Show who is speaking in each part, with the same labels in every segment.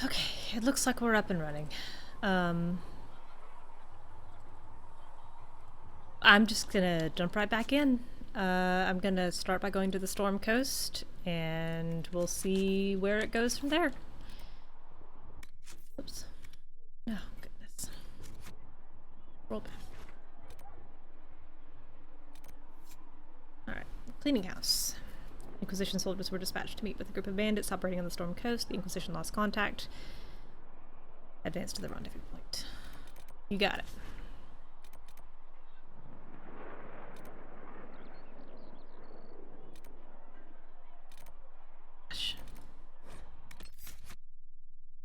Speaker 1: Okay, it looks like we're up and running. I'm just gonna jump right back in. I'm gonna start by going to the Storm Coast, and we'll see where it goes from there. Oops. Oh, goodness. Roll back. Alright, cleaning house. Inquisition soldiers were dispatched to meet with a group of bandits operating on the Storm Coast. The Inquisition lost contact. Advanced to the rendezvous point. You got it.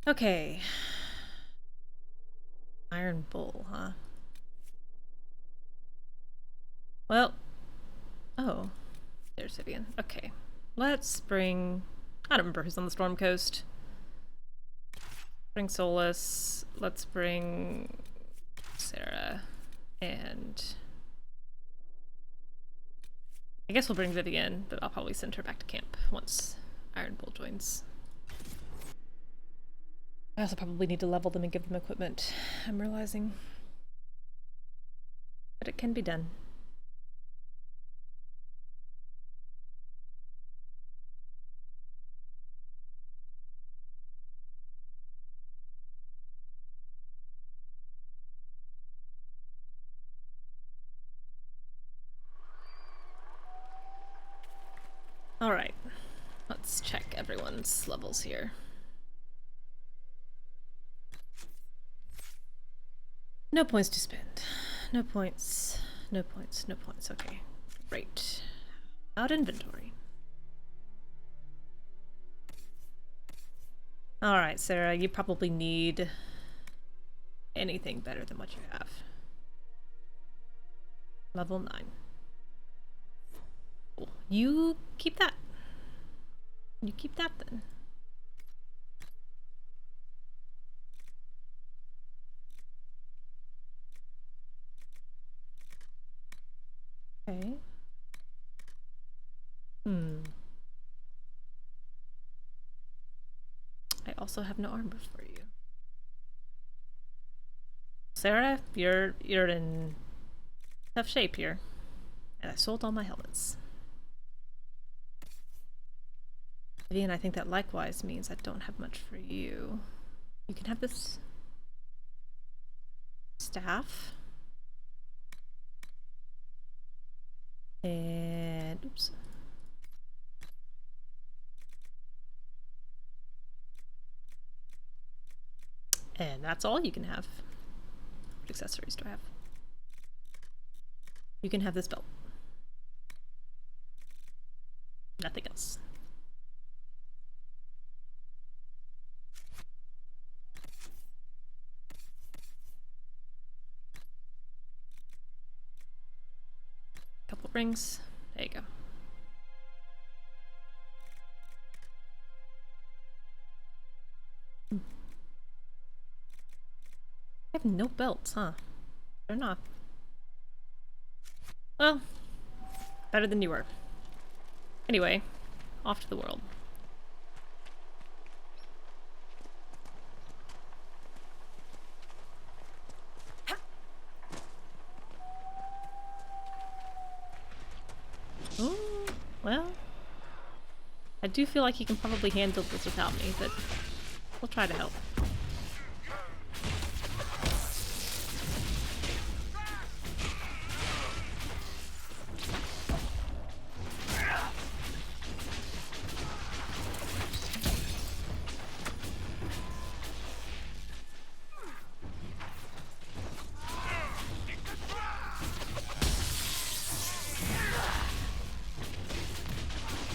Speaker 1: Okay. Iron Bull, huh? Well. Oh. There's Vivian. Okay. Let's bring... I don't remember who's on the Storm Coast. Bring Solas. Let's bring... Sarah. And... I guess we'll bring Vivian, but I'll probably send her back to camp once Iron Bull joins. I also probably need to level them and give them equipment, I'm realizing. But it can be done. Alright, let's check everyone's levels here. No points to spend. No points. No points. No points. Okay. Great. Out inventory. Alright, Sarah, you probably need anything better than what you have. Level 9. Cool. You keep that. You keep that then. Okay. I also have no armor for you. Sarah, you're in tough shape here. And I sold all my helmets. Vivian, I think that likewise means I don't have much for you. You can have this staff. And oops. And that's all you can have. What accessories do I have? You can have this belt. Nothing else. Couple rings. There you go. I have no belts, huh? They're not. Well, better than you were. Anyway, off to the world. Oh, well, I do feel like you can probably handle this without me, but we'll try to help.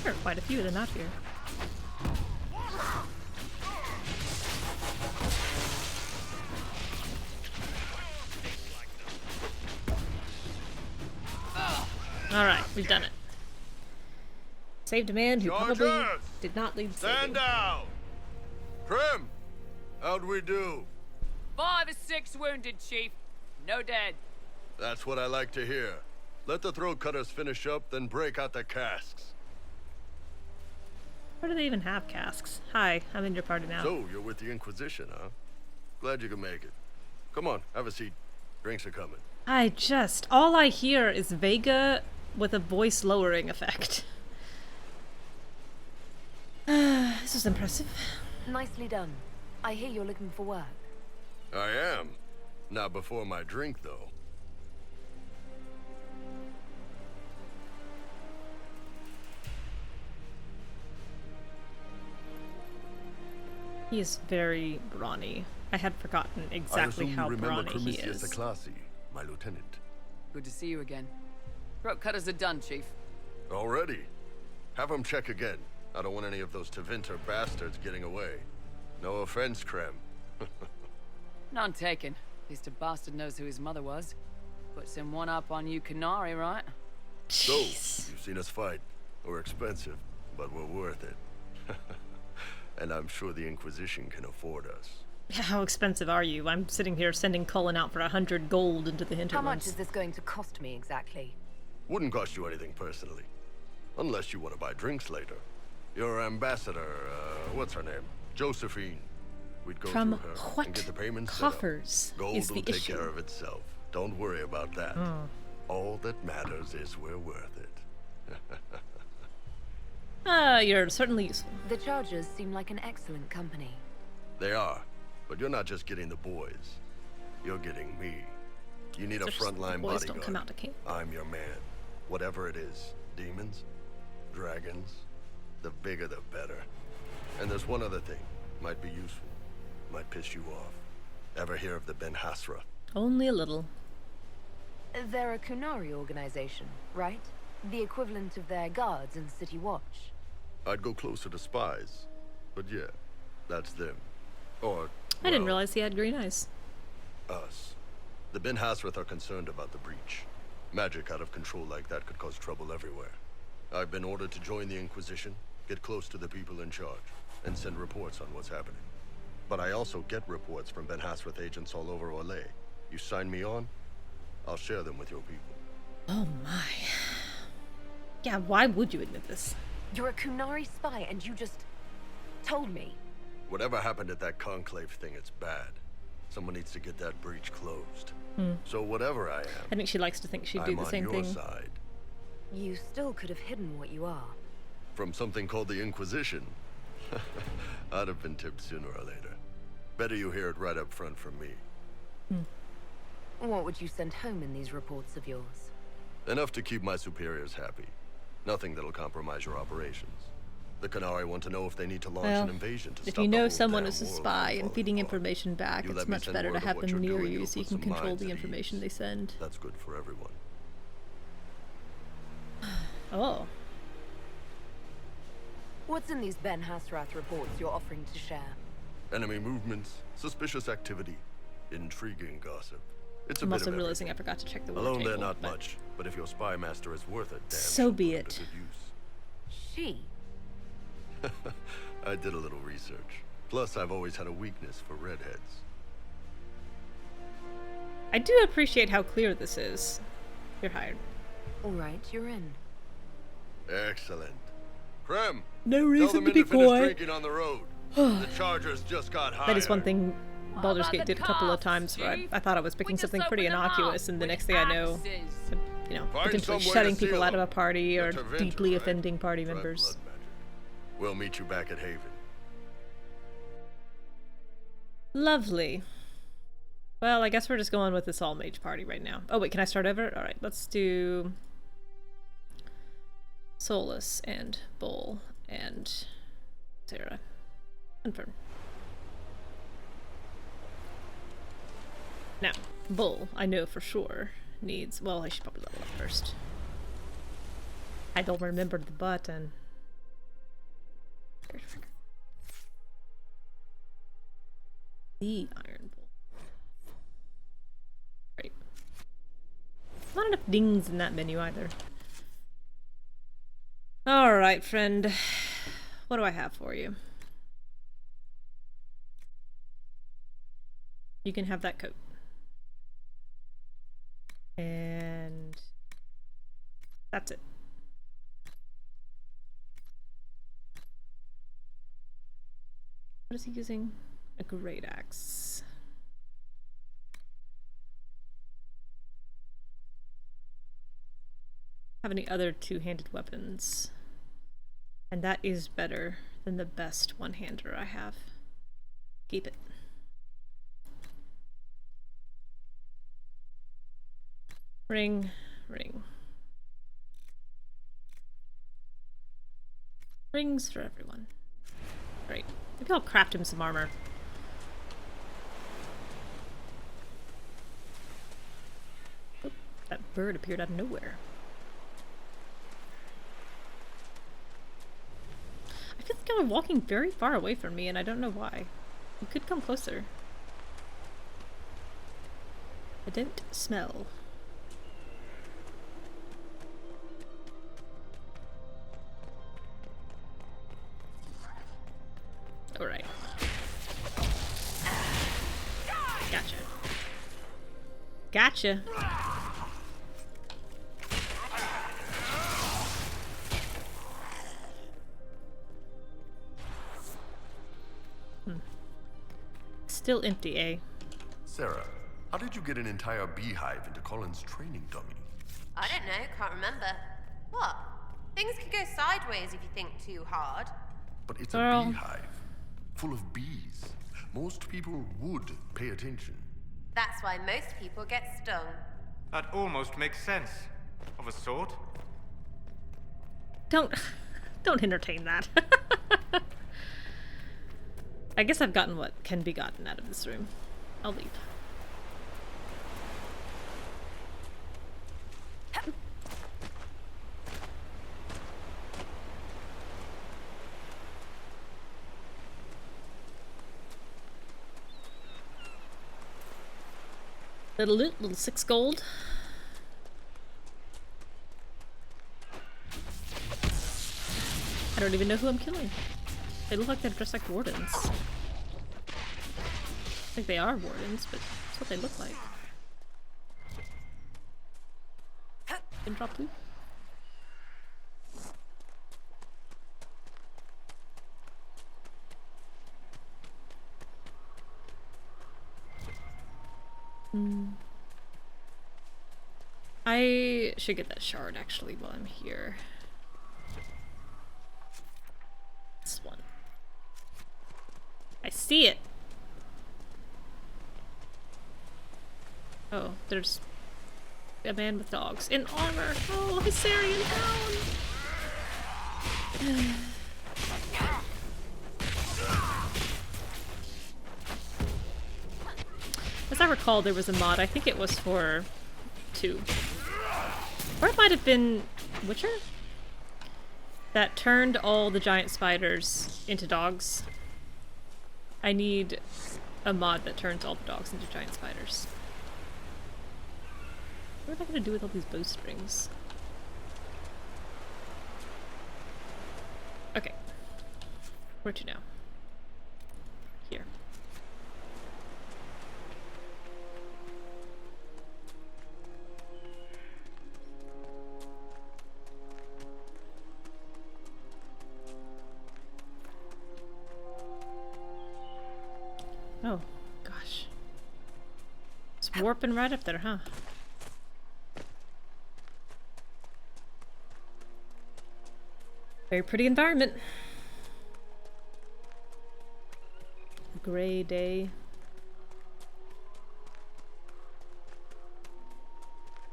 Speaker 1: There are quite a few of them out here. Alright, we've done it. Saved a man who probably did not lead saving.
Speaker 2: Stand down! Prim, how'd we do?
Speaker 3: 5 or 6 wounded, Chief. No dead.
Speaker 2: That's what I like to hear. Let the throat cutters finish up, then break out the casks.
Speaker 1: Where do they even have casks? Hi, I'm in your party now.
Speaker 2: So, you're with the Inquisition, huh? Glad you can make it. Come on, have a seat. Drinks are coming.
Speaker 1: All I hear is Vega with a voice lowering effect. This was impressive.
Speaker 4: Nicely done. I hear you're looking for work.
Speaker 2: I am. Not before my drink, though.
Speaker 1: He is very brawny. I had forgotten exactly how brawny he is.
Speaker 2: Classy, my lieutenant.
Speaker 3: Good to see you again. Throat cutters are done, Chief.
Speaker 2: Already? Have him check again. I don't want any of those Tevinter bastards getting away. No offense, Krem.
Speaker 3: None taken. At least a bastard knows who his mother was. Puts him one up on you Canary, right?
Speaker 2: So, you've seen us fight. We're expensive, but we're worth it. And I'm sure the Inquisition can afford us.
Speaker 1: How expensive are you? I'm sitting here sending Cullen out for 100 gold into the Hinterlands.
Speaker 4: How much is this going to cost me exactly?
Speaker 2: Wouldn't cost you anything personally. Unless you want to buy drinks later. Your ambassador, what's her name? Josephine. We'd go
Speaker 1: From
Speaker 2: through her
Speaker 1: what
Speaker 2: and get the payments
Speaker 1: coffers
Speaker 2: set up. Gold
Speaker 1: is
Speaker 2: will
Speaker 1: the
Speaker 2: take
Speaker 1: issue?
Speaker 2: care of itself. Don't worry about that. All that matters is we're worth it.
Speaker 1: You're certainly useful.
Speaker 4: The Chargers seem like an excellent company.
Speaker 2: They are. But you're not just getting the boys. You're getting me. You need a
Speaker 1: It's just
Speaker 2: frontline
Speaker 1: the boys
Speaker 2: bodyguard.
Speaker 1: don't come out to camp.
Speaker 2: I'm your man. Whatever it is. Demons? Dragons? The bigger the better. And there's one other thing. Might be useful. Might piss you off. Ever hear of the Ben Hasra?
Speaker 1: Only a little.
Speaker 4: They're a Kunari organization, right? The equivalent of their guards in City Watch.
Speaker 2: I'd go closer to spies. But yeah, that's them. Or,
Speaker 1: I didn't
Speaker 2: well,
Speaker 1: realize he had green eyes.
Speaker 2: us. The Ben Hasrath are concerned about the breach. Magic out of control like that could cause trouble everywhere. I've been ordered to join the Inquisition, get close to the people in charge, and send reports on what's happening. But I also get reports from Ben Hasrath agents all over Orlais. You sign me on, I'll share them with your people.
Speaker 1: Oh my. Yeah, why would you admit this?
Speaker 4: You're a Kunari spy and you just told me.
Speaker 2: Whatever happened at that conclave thing, it's bad. Someone needs to get that breach closed. So whatever I am,
Speaker 1: I think she likes to think she'd do
Speaker 2: I'm
Speaker 1: the
Speaker 2: on
Speaker 1: same
Speaker 2: your
Speaker 1: thing.
Speaker 2: side.
Speaker 4: You still could have hidden what you are.
Speaker 2: From something called the Inquisition. I'd have been tipped sooner or later. Better you hear it right up front from me.
Speaker 4: What would you send home in these reports of yours?
Speaker 2: Enough to keep my superiors happy. Nothing that'll compromise your operations. The Canary want to know if they need to launch
Speaker 1: Well,
Speaker 2: an invasion to
Speaker 1: if
Speaker 2: stop
Speaker 1: you
Speaker 2: the
Speaker 1: know
Speaker 2: whole
Speaker 1: someone
Speaker 2: damn
Speaker 1: is a
Speaker 2: world
Speaker 1: spy
Speaker 2: from
Speaker 1: and feeding
Speaker 2: falling apart.
Speaker 1: information back,
Speaker 2: You
Speaker 1: it's
Speaker 2: let me
Speaker 1: much
Speaker 2: send
Speaker 1: better to
Speaker 2: word of
Speaker 1: have
Speaker 2: what
Speaker 1: them
Speaker 2: you're
Speaker 1: near
Speaker 2: doing,
Speaker 1: you
Speaker 2: you'll
Speaker 1: so you
Speaker 2: put
Speaker 1: can
Speaker 2: some
Speaker 1: control
Speaker 2: minds
Speaker 1: the
Speaker 2: at
Speaker 1: information
Speaker 2: ease.
Speaker 1: they send.
Speaker 2: That's good for everyone.
Speaker 1: Oh.
Speaker 4: What's in these Ben Hasrath reports you're offering to share?
Speaker 2: Enemy movements, suspicious activity, intriguing gossip. It's a
Speaker 1: I'm
Speaker 2: bit
Speaker 1: also
Speaker 2: of
Speaker 1: realizing I
Speaker 2: everything.
Speaker 1: forgot to check the war
Speaker 2: Alone
Speaker 1: table,
Speaker 2: they're not
Speaker 1: but
Speaker 2: much, but if your spy master is worth it, damn
Speaker 1: So
Speaker 2: she'll
Speaker 1: be
Speaker 2: put 'em to
Speaker 1: it.
Speaker 2: good use.
Speaker 4: She?
Speaker 2: I did a little research. Plus, I've always had a weakness for redheads.
Speaker 1: I do appreciate how clear this is. You're hired.
Speaker 4: Alright, you're in.
Speaker 2: Excellent. Krem,
Speaker 1: No
Speaker 2: tell
Speaker 1: reason
Speaker 2: them
Speaker 1: to
Speaker 2: in
Speaker 1: be
Speaker 2: to finish
Speaker 1: quiet.
Speaker 2: drinking on the road. The Chargers just got hired.
Speaker 1: That is one thing Baldur's
Speaker 3: about
Speaker 1: Gate
Speaker 3: the
Speaker 1: did a couple of
Speaker 3: cops,
Speaker 1: times where
Speaker 3: Chief?
Speaker 1: I thought I was picking
Speaker 3: We just
Speaker 1: something pretty
Speaker 3: opened them
Speaker 1: innocuous,
Speaker 3: up
Speaker 1: and the
Speaker 3: with
Speaker 1: next thing I know,
Speaker 3: axes.
Speaker 1: you know,
Speaker 2: Find
Speaker 1: potentially
Speaker 2: some way
Speaker 1: shutting
Speaker 2: to
Speaker 1: people
Speaker 2: seal
Speaker 1: out of a
Speaker 2: them.
Speaker 1: party or
Speaker 2: They're Tevinter,
Speaker 1: deeply
Speaker 2: right?
Speaker 1: offending party
Speaker 2: Try
Speaker 1: members.
Speaker 2: blood magic. We'll meet you back at Haven.
Speaker 1: Lovely. Well, I guess we're just going with this all mage party right now. Oh wait, can I start over? Alright, let's do Solas and Bull and Sarah. Confirm. Now, Bull, I know for sure, needs... Well, I should probably level up first. I don't remember the button. The Iron Bull. Great. Not enough dings in that menu either. Alright, friend. What do I have for you? You can have that coat. And that's it. What is he using? A great axe. Have any other two-handed weapons? And that is better than the best one-hander I have. Keep it. Ring, ring. Rings for everyone. Great. Maybe I'll craft him some armor. Oh, that bird appeared out of nowhere. I feel like you're walking very far away from me and I don't know why. You could come closer. I don't smell. Alright. Gotcha. Gotcha. Still empty, eh?
Speaker 2: Sarah, how did you get an entire beehive into Colin's training dummy?
Speaker 5: I don't know, can't remember. What? Things can go sideways if you think too hard.
Speaker 2: But it's a beehive, full of bees. Most people would pay attention.
Speaker 5: That's why most people get stung.
Speaker 6: That almost makes sense. Of a sort.
Speaker 1: Don't entertain that. I guess I've gotten what can be gotten out of this room. I'll leave. Little loot, little 6 gold. I don't even know who I'm killing. They look like they're dressed like wardens. I think they are wardens, but that's what they look like. Didn't drop loot. I should get that shard actually while I'm here. This one. I see it! Oh, there's a man with dogs in armor! Oh, Astrarium down! As I recall, there was a mod, I think it was for 2. Or it might have been Witcher? That turned all the giant spiders into dogs. I need a mod that turns all the dogs into giant spiders. What am I gonna do with all these bowstrings? Okay. Where to now? Here. Oh, gosh. It's warping right up there, huh? Very pretty environment. A gray day.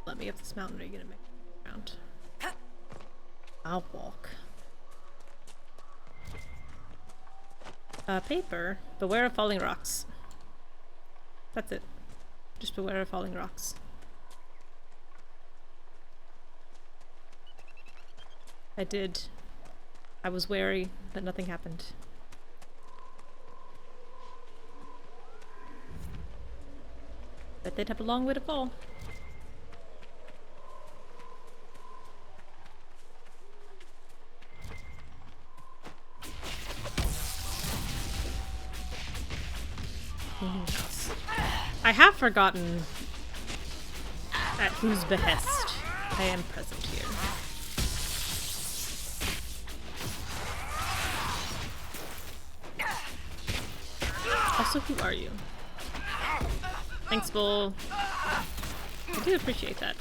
Speaker 1: Let me up this mountain, or are you gonna make me around? I'll walk. Paper. Beware of falling rocks. That's it. Just beware of falling rocks. I was wary, but nothing happened. Bet they'd have a long way to fall. I have forgotten at whose behest I am present here. Also, who are you? Thanks, Bull. I do appreciate that.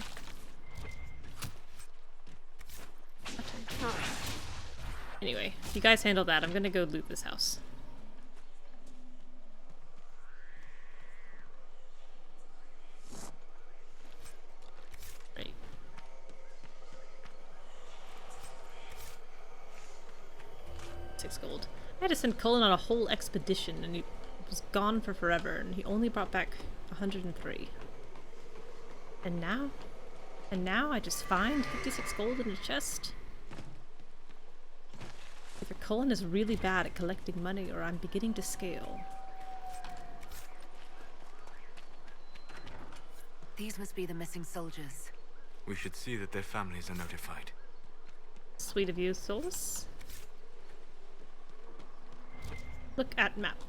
Speaker 1: Anyway, you guys handle that. I'm gonna go loot this house. Right. Six gold. I had to send Cullen on a whole expedition and he was gone for forever and he only brought back 103. And now I just find 56 gold in a chest? Either Cullen is really bad at collecting money or I'm beginning to scale.
Speaker 4: These must be the missing soldiers.
Speaker 7: We should see that their families are notified.
Speaker 1: Sweet of you, Solas. Look at map.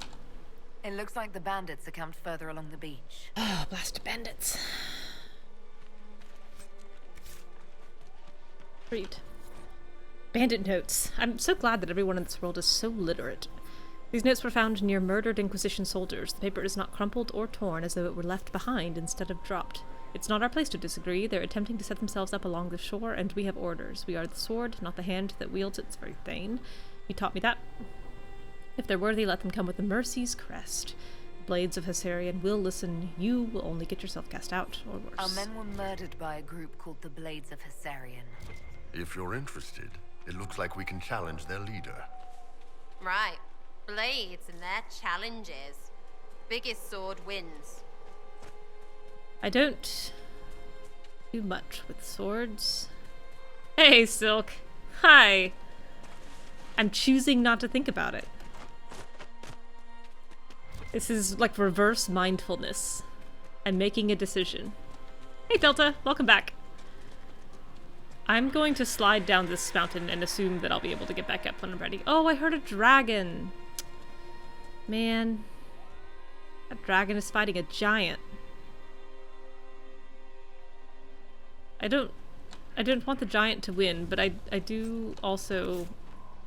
Speaker 4: It looks like the bandits are camped further along the beach.
Speaker 1: Oh, blast bandits. Read. Bandit notes. I'm so glad that everyone in this world is so literate. These notes were found near murdered Inquisition soldiers. The paper is not crumpled or torn as though it were left behind instead of dropped. It's not our place to disagree. They're attempting to set themselves up along the shore and we have orders. We are the sword, not the hand that wields it. It's very vain. You taught me that. If they're worthy, let them come with the Mercy's crest. The blades of Astrarium will listen. You will only get yourself cast out, or worse.
Speaker 4: Our men were murdered by a group called the Blades of Astrarium.
Speaker 2: If you're interested, it looks like we can challenge their leader.
Speaker 5: Right. Blades and their challenges. Biggest sword wins.
Speaker 1: I don't do much with swords. Hey, Silk. Hi. I'm choosing not to think about it. This is like reverse mindfulness. I'm making a decision. Hey, Delta. Welcome back. I'm going to slide down this mountain and assume that I'll be able to get back up when I'm ready. Oh, I heard a dragon. Man. That dragon is fighting a giant. I don't want the giant to win, but I do also...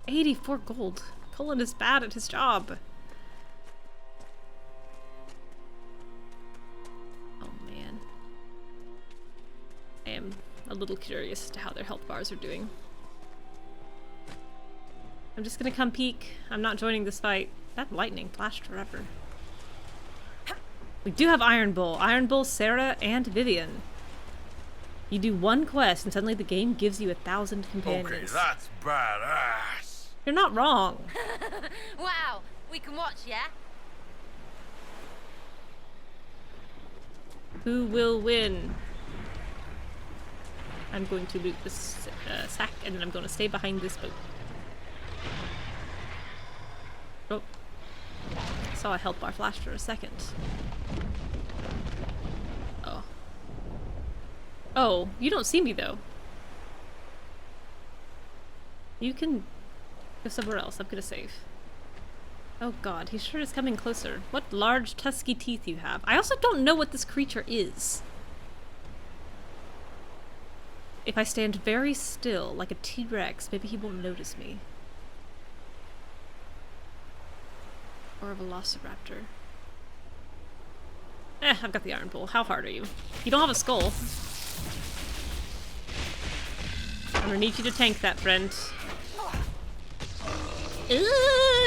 Speaker 1: 84 gold. Cullen is bad at his job. Oh man. I am a little curious as to how their health bars are doing. I'm just gonna come peek. I'm not joining this fight. That lightning flashed forever. We do have Iron Bull. Iron Bull, Sarah, and Vivian. You do one quest and suddenly the game gives you 1,000 companions.
Speaker 2: Okay, that's badass.
Speaker 1: You're not wrong.
Speaker 5: Wow, we can watch, yeah?
Speaker 1: Who will win? I'm going to loot this sack and then I'm going to stay behind this boat. Oh. I saw a health bar flash for a second. Oh. Oh, you don't see me though. You can go somewhere else. I'm gonna save. Oh god, he sure is coming closer. What large tusky teeth you have. I also don't know what this creature is. If I stand very still, like a T-Rex, maybe he won't notice me. Or a velociraptor. I've got the Iron Bull. How hard are you? You don't have a skull. I'm gonna need you to tank that, friend.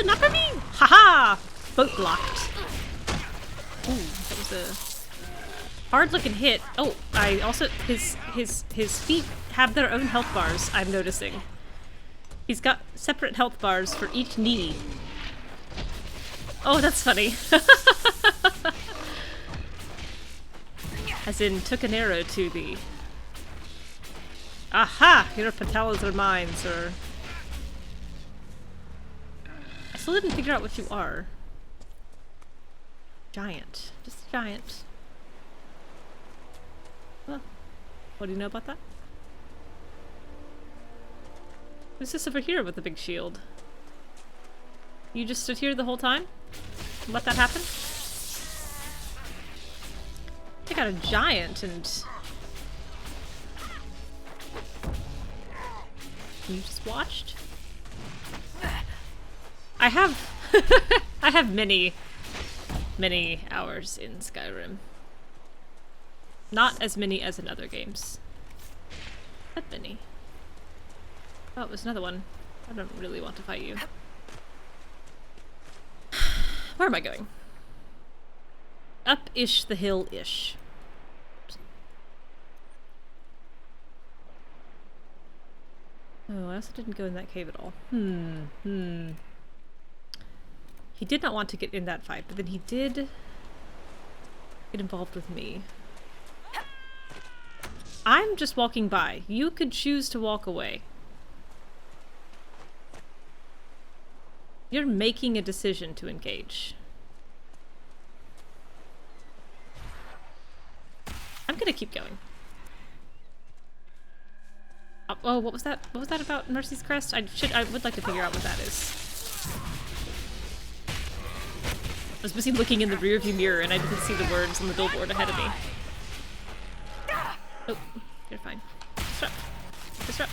Speaker 1: Not for me! Haha! Boat blocked. Ooh, that was a hard-looking hit. Oh, I also his feet have their own health bars. I'm noticing. He's got separate health bars for each knee. Oh, that's funny. As in, took an arrow to the... Aha! Your patellas are mine, sir. I still didn't figure out what you are. Giant. Just a giant. Well, what do you know about that? Who's this over here with the big shield? You just stood here the whole time? Let that happen? I got a giant and... You just watched? I have... I have many many hours in Skyrim. Not as many as in other games. But many. Oh, it was another one. I don't really want to fight you. Where am I going? Up-ish the hill-ish. Oh, I also didn't go in that cave at all. He did not want to get in that fight, but then he did get involved with me. I'm just walking by. You could choose to walk away. You're making a decision to engage. I'm gonna keep going. Oh, what was that? What was that about Mercy's Crest? I would like to figure out what that is. I was busy looking in the rearview mirror and I didn't see the words on the billboard ahead of me. Oh, you're fine. Disrupt. Disrupt.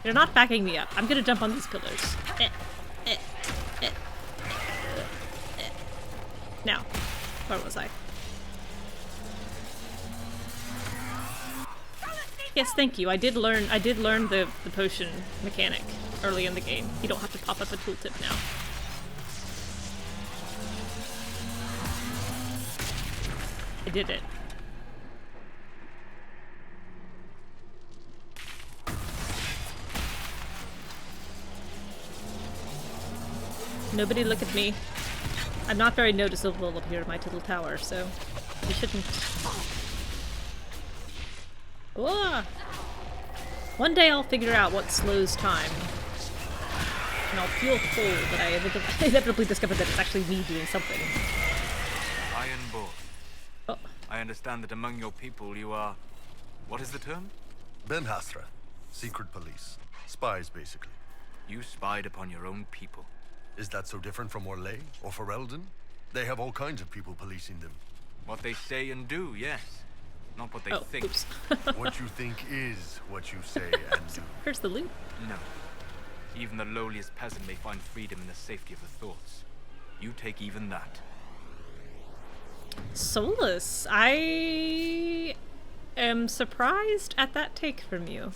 Speaker 1: You're not backing me up. I'm gonna jump on these pillars. Now, where was I? Yes, thank you. I did learn the potion mechanic early in the game. You don't have to pop up a tooltip now. I did it. Nobody look at me. I'm not very noticeable up here in my little tower, so you shouldn't. Whoa! One day I'll figure out what slows time. And I'll feel full that I inevitably discover that it's actually me doing something.
Speaker 7: Ironborn.
Speaker 1: Oh.
Speaker 7: I understand that among your people you are... What is the term?
Speaker 2: Ben Hasra. Secret police. Spies, basically.
Speaker 7: You spied upon your own people.
Speaker 2: Is that so different from Orlais or Ferelden? They have all kinds of people policing them.
Speaker 7: What they say and do, yes. Not what they think.
Speaker 1: Oops.
Speaker 2: What you think is what you say and do.
Speaker 1: Where's the loot?
Speaker 7: No. Even the lowliest peasant may find freedom in the safety of her thoughts. You take even that.
Speaker 1: Solas, I am surprised at that take from you.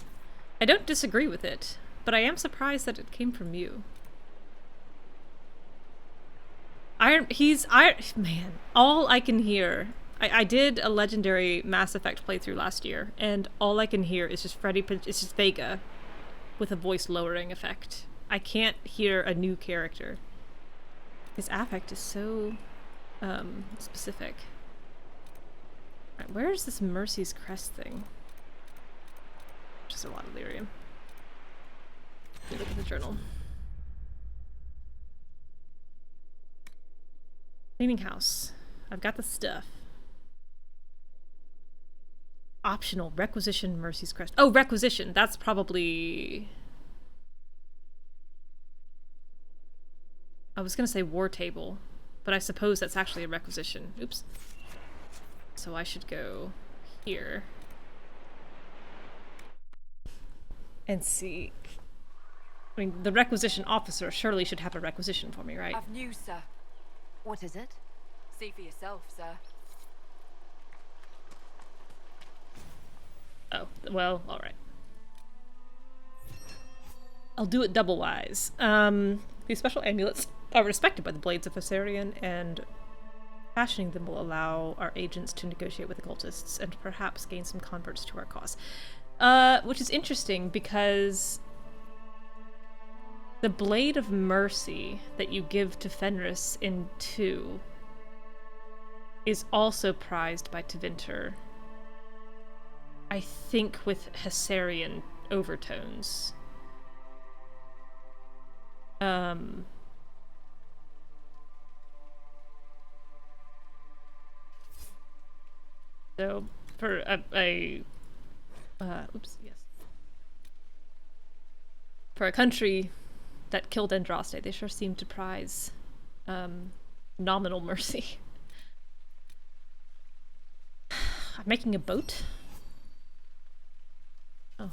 Speaker 1: I don't disagree with it, but I am surprised that it came from you. Man, all I can hear... I did a legendary Mass Effect playthrough last year, and all I can hear is just it's just Vega with a voice lowering effect. I can't hear a new character. His affect is so specific. Alright, where is this Mercy's Crest thing? Just a lot of lyrium. Let me look at the journal. Cleaning house. I've got the stuff. Optional. Requisition Mercy's Crest. Oh, requisition. That's probably... I was gonna say war table, but I suppose that's actually a requisition. Oops. So I should go here. And see. I mean, the requisition officer surely should have a requisition for me, right?
Speaker 3: I've news, sir.
Speaker 4: What is it?
Speaker 3: See for yourself, sir.
Speaker 1: Oh, well, alright. I'll do it double-wise. These special amulets are respected by the Blades of Astrarium, and fashioning them will allow our agents to negotiate with the cultists and perhaps gain some converts to our cause. Which is interesting because the Blade of Mercy that you give to Fenris in 2 is also prized by Tevinter. I think with Hessarian overtones. So for oops, yes. For a country that killed Andraste, they sure seem to prize nominal mercy. I'm making a boat. Oh.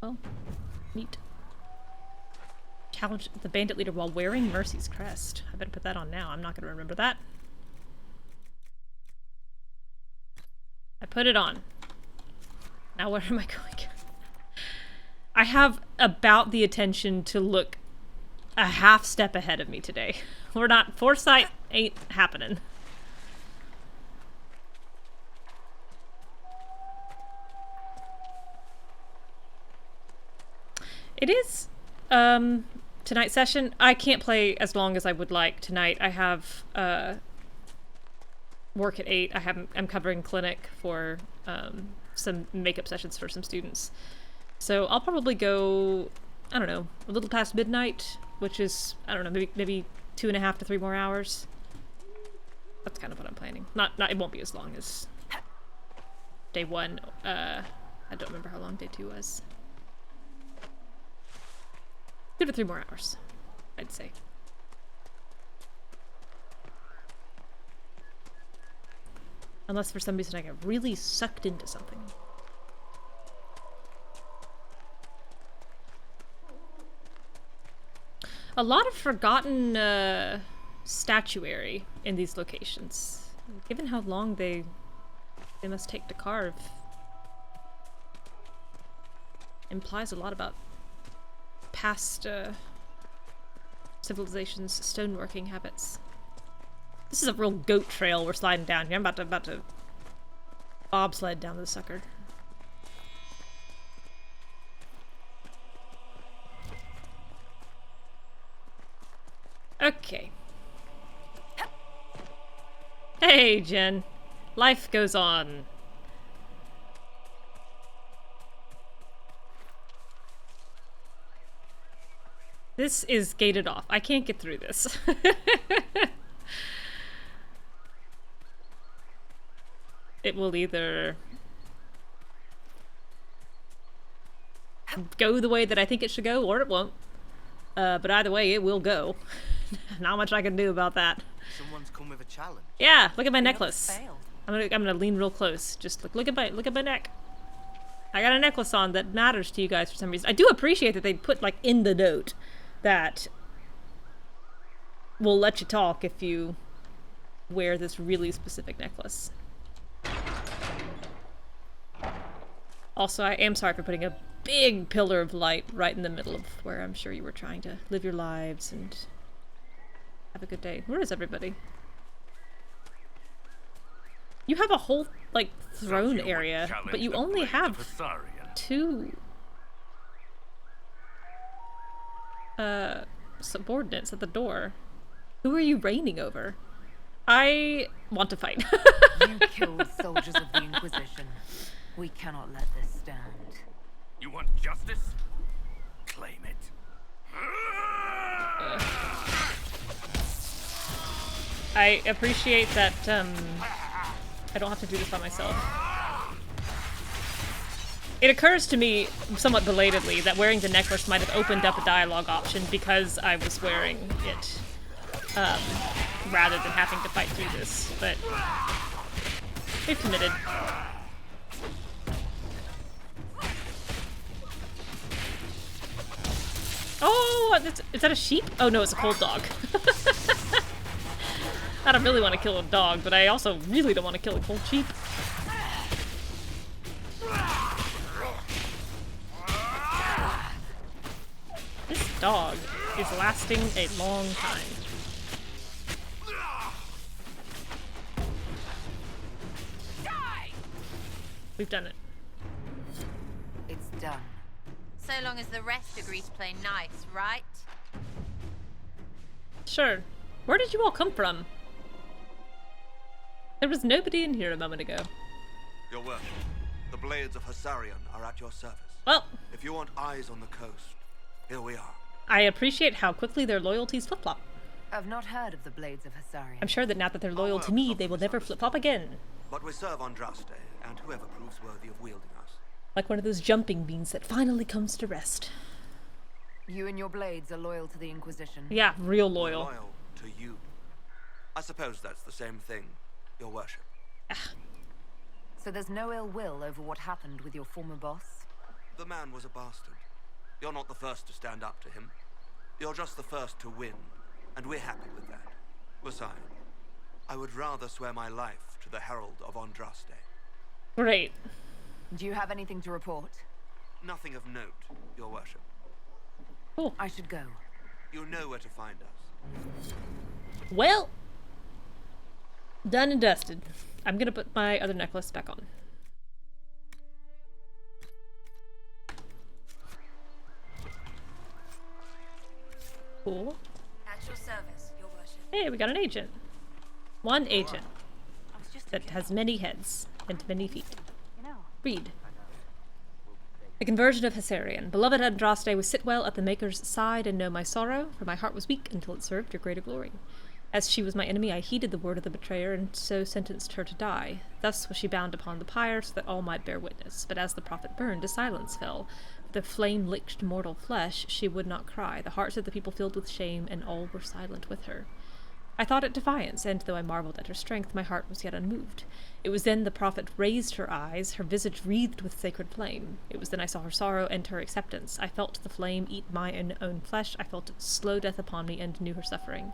Speaker 1: Well, neat. Challenge the bandit leader while wearing Mercy's crest. I better put that on now. I'm not going to remember that. I put it on. Now where am I going? I have about the attention to look a half step ahead of me today. We're not... Foresight ain't happening. It is, tonight's session. I can't play as long as I would like tonight. I have, work at 8. I'm covering clinic for, some makeup sessions for some students. So I'll probably go, I don't know, a little past midnight, which is, I don't know, maybe 2.5 to 3 more hours. That's kind of what I'm planning. Not, it won't be as long as day 1. I don't remember how long day 2 was. 2 to 3 more hours, I'd say. Unless for some reason I get really sucked into something. A lot of forgotten statuary in these locations. Given how long they must take to carve. Implies a lot about past civilizations' stoneworking habits. This is a real goat trail we're sliding down here. I'm about to bobsled down the sucker. Okay. Hey, Jen. Life goes on. This is gated off. I can't get through this. It will either go the way that I think it should go, or it won't. But either way, it will go. Not much I can do about that.
Speaker 8: Someone's come with a challenge.
Speaker 1: Yeah, look at my necklace. I'm gonna lean real close. Just look at my neck. I got a necklace on that matters to you guys for some reason. I do appreciate that they put like in the note that will let you talk if you wear this really specific necklace. Also, I am sorry for putting a big pillar of light right in the middle of where I'm sure you were trying to live your lives and have a good day. Where is everybody? You have a whole, like, throne area, but you only have 2 subordinates at the door. Who are you reigning over? I want to fight.
Speaker 4: You killed soldiers of the Inquisition. We cannot let this stand.
Speaker 7: You want justice? Claim it.
Speaker 1: I appreciate that, I don't have to do this by myself. It occurs to me, somewhat belatedly, that wearing the necklace might have opened up a dialogue option because I was wearing it, rather than having to fight through this, but they've committed. Oh, is that a sheep? Oh no, it's a cold dog. I don't really want to kill a dog, but I also really don't want to kill a cold sheep. This dog is lasting a long time. We've done it.
Speaker 4: It's done.
Speaker 5: So long as the rest agree to play nice, right?
Speaker 1: Sure. Where did you all come from? There was nobody in here a moment ago.
Speaker 8: Your worship, the blades of Astrarium are at your service.
Speaker 1: Well,
Speaker 8: If you want eyes on the coast, here we are.
Speaker 1: I appreciate how quickly their loyalties flip-flop.
Speaker 4: I've not heard of the blades of Astrarium.
Speaker 1: I'm sure that now that they're loyal to me, they will never flip-flop again.
Speaker 8: But we serve Andraste, and whoever proves worthy of wielding us.
Speaker 1: Like one of those jumping beans that finally comes to rest.
Speaker 4: You and your blades are loyal to the Inquisition.
Speaker 1: Yeah, real
Speaker 8: We're
Speaker 1: loyal.
Speaker 8: loyal to you. I suppose that's the same thing, your worship.
Speaker 4: So there's no ill will over what happened with your former boss?
Speaker 8: The man was a bastard. You're not the first to stand up to him. You're just the first to win, and we're happy with that. Besides, I would rather swear my life to the Herald of Andraste.
Speaker 1: Great.
Speaker 3: Do you have anything to report?
Speaker 8: Nothing of note, Your Worship.
Speaker 1: Cool.
Speaker 3: I should go.
Speaker 8: You know where to find us.
Speaker 1: Well, done and dusted. I'm gonna put my other necklace back on. Cool.
Speaker 9: At your service, Your Worship.
Speaker 1: Hey, we got an agent. One agent that has many heads and many feet. Read. The conversion of Astrarium. Beloved Andraste was sit well at the Maker's side and know my sorrow, for my heart was weak until it served your greater glory. As she was my enemy, I heeded the word of the betrayer, and so sentenced her to die. Thus was she bound upon the pyre, so that all might bear witness. But as the prophet burned, a silence fell. The flame licked mortal flesh, she would not cry. The hearts of the people filled with shame, and all were silent with her. I thought it defiance, and though I marveled at her strength, my heart was yet unmoved. It was then the prophet raised her eyes, her visage wreathed with sacred flame. It was then I saw her sorrow and her acceptance. I felt the flame eat my own flesh. I felt its slow death upon me, and knew her suffering.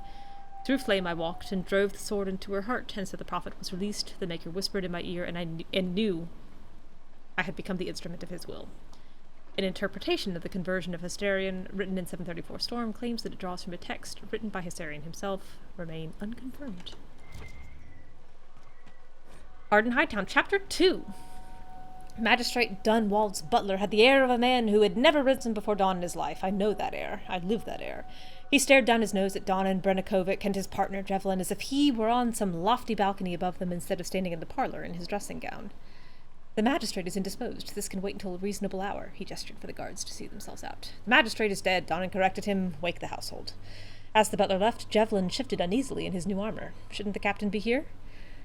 Speaker 1: Through flame I walked, and drove the sword into her heart, and so the prophet was released. The Maker whispered in my ear, and I knew I had become the instrument of his will. An interpretation of the conversion of Astrarium, written in 734 Storm, claims that it draws from a text written by Astrarium himself, remain unconfirmed. Arden Hightown, Chapter 2. Magistrate Dunwald's butler had the air of a man who had never risen before dawn in his life. I know that air. I live that air. He stared down his nose at Donan Brenikovic and his partner Jevlin as if he were on some lofty balcony above them instead of standing in the parlor in his dressing gown. The magistrate is indisposed. This can wait until a reasonable hour. He gestured for the guards to see themselves out. The magistrate is dead, Donan corrected him. Wake the household. As the butler left, Jevlin shifted uneasily in his new armor. Shouldn't the captain be here?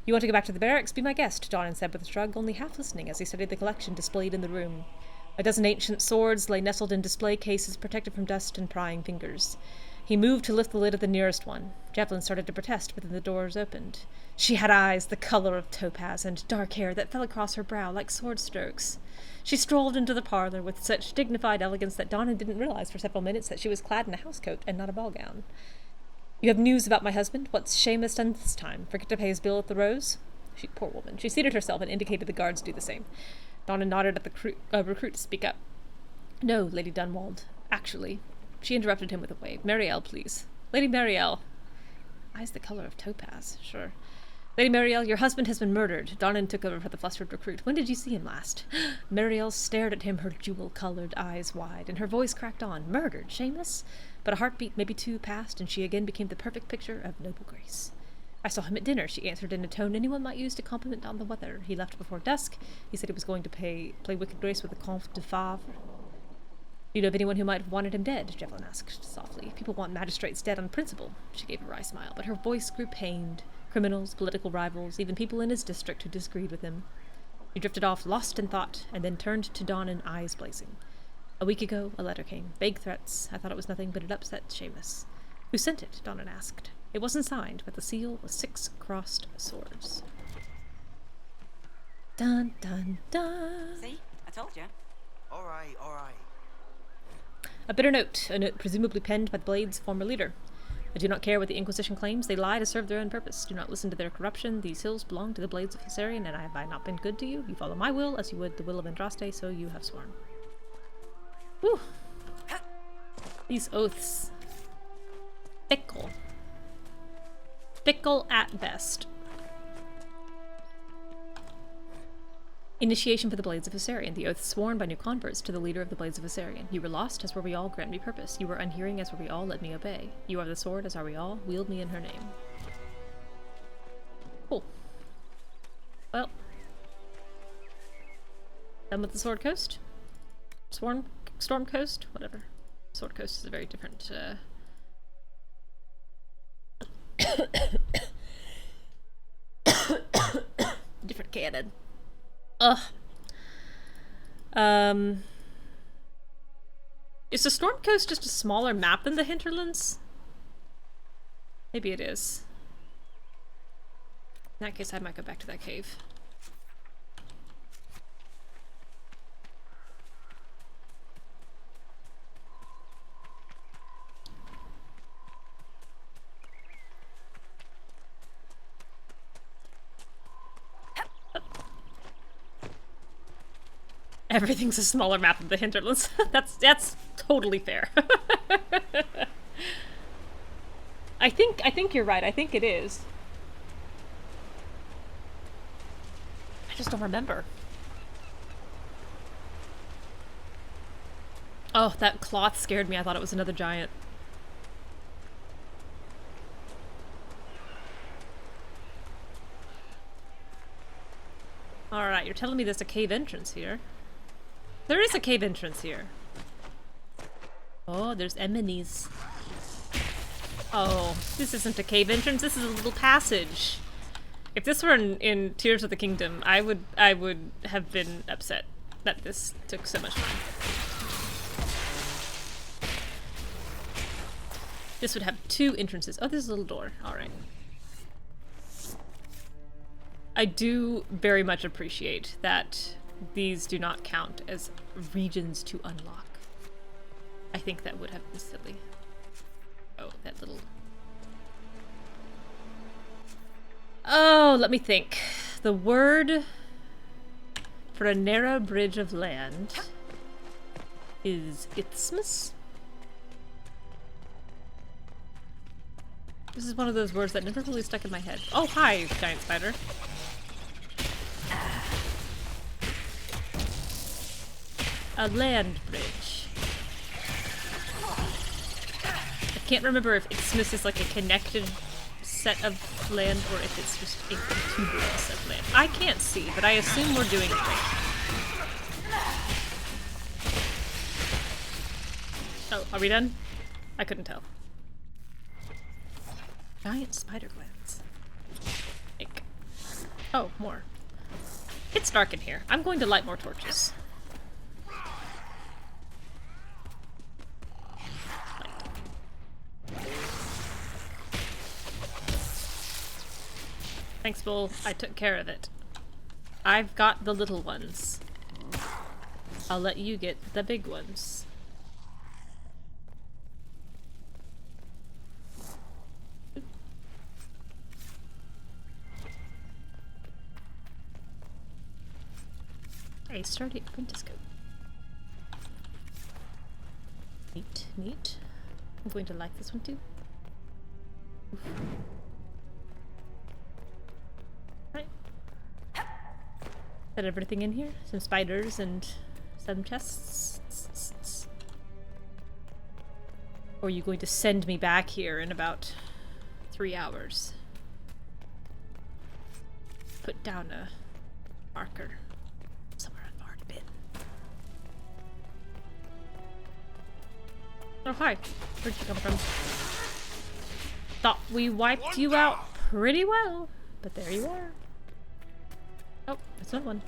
Speaker 1: You want to go back to the barracks? Be my guest, Donan said with a shrug, only half listening as he studied the collection displayed in the room. A dozen ancient swords lay nestled in display cases, protected from dust and prying fingers. He moved to lift the lid of the nearest one. Jevlin started to protest, but then the doors opened. She had eyes the color of topaz and dark hair that fell across her brow like sword strokes. She strolled into the parlor with such dignified elegance that Donan didn't realize for several minutes that she was clad in a housecoat and not a ball gown. You have news about my husband? What's Seamus done this time? Forget to pay his bill at the Rose? Poor woman. She seated herself and indicated the guards do the same. Donan nodded at the recruit to speak up. No, Lady Dunwald. Actually... She interrupted him with a wave. Marielle, please. Lady Marielle. Eyes the color of topaz. Sure. Lady Marielle, your husband has been murdered. Donan took over for the flustered recruit. When did you see him last? Marielle stared at him, her jewel-colored eyes wide, and her voice cracked on. Murdered, Seamus? But a heartbeat, maybe two, passed, and she again became the perfect picture of noble grace. I saw him at dinner, she answered in a tone anyone might use to compliment on the weather. He left before dusk. He said he was going to play Wicked Grace with the Comte de Favre. Do you know of anyone who might have wanted him dead? Jevlin asked softly. People want magistrates dead on principle. She gave a wry smile, but her voice grew pained. Criminals, political rivals, even people in his district who disagreed with him. He drifted off, lost in thought, and then turned to Donan, eyes blazing. A week ago, a letter came. Vague threats. I thought it was nothing, but it upset Seamus. Who sent it? Donan asked. It wasn't signed, but the seal was 6 crossed swords. Dun, dun, dun.
Speaker 9: See? I told you.
Speaker 8: All right.
Speaker 1: A bitter note, a note presumably penned by the Blade's former leader. I do not care what the Inquisition claims. They lie to serve their own purpose. Do not listen to their corruption. These hills belong to the Blades of Astrarium, and have I not been good to you? You follow my will as you would the will of Andraste, so you have sworn. Whew. These oaths. Fickle. Fickle at best. Initiation for the Blades of Astrarium. The oath sworn by new converts to the leader of the Blades of Astrarium. You were lost, as were we all, grant me purpose. You were unhearing, as were we all, let me obey. You are the sword, as are we all, wield me in her name. Cool. Well. Done with the Sword Coast? Storm Coast? Whatever. Sword Coast is a very different, different canon. Ugh. Is the Storm Coast just a smaller map than the Hinterlands? Maybe it is. In that case, I might go back to that cave. Everything's a smaller map of the Hinterlands. That's totally fair. I think you're right. I think it is. I just don't remember. Oh, that cloth scared me. I thought it was another giant. Alright, you're telling me there's a cave entrance here. There is a cave entrance here. Oh, there's enemies. Oh, this isn't a cave entrance, this is a little passage. If this were in Tears of the Kingdom, I would have been upset that this took so much time. This would have 2 entrances. Oh, there's a little door. Alright. I do very much appreciate that these do not count as regions to unlock. I think that would have been silly. Oh, that little... Oh, let me think. The word for a narrow bridge of land is isthmus? This is one of those words that never really stuck in my head. Oh, hi, giant spider. A land bridge. I can't remember if isthmus is like a connected set of land or if it's just a contiguous of land. I can't see, but I assume we're doing it right. Oh, are we done? I couldn't tell. Giant spider glands. Like, oh, more. It's dark in here. I'm going to light more torches. Thanks, Bull. I took care of it. I've got the little ones. I'll let you get the big ones. A sturdy apprentice coat. Neat, neat. I'm going to like this one too. Oof. Right. Got everything in here? Some spiders and some chests. Or are you going to send me back here in about 3 hours? Put down a marker. Somewhere I've already been. Oh, hi. Where'd you come from? Thought we wiped you out pretty well, but there you are. Oh, there's another one.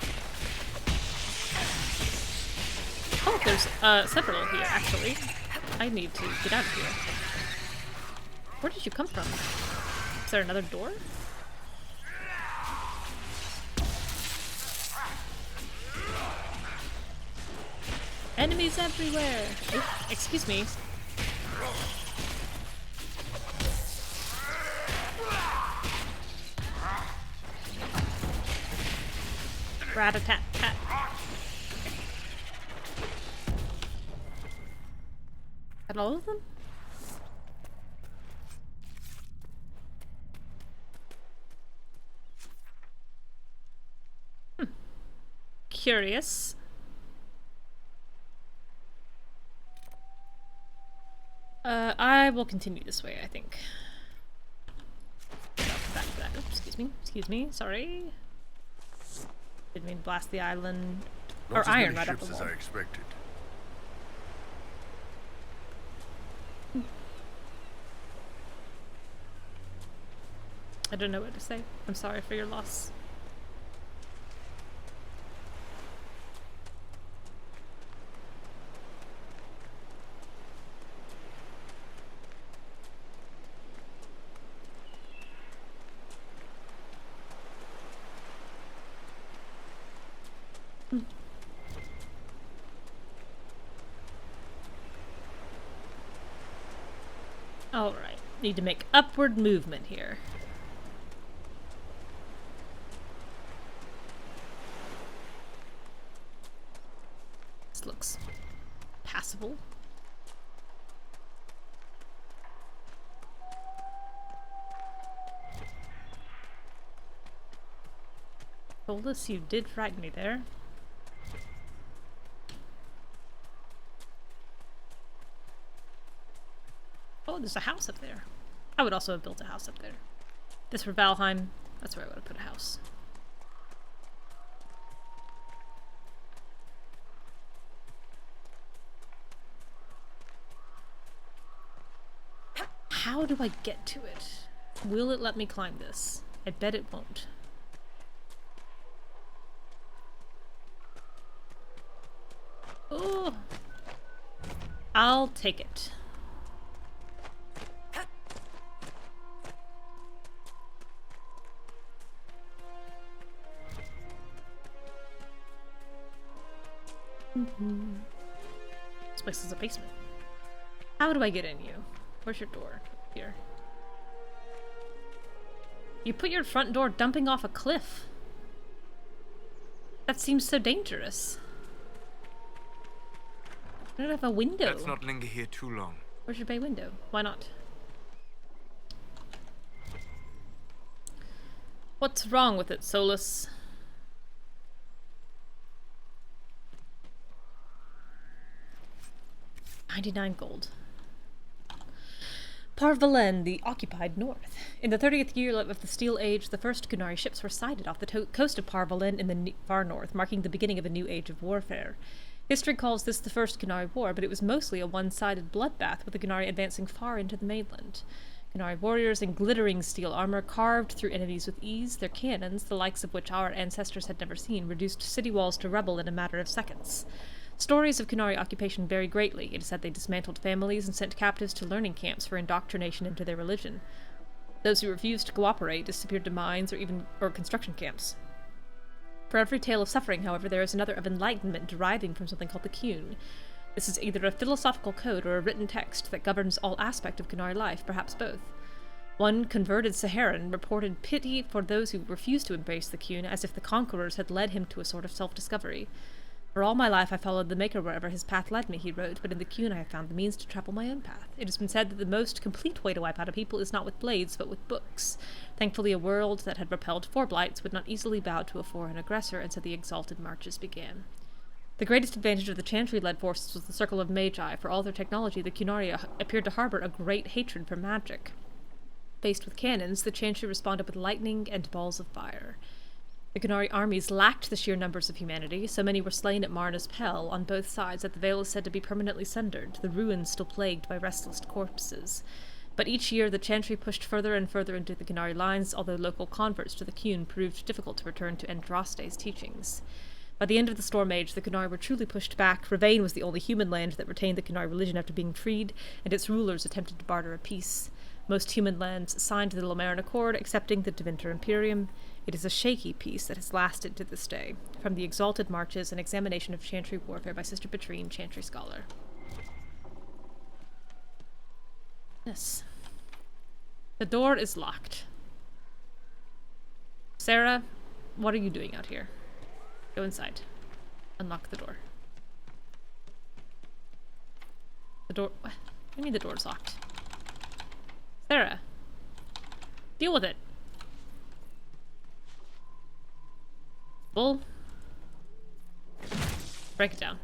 Speaker 1: Oh, there's several here, actually. I need to get out of here. Where did you come from? Is there another door? Enemies everywhere! Oop, excuse me. Rat-a-tat-tat. Got all of them? Curious. I will continue this way, I think. Back to that. Oops, excuse me, sorry. Didn't mean to blast the island. Or iron right up the wall.
Speaker 2: As I expected.
Speaker 1: I don't know what to say. I'm sorry for your loss. Alright, need to make upward movement here. Solas, you did frighten me there. Oh, there's a house up there. I would also have built a house up there. This were Valheim, that's where I would have put a house. How do I get to it? Will it let me climb this? I bet it won't. Oh, I'll take it. This place is a basement. How do I get in you? Where's your door? Here. You put your front door dumping off a cliff. That seems so dangerous. I don't have a window.
Speaker 6: Let's not linger here too long.
Speaker 1: Where's your bay window? Why not? What's wrong with it, Solas? $99 gold. Parvalen, the occupied north. In the 30th year of the Steel Age, the first Qunari ships were sighted off the coast of Parvalen in the far north, marking the beginning of a new age of warfare. History calls this the First Qunari War, but it was mostly a one-sided bloodbath, with the Qunari advancing far into the mainland. Qunari warriors in glittering steel armor carved through enemies with ease, their cannons, the likes of which our ancestors had never seen, reduced city walls to rubble in a matter of seconds. Stories of Qunari occupation vary greatly. It is said they dismantled families and sent captives to learning camps for indoctrination into their religion. Those who refused to cooperate disappeared to mines or construction camps. For every tale of suffering, however, there is another of enlightenment deriving from something called the Qun. This is either a philosophical code or a written text that governs all aspect of Qunari life, perhaps both. One converted Saharan reported pity for those who refused to embrace the Qun, as if the conquerors had led him to a sort of self-discovery. For all my life I followed the Maker wherever his path led me, he wrote, but in the Qun I have found the means to travel my own path. It has been said that the most complete way to wipe out a people is not with blades, but with books. Thankfully, a world that had repelled 4 blights would not easily bow to a foreign aggressor, and so the exalted marches began. The greatest advantage of the Chantry-led forces was the circle of Magi. For all their technology, the Qunari appeared to harbor a great hatred for magic. Faced with cannons, the Chantry responded with lightning and balls of fire. The Qunari armies lacked the sheer numbers of humanity. So many were slain at Marna's Pell on both sides that the Vale is said to be permanently sundered, the ruins still plagued by restless corpses. But each year the Chantry pushed further and further into the Qunari lines, although local converts to the Qun proved difficult to return to Andraste's teachings. By the end of the Storm Age, the Qunari were truly pushed back. Ravane was the only human land that retained the Qunari religion after being freed, and its rulers attempted to barter a peace. Most human lands signed the Lomaran Accord, accepting the Devinter Imperium. It is a shaky peace that has lasted to this day. From the Exalted Marches, an examination of Chantry warfare by Sister Petrine, Chantry scholar. Yes. The door is locked. Sarah, what are you doing out here? Go inside. Unlock the door. The door... What do you mean the door's locked? Sarah. Deal with it. Bull. Break it down.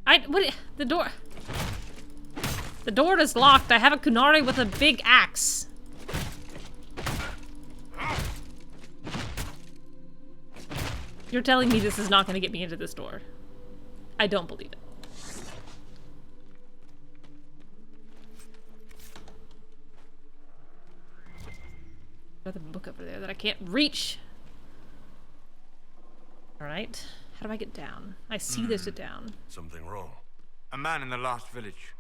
Speaker 1: What? The door... The door is locked. I have a Qunari with a big axe. You're telling me this is not going to get me into this door. I don't believe it. Another book over there that I can't reach. Alright. How do I get down? I see there's a down.
Speaker 2: Something wrong.
Speaker 6: A man in the last village.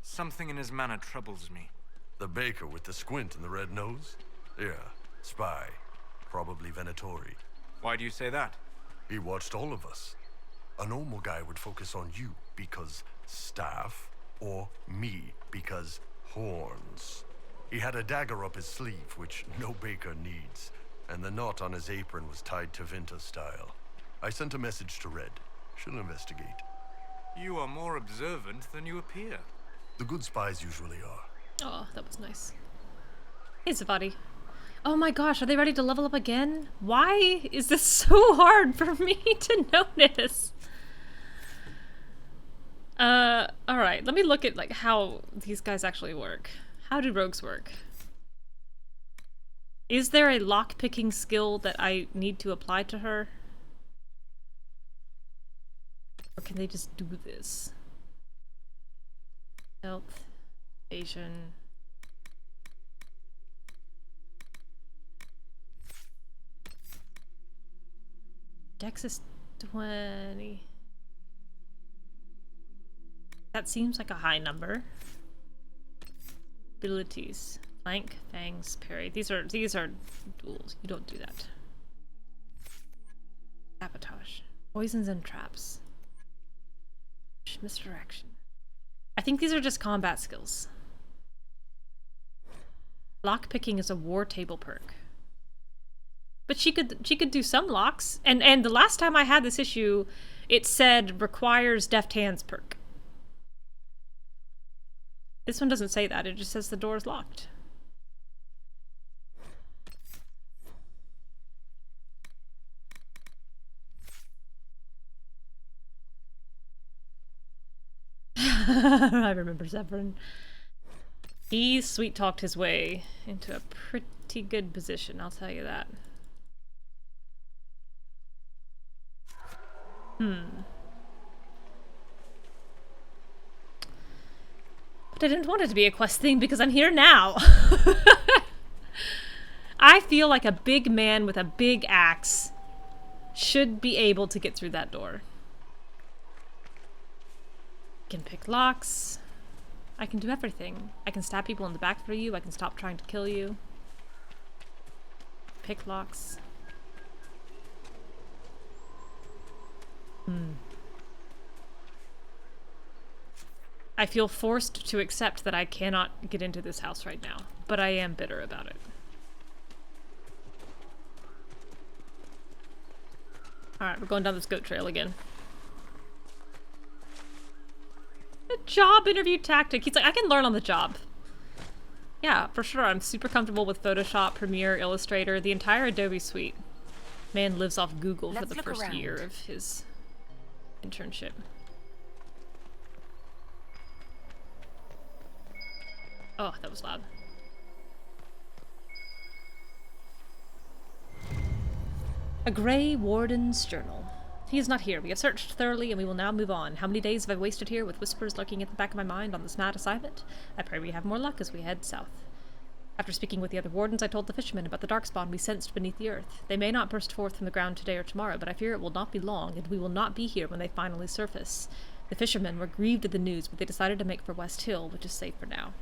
Speaker 6: Something in his manner troubles me.
Speaker 2: The baker with the squint and the red nose? Yeah, spy. Probably Venatori.
Speaker 6: Why do you say that?
Speaker 2: He watched all of us. A normal guy would focus on you because staff, or me because horns. He had a dagger up his sleeve, which no baker needs, and the knot on his apron was tied to Vinta style. I sent a message to Red. She'll investigate.
Speaker 6: You are more observant than you appear.
Speaker 2: The good spies usually are.
Speaker 1: Oh, that was nice. Hey, Zavadi. Oh my gosh, are they ready to level up again? Why is this so hard for me to notice? Alright, let me look at like how these guys actually work. How do rogues work? Is there a lock-picking skill that I need to apply to her? Or can they just do this? Health, Asian. Dex is 20. That seems like a high number. Abilities. Flank, fangs, parry. These are duels. You don't do that. Sabotage. Poisons and traps. Misdirection. I think these are just combat skills. Lockpicking is a war table perk. But she could do some locks. And the last time I had this issue, it said requires deft hands perk. This one doesn't say that, it just says the door is locked. I remember Zephyrin. He sweet-talked his way into a pretty good position, I'll tell you that. But I didn't want it to be a quest thing because I'm here now. I feel like a big man with a big axe should be able to get through that door. I can pick locks. I can do everything. I can stab people in the back for you. I can stop trying to kill you. Pick locks. I feel forced to accept that I cannot get into this house right now, but I am bitter about it. Alright, we're going down this goat trail again. A job interview tactic. He's like, I can learn on the job. Yeah, for sure. I'm super comfortable with Photoshop, Premiere, Illustrator, the entire Adobe suite. Man lives off Google for the first year of his internship. Oh, that was loud. A Grey Warden's Journal. He is not here. We have searched thoroughly and we will now move on. How many days have I wasted here with whispers lurking at the back of my mind on this mad assignment? I pray we have more luck as we head south. After speaking with the other wardens, I told the fishermen about the darkspawn we sensed beneath the earth. They may not burst forth from the ground today or tomorrow, but I fear it will not be long, and we will not be here when they finally surface. The fishermen were grieved at the news, but they decided to make for West Hill, which is safe for now.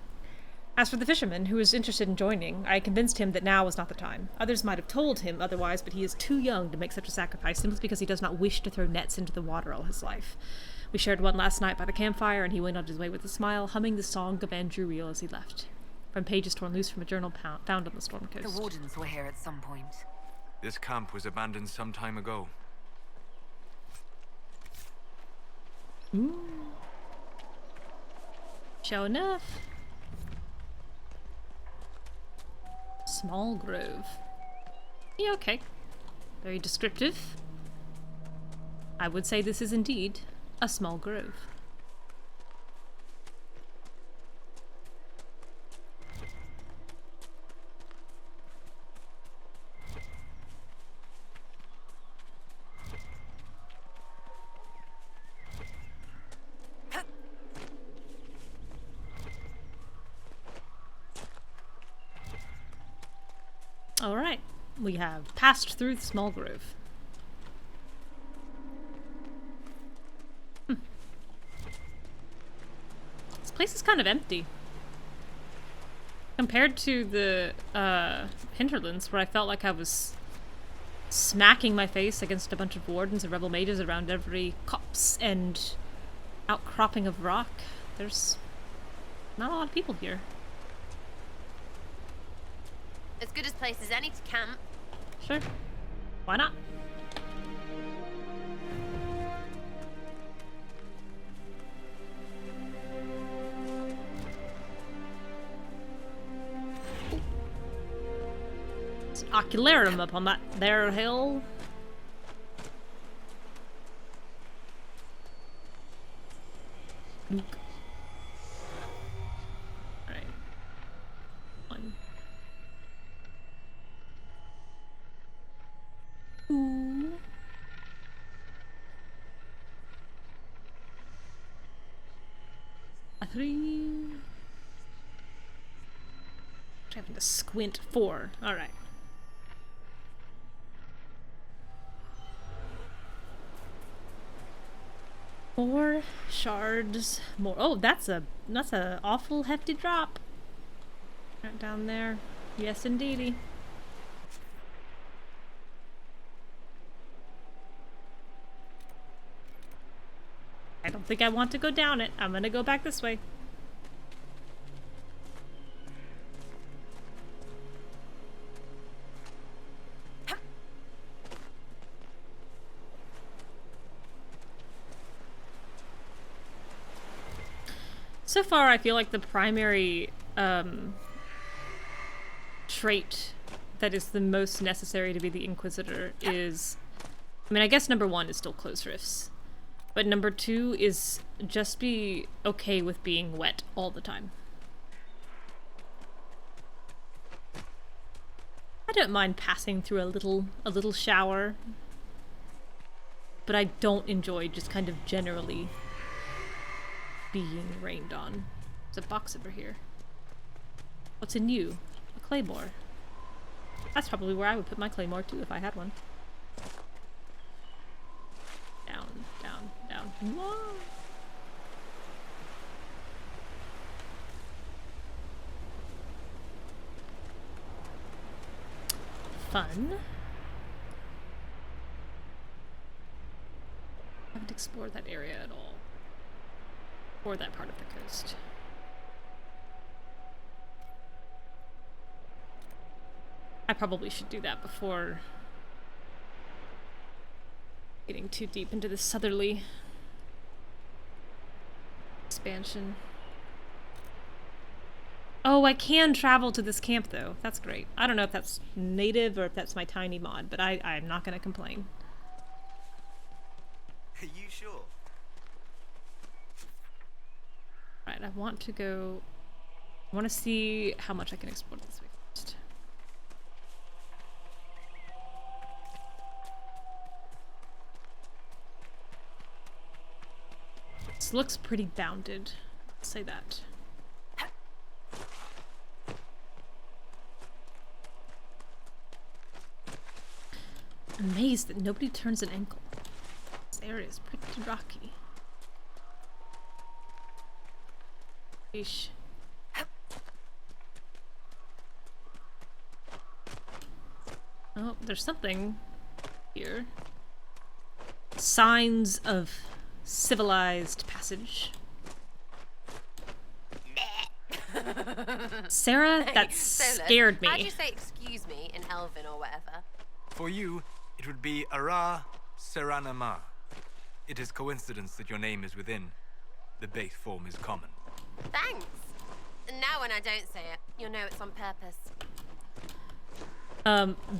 Speaker 1: As for the fisherman, who was interested in joining, I convinced him that now was not the time. Others might have told him otherwise, but he is too young to make such a sacrifice simply because he does not wish to throw nets into the water all his life. We shared one last night by the campfire, and he went on his way with a smile, humming the song of Anduriel as he left. From pages torn loose from a journal found on the storm coast.
Speaker 9: The wardens were here at some point.
Speaker 6: This camp was abandoned some time ago.
Speaker 1: Sure enough. Small grove. Yeah, okay. Very descriptive. I would say this is indeed a small grove. Alright, we have passed through the small grove. This place is kind of empty. Compared to the Hinterlands, where I felt like I was smacking my face against a bunch of wardens and rebel mages around every copse and outcropping of rock, there's not a lot of people here.
Speaker 5: As good a place as any to camp.
Speaker 1: Sure. Why not? Ocularium up on that there hill. Luke. Alright. 1. 2. A 3. Having to squint. 4. Alright. More shards. More. Oh, that's a awful hefty drop. Right down there. Yes, indeedy. I don't think I want to go down it. I'm gonna go back this way. So far, I feel like the primary trait that is the most necessary to be the Inquisitor is... I mean, I guess number 1 is still close rifts. But number 2 is just be okay with being wet all the time. I don't mind passing through a little shower. But I don't enjoy just kind of generally being rained on. There's a box over here. What's in you? A claymore. That's probably where I would put my claymore too if I had one. Down, down, down. Whoa. Fun. I haven't explored that area at all. Or that part of the coast. I probably should do that before getting too deep into the southerly expansion. Oh, I can travel to this camp though. That's great. I don't know if that's native or if that's my tiny mod, but I'm not gonna complain.
Speaker 8: Are you sure?
Speaker 1: Right, I want to go... I want to see how much I can explore this way first. This looks pretty bounded. I'll say that. Amazed that nobody turns an ankle. This area is pretty rocky. Eesh. Oh, there's something here. Signs of civilized passage. Sarah, that scared me.
Speaker 5: How'd you say excuse me in Elven or whatever?
Speaker 6: For you, it would be Ara Seranama. It is coincidence that your name is within. The base form is common.
Speaker 5: Thanks. And now when I don't say it, you'll know it's on purpose.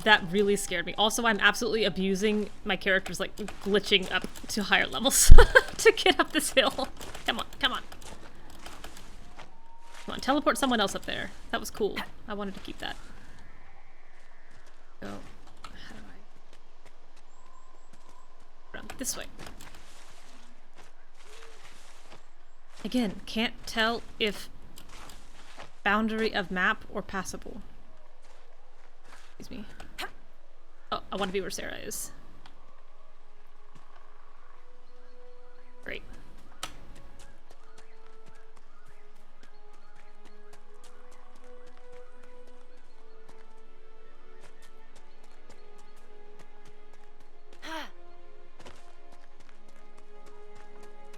Speaker 1: That really scared me. Also, I'm absolutely abusing my character's like glitching up to higher levels to get up this hill. Come on, come on. Come on, teleport someone else up there. That was cool. I wanted to keep that. Go. How do I... Run this way. Again, can't tell if boundary of map or passable. Excuse me. Oh, I want to be where Sarah is. Great.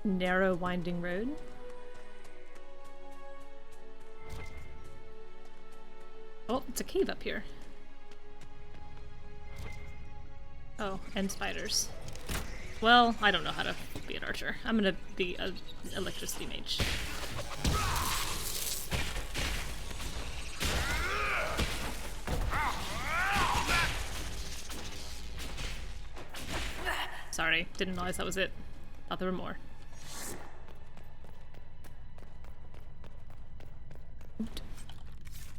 Speaker 1: Narrow winding road. Oh, it's a cave up here. Oh, and spiders. Well, I don't know how to be an archer. I'm gonna be an electricity mage. Sorry, didn't realize that was it. Thought there were more.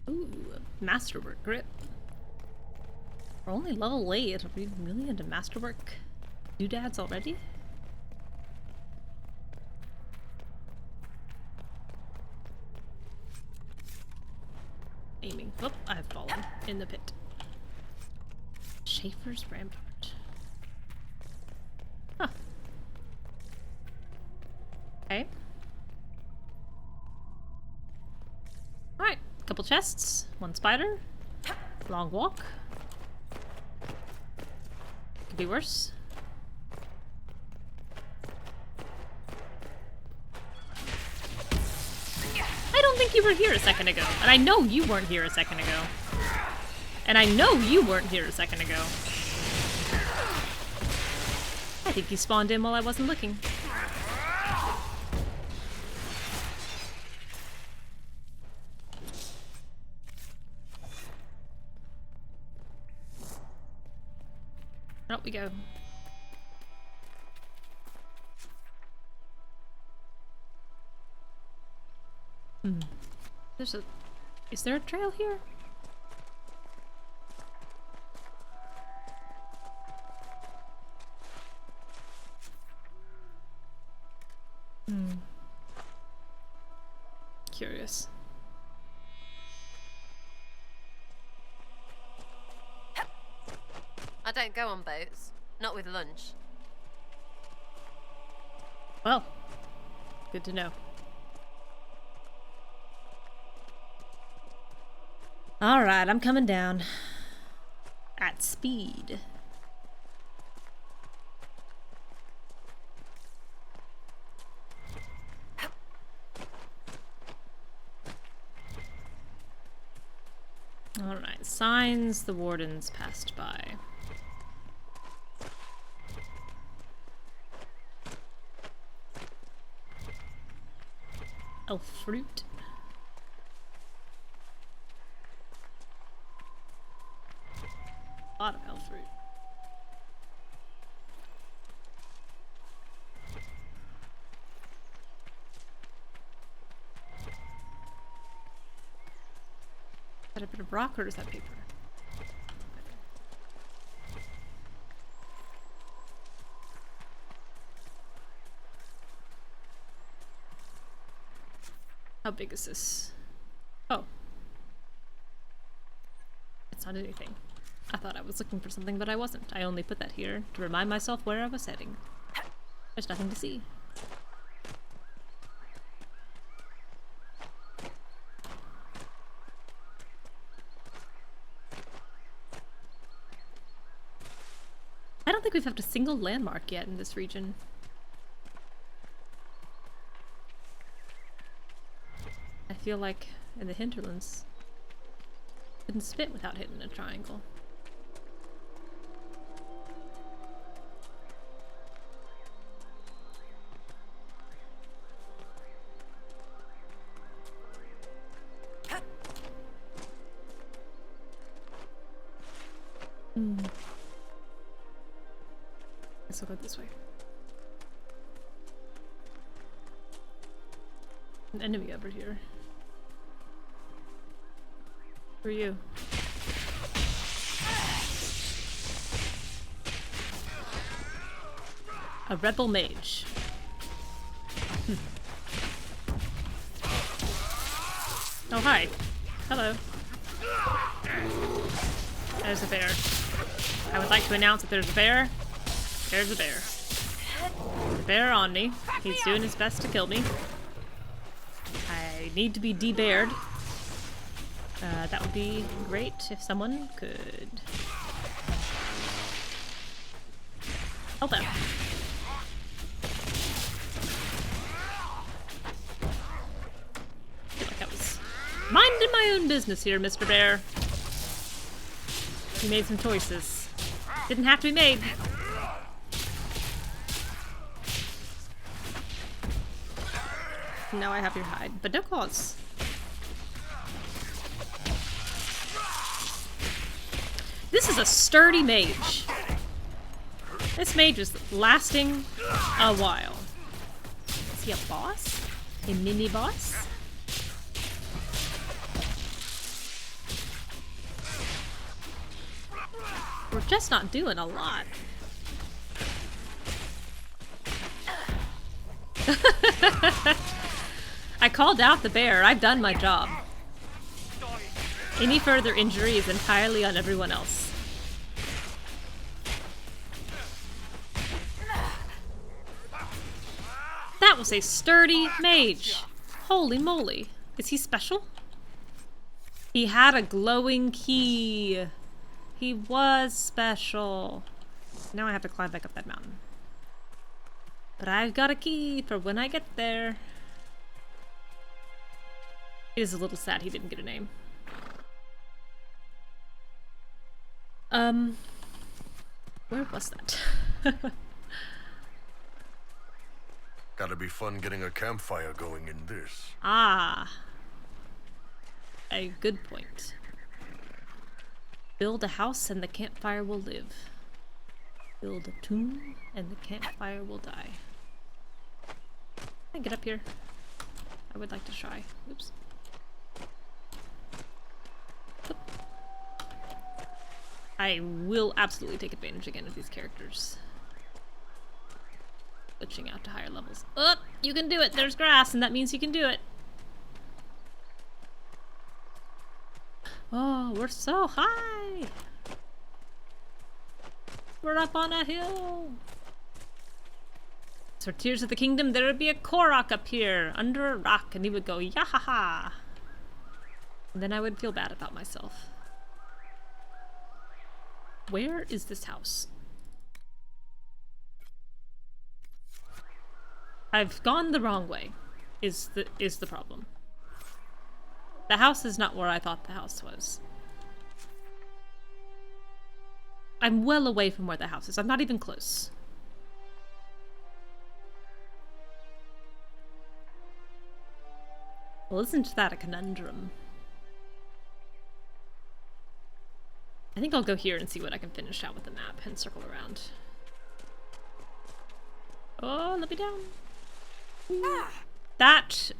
Speaker 1: Ooh, a masterwork grip. We're only level 8. Are we really into masterwork doodads already? Aiming. Oh, I've fallen in the pit. Schaefer's Rampart. Huh. Okay. Alright, couple chests, one spider, long walk. Could be worse. I don't think you were here a second ago. And I know you weren't here a second ago. And I know you weren't here a second ago. I think you spawned in while I wasn't looking. Out we go. There's a... Is there a trail here? Curious.
Speaker 5: I don't go on boats. Not with lunch.
Speaker 1: Well, good to know. Alright, I'm coming down. At speed. Alright, signs the wardens passed by. Elf fruit. A lot of elf fruit. Is that a bit of rock or is that paper? How big is this? Oh. It's not anything. I thought I was looking for something, but I wasn't. I only put that here to remind myself where I was heading. There's nothing to see. I don't think we've had a single landmark yet in this region. I feel like in the Hinterlands, couldn't spit without hitting a triangle. Guess I'll go this way. An enemy over here. Who are you? A rebel mage. Oh, hi. Hello. There's a bear. I would like to announce that there's a bear. There's a bear. There's a bear on me. He's doing his best to kill me. I need to be de-beared. That would be great if someone could help out. I feel like I was minding my own business here, Mr. Bear. You made some choices. Didn't have to be made. Now I have your hide, but no cause. This is a sturdy mage. This mage is lasting a while. Is he a boss? A mini boss? We're just not doing a lot. I called out the bear. I've done my job. Any further injury is entirely on everyone else. That was a sturdy mage. Holy moly. Is he special? He had a glowing key. He was special. Now I have to climb back up that mountain. But I've got a key for when I get there. It is a little sad he didn't get a name. Where was that?
Speaker 2: Gotta be fun getting a campfire going in this.
Speaker 1: Ah. A good point. Build a house and the campfire will live. Build a tomb and the campfire will die. Can I get up here? I would like to try. Oops. Oop. I will absolutely take advantage again of these characters. Glitching out to higher levels. Oh, you can do it! There's grass, and that means you can do it. Oh, we're so high! We're up on a hill! So Tears of the Kingdom, there would be a Korok up here, under a rock, and he would go, yahaha! And then I would feel bad about myself. Where is this house? I've gone the wrong way, is the problem. The house is not where I thought the house was. I'm well away from where the house is. I'm not even close. Well, isn't that a conundrum? I think I'll go here and see what I can finish out with the map and circle around. Oh, let me down. That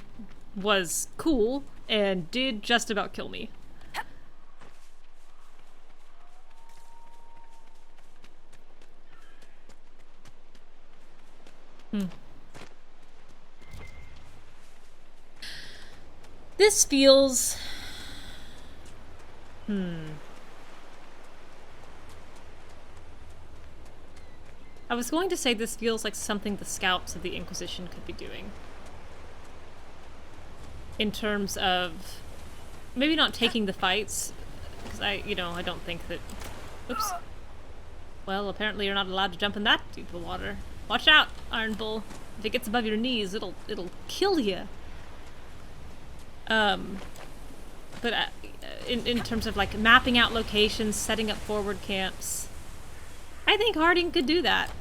Speaker 1: was cool and did just about kill me. This feels... I was going to say this feels like something the scouts of the Inquisition could be doing. In terms of... maybe not taking the fights, because I don't think that... Oops. Well, apparently you're not allowed to jump in that deep of water. Watch out, Iron Bull. If it gets above your knees, it'll kill you. But in terms of like mapping out locations, setting up forward camps, I think Harding could do that.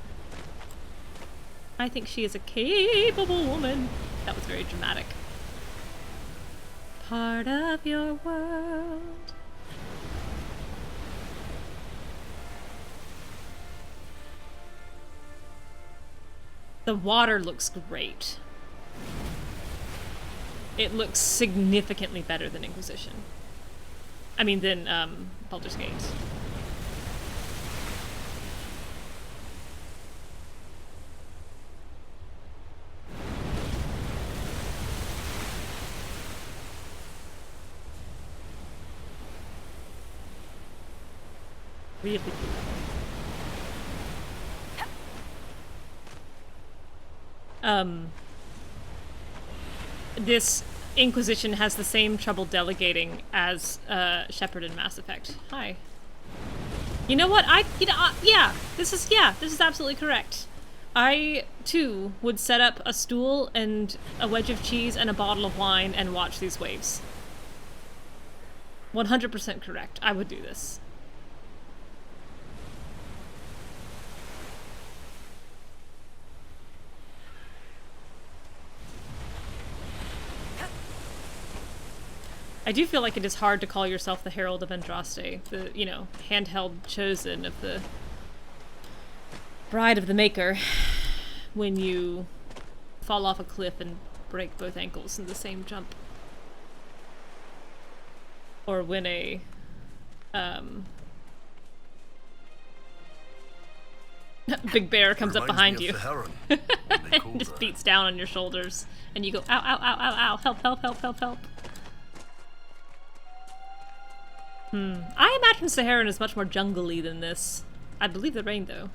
Speaker 1: I think she is a capable woman. That was very dramatic. Part of your world. The water looks great. It looks significantly better than Inquisition. I mean, than Baldur's Gate. Really cool. This Inquisition has the same trouble delegating as Shepard in Mass Effect. Hi. You know what? Yeah, this is absolutely correct. I too would set up a stool and a wedge of cheese and a bottle of wine and watch these waves. 100% correct. I would do this. I do feel like it is hard to call yourself the Herald of Andraste, the, handheld chosen of the Bride of the Maker when you fall off a cliff and break both ankles in the same jump. Or when a big bear comes up behind you and just beats down on your shoulders and you go, ow, ow, ow, ow, ow, help, help, help, help, help. I imagine Saharan is much more jungle-y than this. I believe the rain, though.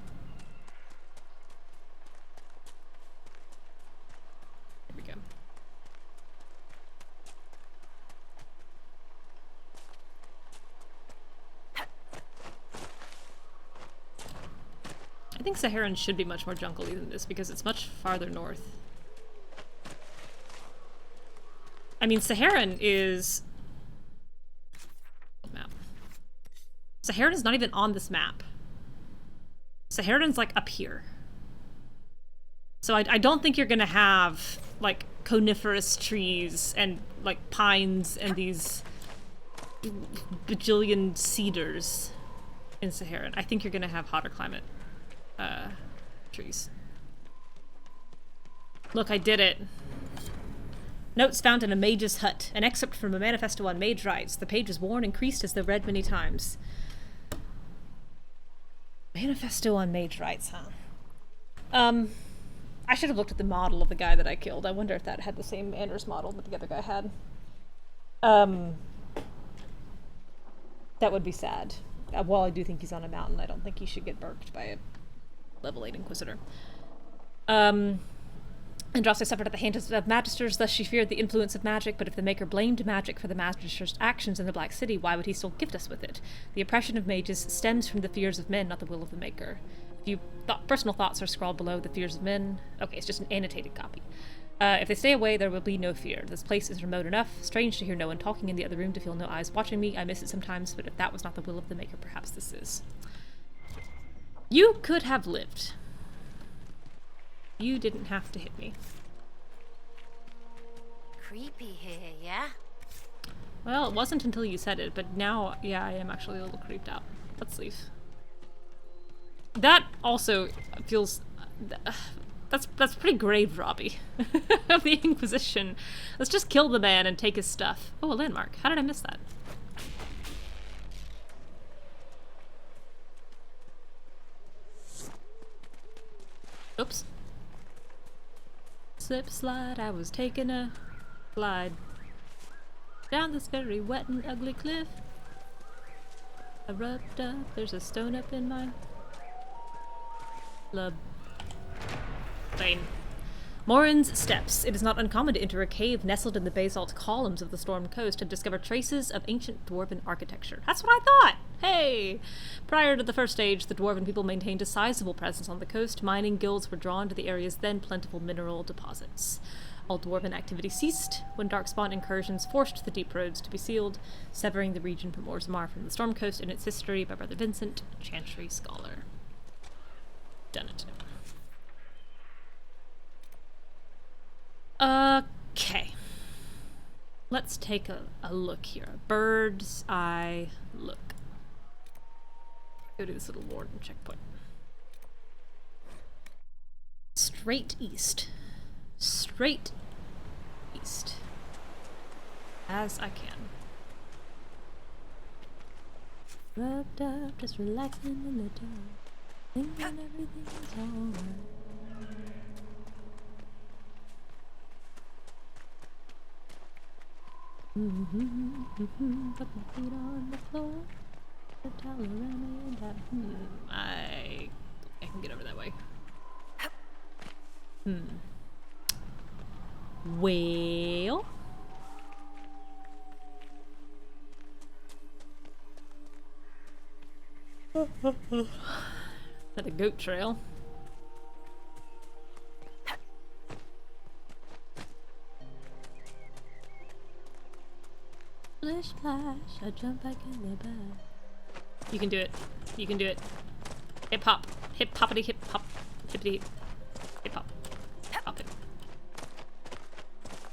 Speaker 1: Here we go. I think Saharan should be much more jungle-y than this because it's much farther north. I mean, Saharan is... map. Saharan is not even on this map. Saharan's like up here. So I don't think you're gonna have like coniferous trees and like pines and these bajillion cedars in Saharan. I think you're gonna have hotter climate trees. Look, I did it. Notes found in a mage's hut. An excerpt from a manifesto on mage rights. The page is worn and creased as though read many times. Manifesto on mage rights, huh? I should have looked at the model of the guy that I killed. I wonder if that had the same Anders model that the other guy had. That would be sad. While I do think he's on a mountain, I don't think he should get burked by a level 8 Inquisitor. Andraste suffered at the hands of magisters, thus she feared the influence of magic, but if the Maker blamed magic for the magisters' actions in the Black City, why would he still gift us with it? The oppression of mages stems from the fears of men, not the will of the Maker. If you personal thoughts are scrawled below the fears of men. Okay, it's just an annotated copy. If they stay away, there will be no fear. This place is remote enough. Strange to hear no one talking in the other room, to feel no eyes watching me. I miss it sometimes, but if that was not the will of the Maker, perhaps this is. You could have lived. You didn't have to hit me.
Speaker 5: Creepy here, yeah?
Speaker 1: Well, it wasn't until you said it, but now, yeah, I am actually a little creeped out. Let's leave. That also feels... That's pretty grave robby of the Inquisition. Let's just kill the man and take his stuff. Oh, a landmark. How did I miss that? Oops. Slip slide, I was taking a slide down this very wet and ugly cliff. I rubbed up, there's a stone up in my lub. Lane. Morin's Steps. It is not uncommon to enter a cave nestled in the basalt columns of the Storm Coast and discover traces of ancient dwarven architecture. That's what I thought! Hey! Prior to the First Age, the dwarven people maintained a sizable presence on the coast. Mining guilds were drawn to the area's then plentiful mineral deposits. All dwarven activity ceased when Darkspawn incursions forced the deep roads to be sealed, severing the region from Orzammar from the Storm Coast and its history by Brother Vincent, Chantry Scholar. Done it. Okay. Let's take a look here. Bird's eye look. Go to this little warden checkpoint. Straight east. Straight east. As I can. Rubbed up, just relaxing in the dark. Thinking everything's alright. Put my feet on the floor. The towel around me and I can get over that way. Well. Is that a goat trail? Splish splash, I jump back in the bed. You can do it. You can do it. Hip hop. Hip hoppity hip hop. Hippity hip hop. Hop it.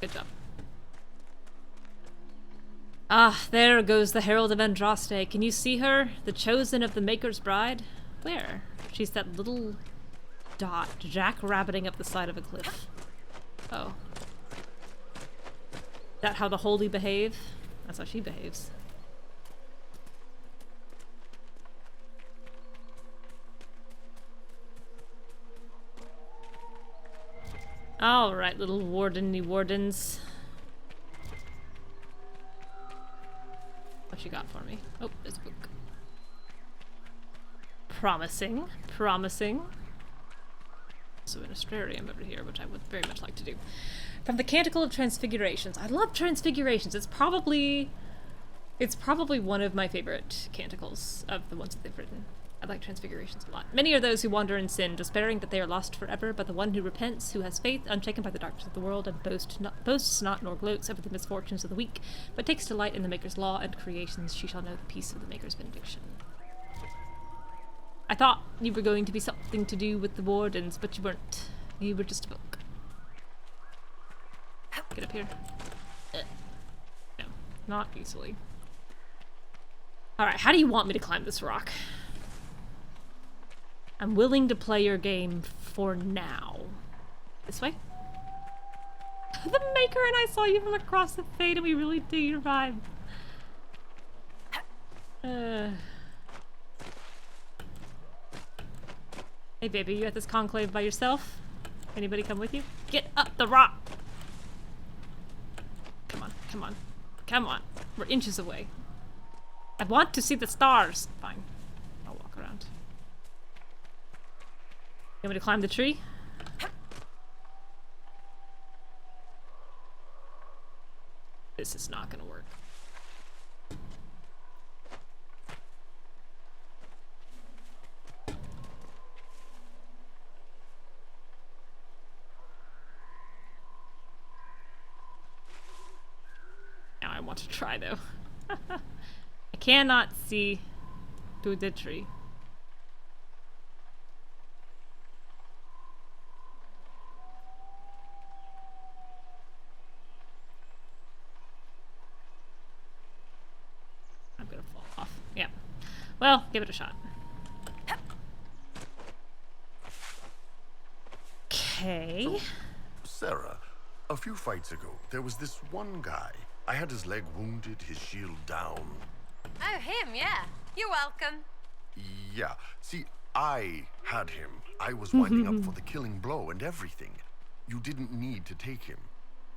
Speaker 1: Good job. Ah, there goes the Herald of Andraste. Can you see her? The chosen of the Maker's bride? Where? She's that little dot jackrabbiting up the side of a cliff. Oh. That how the holy behave? That's how she behaves. Alright, little wardeny wardens. What you got for me? Oh, there's a book. Promising. Promising. Also an Astrarium over here, which I would very much like to do. From the Canticle of Transfigurations. I love Transfigurations. It's probably one of my favorite canticles of the ones that they've written. I like Transfigurations a lot. Many are those who wander in sin, despairing that they are lost forever, but the one who repents, who has faith, unshaken by the darkness of the world, and boasts not nor gloats over the misfortunes of the weak, but takes delight in the Maker's law and creations, she shall know the peace of the Maker's benediction. I thought you were going to be something to do with the wardens, but you weren't. You were just a book. Get up here. No, not easily. Alright, how do you want me to climb this rock? I'm willing to play your game for now. This way? The Maker and I saw you from across the fade and we really do your vibe. Hey baby, you at this conclave by yourself? Anybody come with you? Get up the rock! Come on, come on, come on. We're inches away. I want to see the stars. Fine. I'll walk around. You want me to climb the tree? This is not gonna work. Now I want to try though. I cannot see through the tree. I'm gonna fall off. Yeah. Well, give it a shot. Okay.
Speaker 2: So, Sarah, a few fights ago, there was this one guy. I had his leg wounded, his shield down.
Speaker 5: Oh, him, yeah. You're welcome.
Speaker 2: Yeah. See, I had him. I was winding up for the killing blow and everything. You didn't need to take him.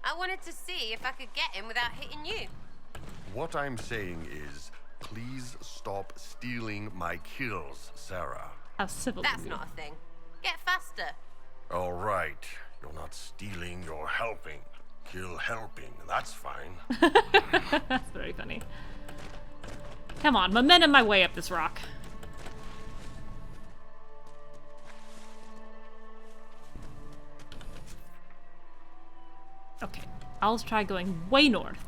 Speaker 5: I wanted to see if I could get him without hitting you.
Speaker 2: What I'm saying is, please stop stealing my kills, Sarah.
Speaker 1: How civil
Speaker 5: That's
Speaker 1: of you.
Speaker 5: not a thing. Get faster.
Speaker 2: All right. You're not stealing, you're helping. Kill helping, that's fine.
Speaker 1: That's very funny. Come on, momentum my way up this rock. Okay, I'll try going way north.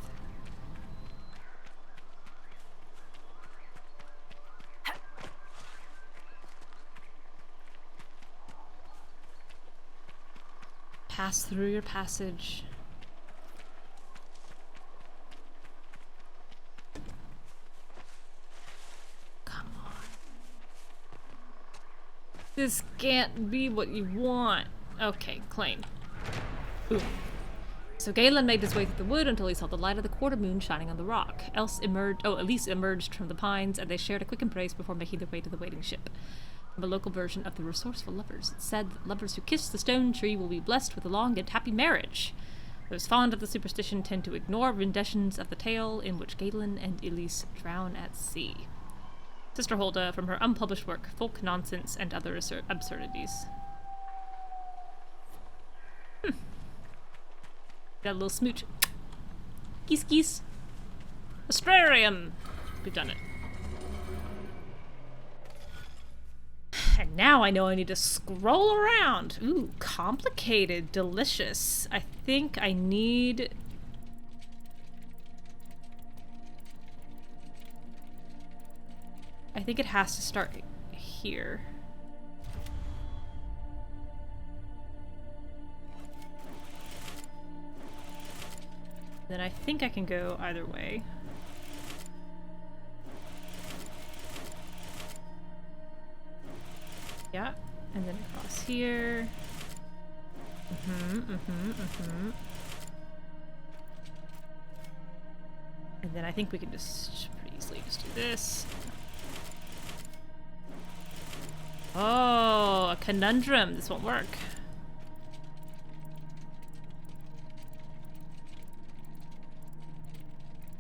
Speaker 1: Pass through your passage. Come on. This can't be what you want. Okay, claim. Boom. So Galen made his way through the wood until he saw the light of the quarter moon shining on the rock. Elise emerged from the pines, and they shared a quick embrace before making their way to the waiting ship. From a local version of the Resourceful Lovers, it said that lovers who kiss the stone tree will be blessed with a long and happy marriage. Those fond of the superstition tend to ignore renditions of the tale in which Galen and Elise drown at sea. Sister Hulda from her unpublished work, Folk Nonsense and Other Absurdities. Got a little smooch. Geese geese. Astrarium! We've done it. And now I know I need to scroll around. Ooh, complicated, delicious. I think I need... I think it has to start here. Then I think I can go either way. Yeah, and then across here. And then I think we can just pretty easily just do this. Oh, a conundrum. This won't work.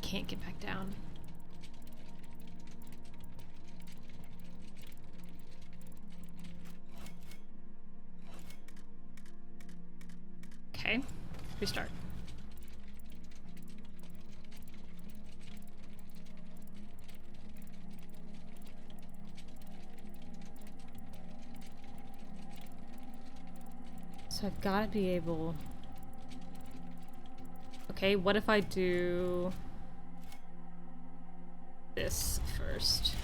Speaker 1: Can't get back down. Okay, restart. So I've got to be able... Okay, what if I do this first?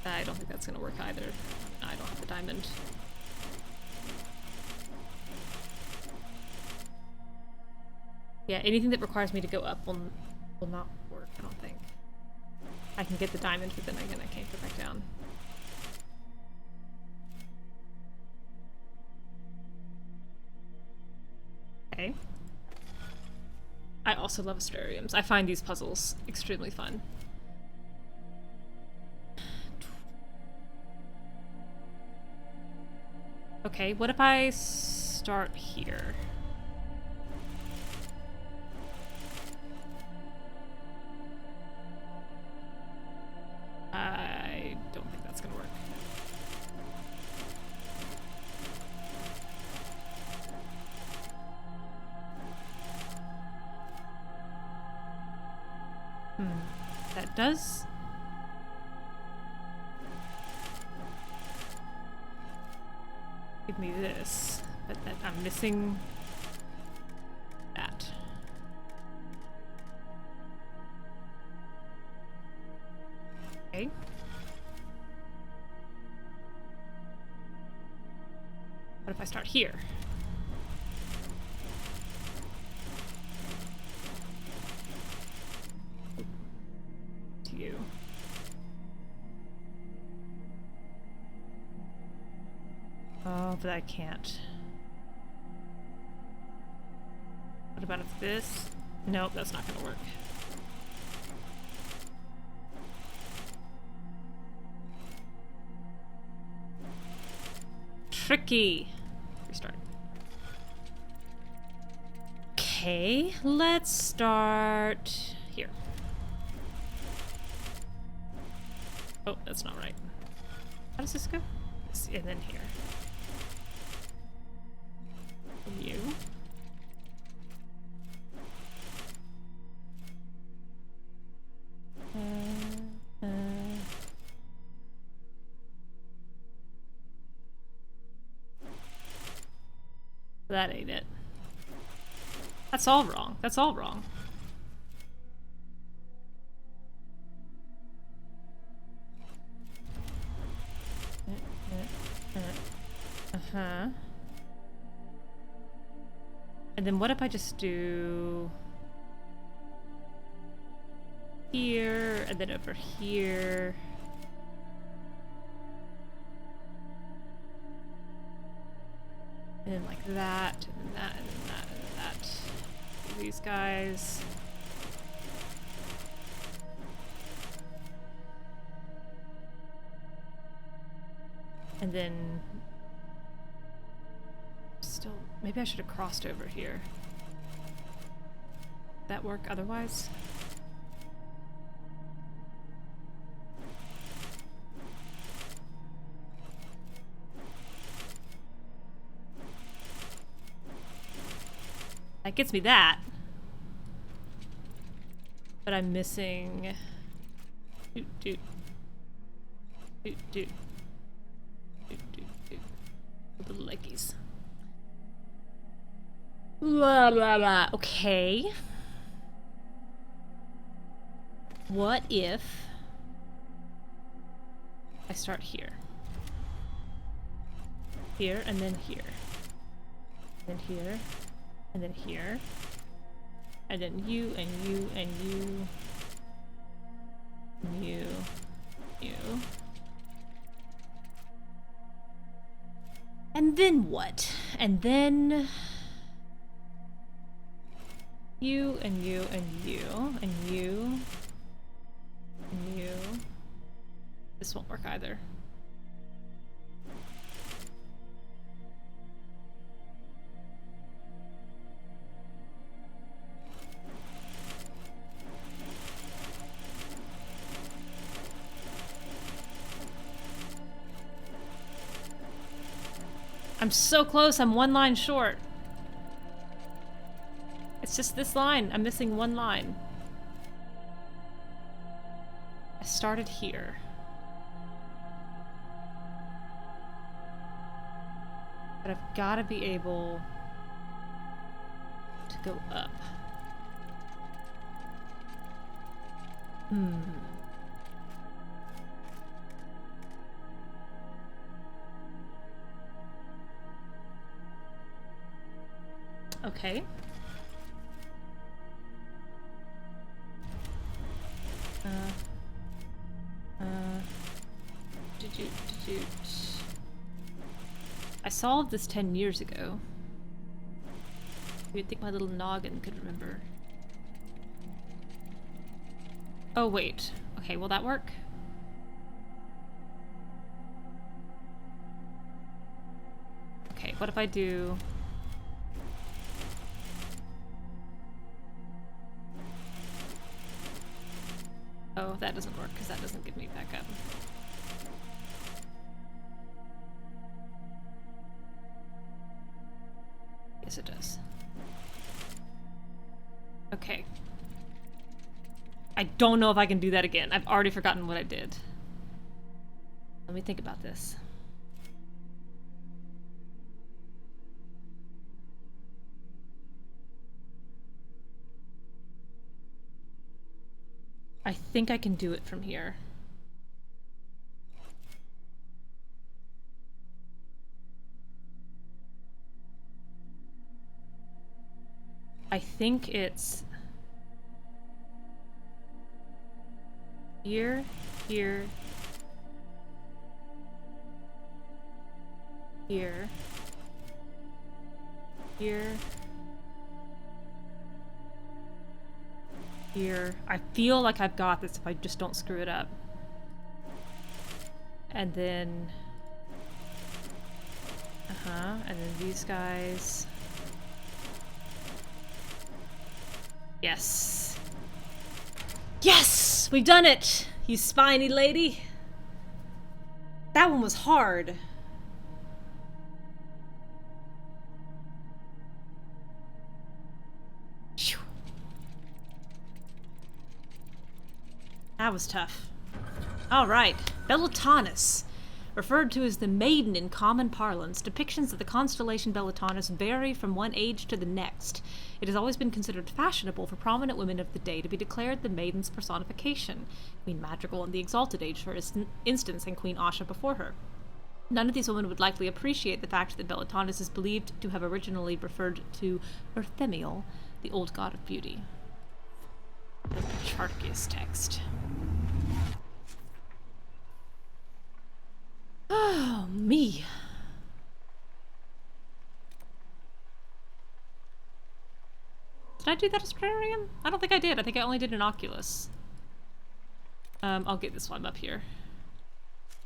Speaker 1: I don't think that's going to work either. I don't have the diamond. Yeah, anything that requires me to go up will not work, I don't think. I can get the diamond, but then again I can't go back down. Okay. I also love Astrariums. I find these puzzles extremely fun. Okay, what if I start here? I don't think that's gonna work. That does... give me this, but that I'm missing that. Okay. What if I start here? To you. Oh, but I can't. What about if this? Nope, that's not gonna work. Tricky. Restart. Okay, let's start here. Oh, that's not right. How does this go? This, and then here. And you. That ain't it. That's all wrong. That's all wrong. Uh-huh. And then what if I just do here and then over here? And then like that, and then that, and then that, and then that. Do these guys. And then still, maybe I should have crossed over here. Would that work otherwise? That gets me that. But I'm missing... Doot, doot. Doot, doot. Doot, doot, doot. The little leggies. Blah, blah, blah. Okay. What if I start here? Here, and then here. And then here. And then here. And then you, and you, and you. And you. You. And then what? And then... You, and you, and you, and you, and you. This won't work either. I'm so close, I'm one line short. It's just this line. I'm missing one line. I started here. But I've got to be able to go up. Okay. I solved this 10 years ago. You'd think my little noggin could remember. Oh, wait. Okay, will that work? Okay, what if I do... Oh, that doesn't work because that doesn't give me back up. Yes, it does. Okay. I don't know if I can do that again. I've already forgotten what I did. Let me think about this. I think I can do it from here. I think it's here, here, here, here, here. I feel like I've got this if I just don't screw it up. And then... and then these guys... Yes. Yes! We've done it! You spiny lady! That one was hard. Phew. That was tough. Alright. Bellatanus. Referred to as the Maiden in common parlance, depictions of the constellation Bellatanus vary from one age to the next. It has always been considered fashionable for prominent women of the day to be declared the Maiden's personification, Queen Madrigal in the Exalted Age, for instance, and Queen Asha before her. None of these women would likely appreciate the fact that Bellatanus is believed to have originally referred to Erthemiel, the old god of beauty. The Petrarchus text. Oh, me. Did I do that Astrarium? I don't think I did. I think I only did an Oculus. I'll get this one up here.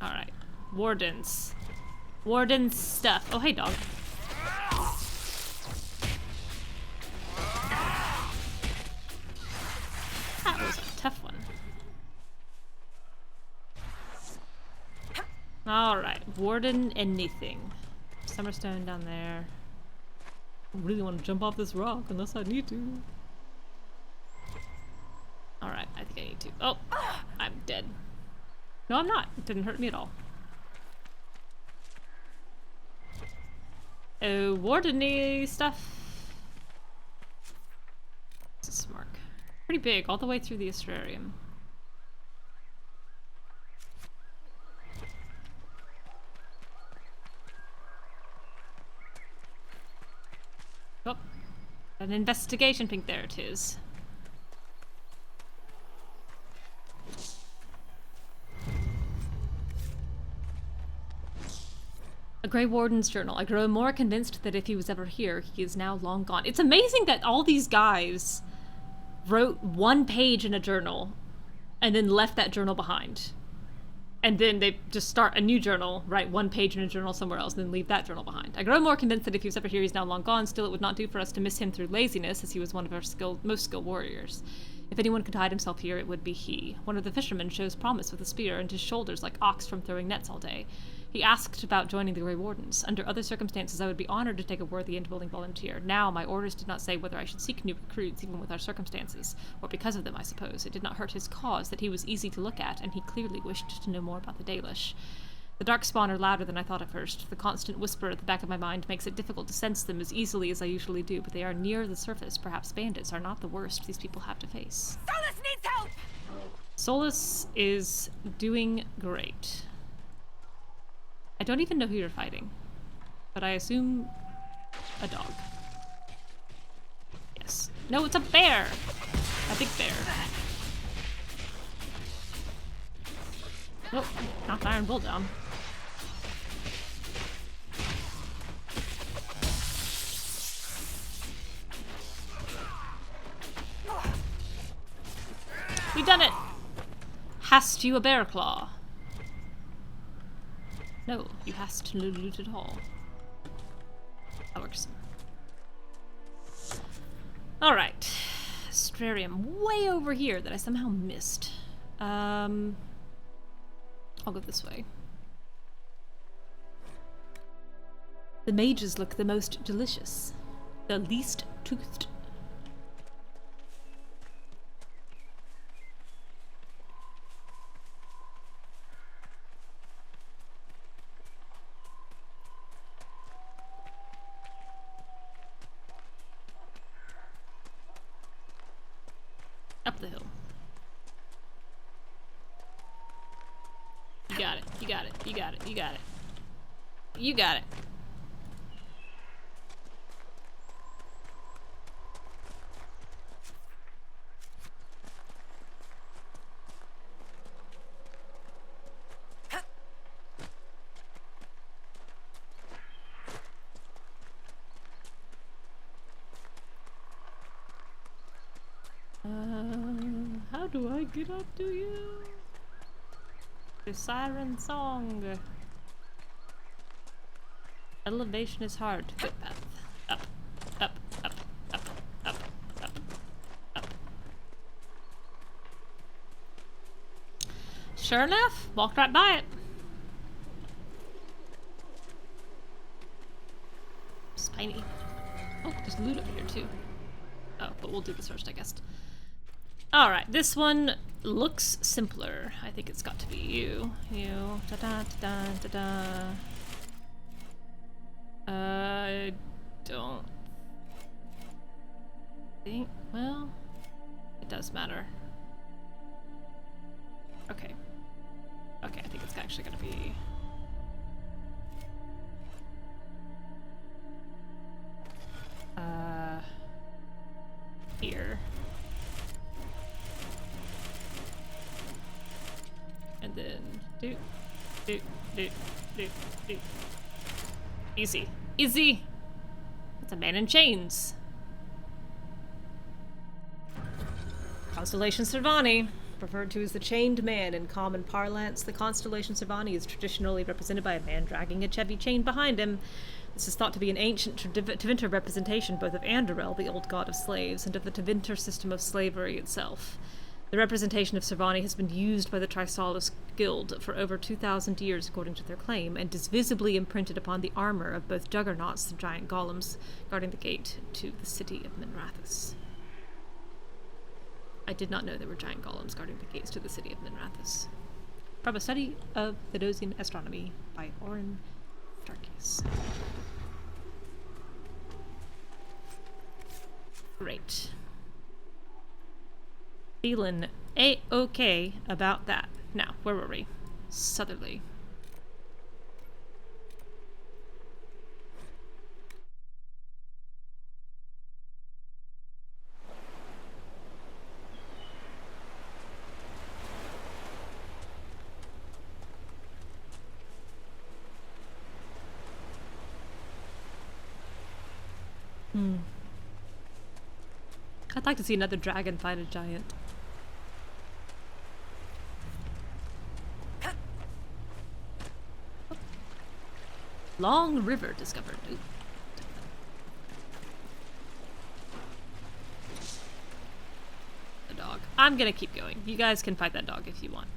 Speaker 1: Alright. Wardens. Wardens stuff. Oh, hey, dog. That was a tough one. Alright, Warden anything. Summerstone down there. I really want to jump off this rock unless I need to. Alright, I think I need to. Oh, I'm dead. No, I'm not. It didn't hurt me at all. Oh, Warden-y stuff. This is smart. Pretty big, all the way through the Astrarium. Oh, an investigation pink. There it is. A Grey Warden's journal. I grow more convinced that if he was ever here, he is now long gone. It's amazing that all these guys wrote one page in a journal and then left that journal behind. And then they just start a new journal, write one page in a journal somewhere else, and then leave that journal behind. I grow more convinced that if he was ever here, he's now long gone. Still, it would not do for us to miss him through laziness, as he was one of our most skilled warriors. If anyone could hide himself here, it would be he. One of the fishermen shows promise with a spear, and his shoulders like ox from throwing nets all day. He asked about joining the Grey Wardens. Under other circumstances, I would be honored to take a worthy and willing volunteer. Now, my orders did not say whether I should seek new recruits, even with our circumstances, or because of them, I suppose. It did not hurt his cause that he was easy to look at, and he clearly wished to know more about the Dalish. The darkspawn are louder than I thought at first. The constant whisper at the back of my mind makes it difficult to sense them as easily as I usually do, but they are near the surface. Perhaps bandits are not the worst these people have to face.
Speaker 9: Solas needs help!
Speaker 1: Solas is doing great. I don't even know who you're fighting, but I assume a dog. Yes. No, it's a bear! A big bear. Oh, knocked the Iron Bull down. We done it! Hast you a bear claw? No, you hast no loot at all. That works. Alright. Astrarium, way over here that I somehow missed. I'll go this way. The mages look the most delicious. The least toothed. Up the hill. You got it, you got it, you got it, you got it. You got it. How do I get up to you? The siren song. Elevation is hard. Footpath. Up, up, up, up, up, up, up. Sure enough, walked right by it. Spiny. Oh, there's loot over here too. Oh, but we'll do this first, I guess. Alright, this one looks simpler. I think it's got to be you. You. Da-da-da-da-da-da. I don't think... Well, it does matter. Okay. Okay, I think it's actually gonna be... Here. And then do. Easy. Easy! It's a man in chains. Constellation Servani, referred to as the Chained Man in common parlance, the Constellation Servani is traditionally represented by a man dragging a heavy chain behind him. This is thought to be an ancient Tevinter representation both of Andorel, the old god of slaves, and of the Tevinter system of slavery itself. The representation of Servani has been used by the Solas Guild for over 2,000 years, according to their claim, and is visibly imprinted upon the armor of both juggernauts, the giant golems, guarding the gate to the city of Minrathous. I did not know there were giant golems guarding the gates to the city of Minrathous. From a study of Thedosian astronomy by Oren Darkis. Great. Feeling A-okay about that. Now, where were we? Southerly. I'd like to see another dragon fight a giant. Long river discovered. Ooh. The dog. I'm gonna keep going. You guys can fight that dog if you want.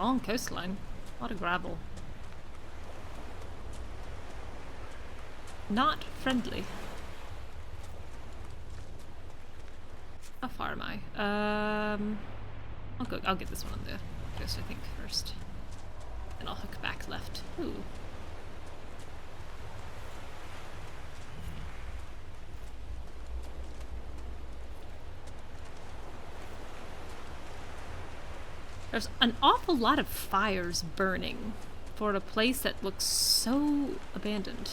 Speaker 1: Long coastline. A lot of gravel. Not friendly. How far am I? I'll get this one on the coast, I think, first. And I'll hook back left. Ooh. There's an awful lot of fires burning for a place that looks so abandoned.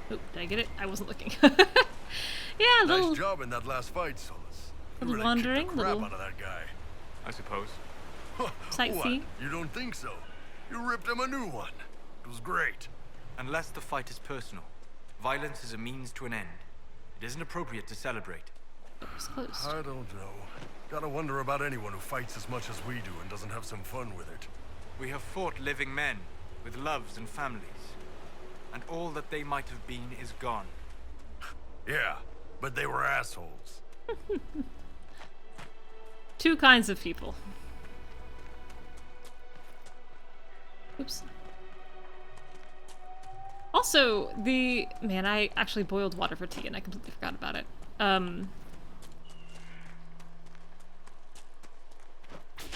Speaker 1: Oh, did I get it? I wasn't looking. Yeah, a little...
Speaker 2: Nice job in that last fight, Solas. You
Speaker 1: Little
Speaker 2: really
Speaker 1: wandering,
Speaker 2: kicked the crap
Speaker 1: little...
Speaker 2: out of that guy.
Speaker 7: I suppose.
Speaker 1: Sightsee.
Speaker 2: What? You don't think so? You ripped him a new one. It was great.
Speaker 6: Unless the fight is personal, violence is a means to an end. It isn't appropriate to celebrate.
Speaker 1: Door's closed.
Speaker 2: I don't know. Gotta wonder about anyone who fights as much as we do and doesn't have some fun with it.
Speaker 6: We have fought living men with loves and families. And all that they might have been is gone.
Speaker 2: Yeah, but they were assholes.
Speaker 1: Two kinds of people. Oops. Also, man, I actually boiled water for tea and I completely forgot about it.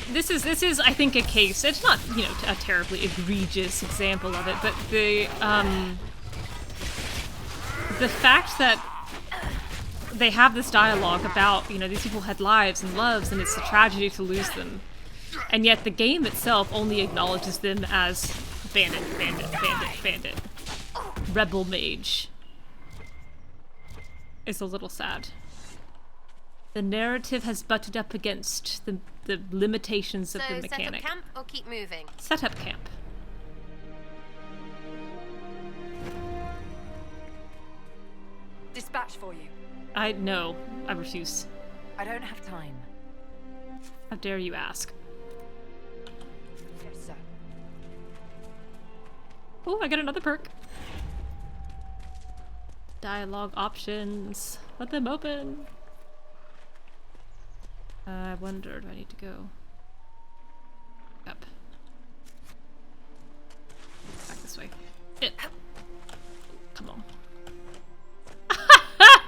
Speaker 1: This is, I think, a case. It's not, you know, a terribly egregious example of it, but the fact that they have this dialogue about, you know, these people had lives and loves, and it's a tragedy to lose them, and yet the game itself only acknowledges them as bandit, rebel mage. Is a little sad. The narrative has butted up against the limitations of the mechanic.
Speaker 5: Set up camp or keep moving?
Speaker 1: Set up camp.
Speaker 9: Dispatch for you.
Speaker 1: No, I refuse.
Speaker 9: I don't have time.
Speaker 1: How dare you ask?
Speaker 9: Yes, sir.
Speaker 1: Oh, I got another perk. Dialogue options. Let them open. I wonder, do I need to go up? Back this way. Come on.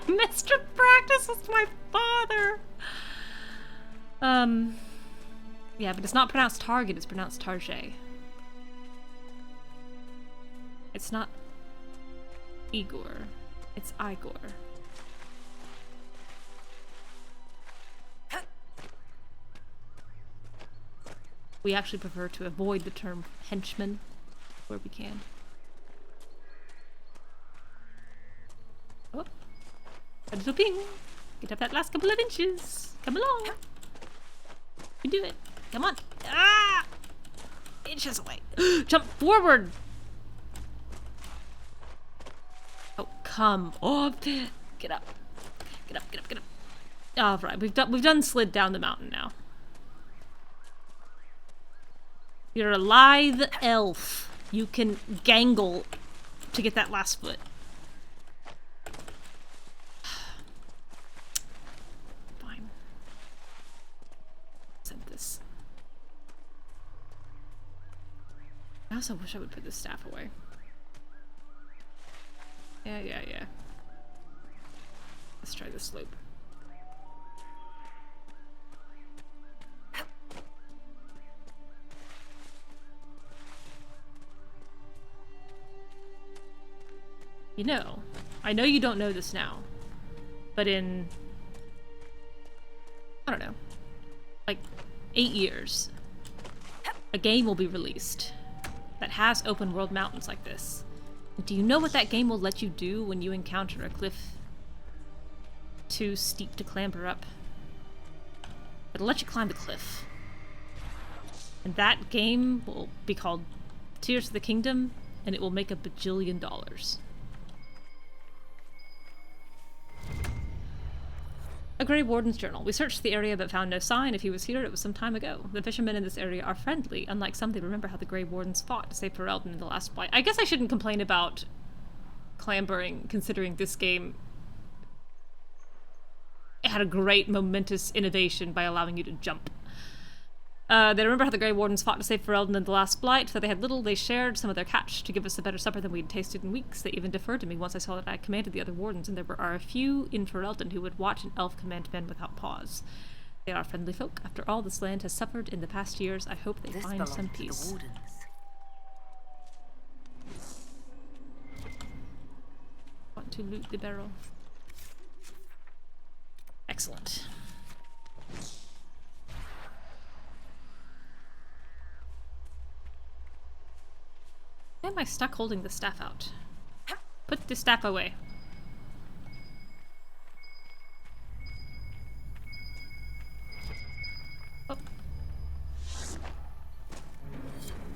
Speaker 1: Mr. Practice is my father! Yeah, but it's not pronounced target, it's pronounced target. It's not Igor, it's Igor. We actually prefer to avoid the term henchman where we can. Oh, a little ping. Get up that last couple of inches. Come along. You can do it. Come on. Ah! Inches away. Jump forward. Oh, come on. Get up. Get up, get up, get up. All right, we've done slid down the mountain now. You're a lithe elf. You can gangle to get that last foot. Fine. Send this. I also wish I would put this staff away. Yeah. Let's try this slope. You know, I know you don't know this now, but in, I don't know, like 8 years, a game will be released that has open world mountains like this. Do you know what that game will let you do when you encounter a cliff too steep to clamber up? It'll let you climb the cliff. And that game will be called Tears of the Kingdom, and it will make $1 bajillion. A Grey Warden's journal. We searched the area but found no sign. If he was here, it was some time ago. The fishermen in this area are friendly. Unlike some, they remember how the Grey Wardens fought to save Ferelden in the last fight. I guess I shouldn't complain about clambering, considering this game had a great momentous innovation by allowing you to jump. They remember how the Grey Wardens fought to save Ferelden in the last blight. Though they had little, they shared some of their catch to give us a better supper than we'd tasted in weeks. They even deferred to me once I saw that I commanded the other wardens, and there are a few in Ferelden who would watch an elf command men without pause. They are friendly folk. After all this land has suffered in the past years, I hope they find some peace.
Speaker 4: The wardens.
Speaker 1: Want to loot the barrel. Excellent. Why am I stuck holding the staff out? Put the staff away. Oh.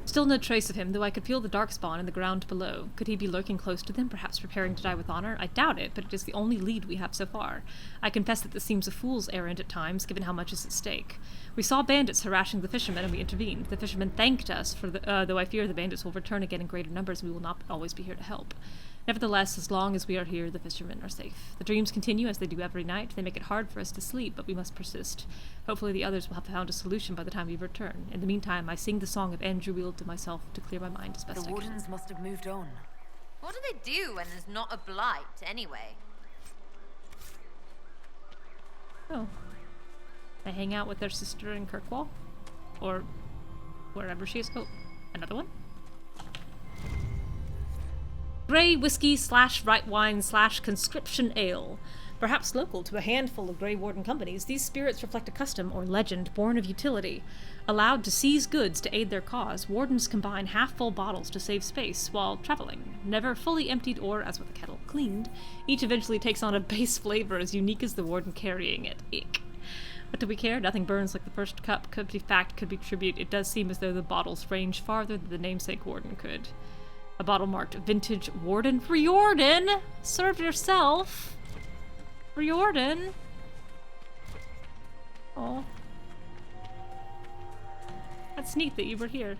Speaker 1: Still no trace of him, though I could feel the darkspawn in the ground below. Could he be lurking close to them, perhaps preparing to die with honor? I doubt it, but it is the only lead we have so far. I confess that this seems a fool's errand at times, given how much is at stake. We saw bandits harassing the fishermen, and we intervened. The fishermen thanked us, though I fear the bandits will return again in greater numbers, and we will not always be here to help. Nevertheless, as long as we are here, the fishermen are safe. The dreams continue as they do every night. They make it hard for us to sleep, but we must persist. Hopefully the others will have found a solution by the time we return. In the meantime, I sing the song of Andrew to myself to clear my mind as best I can.
Speaker 4: The wardens must have moved on.
Speaker 5: What do they do when there's not a blight, anyway?
Speaker 1: Oh. They hang out with their sister in Kirkwall? Or wherever she is. Oh, another one? Grey whiskey / right wine / conscription ale. Perhaps local to a handful of Grey Warden companies, these spirits reflect a custom or legend born of utility. Allowed to seize goods to aid their cause, wardens combine half-full bottles to save space while traveling. Never fully emptied or, as with a kettle, cleaned, each eventually takes on a base flavor as unique as the warden carrying it. Ick. What do we care? Nothing burns like the first cup. Could be fact, could be tribute. It does seem as though the bottles range farther than the namesake warden could. A bottle marked Vintage Warden. Riordan! Serve yourself! Riordan! Oh. That's neat that you were here.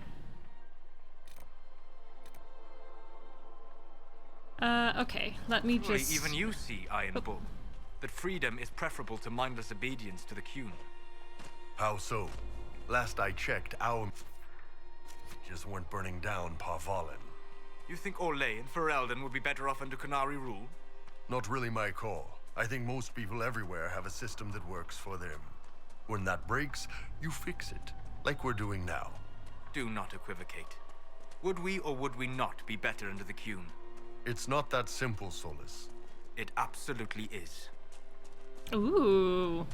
Speaker 1: Okay. Let me just...
Speaker 7: Even you see, Iron Bull, that freedom is preferable to mindless obedience to the Qun.
Speaker 2: How so? Last I checked, our just weren't burning down Parvalin.
Speaker 6: You think Orlais and Ferelden would be better off under Qunari rule?
Speaker 2: Not really my call. I think most people everywhere have a system that works for them. When that breaks, you fix it, like we're doing now.
Speaker 6: Do not equivocate. Would we or would we not be better under the Qun?
Speaker 2: It's not that simple, Solas.
Speaker 6: It absolutely is.
Speaker 1: Ooh.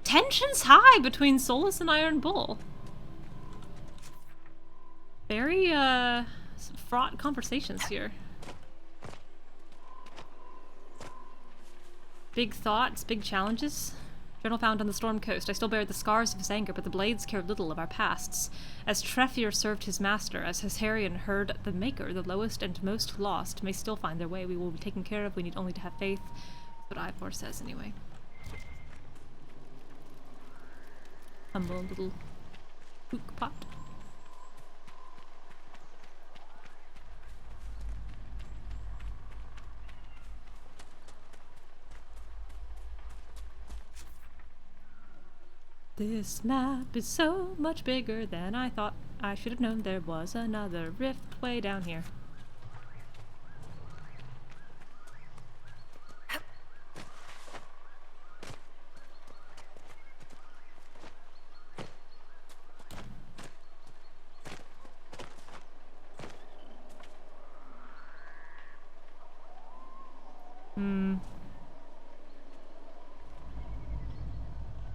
Speaker 1: Tensions high between Solas and Iron Bull. Very, fraught conversations here. Big thoughts, big challenges. Journal found on the Storm Coast. I still bear the scars of his anger, but the blades care little of our pasts. As Trefir served his master, as Hesperian heard the Maker, the lowest and most lost may still find their way. We will be taken care of. We need only to have faith. That's what Ivor says, anyway. Humble little hook pot. This map is so much bigger than I thought. I should have known there was another rift way down here.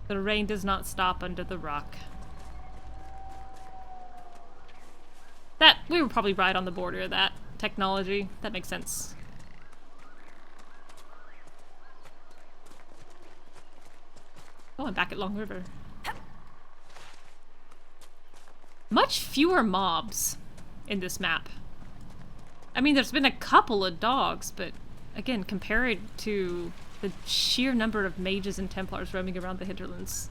Speaker 1: The rain does not stop under the rock. That, we were probably right on the border of that technology. That makes sense. Oh, I'm back at Long River. Much fewer mobs in this map. I mean, there's been a couple of dogs, but again, compared to the sheer number of mages and Templars roaming around the Hinterlands,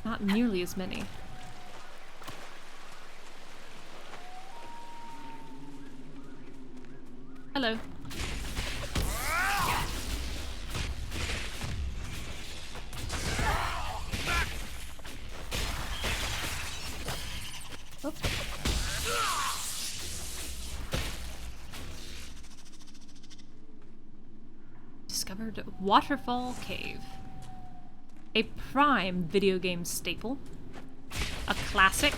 Speaker 1: not nearly as many. Hello. Oh. Discovered Waterfall Cave. A prime video game staple. A classic.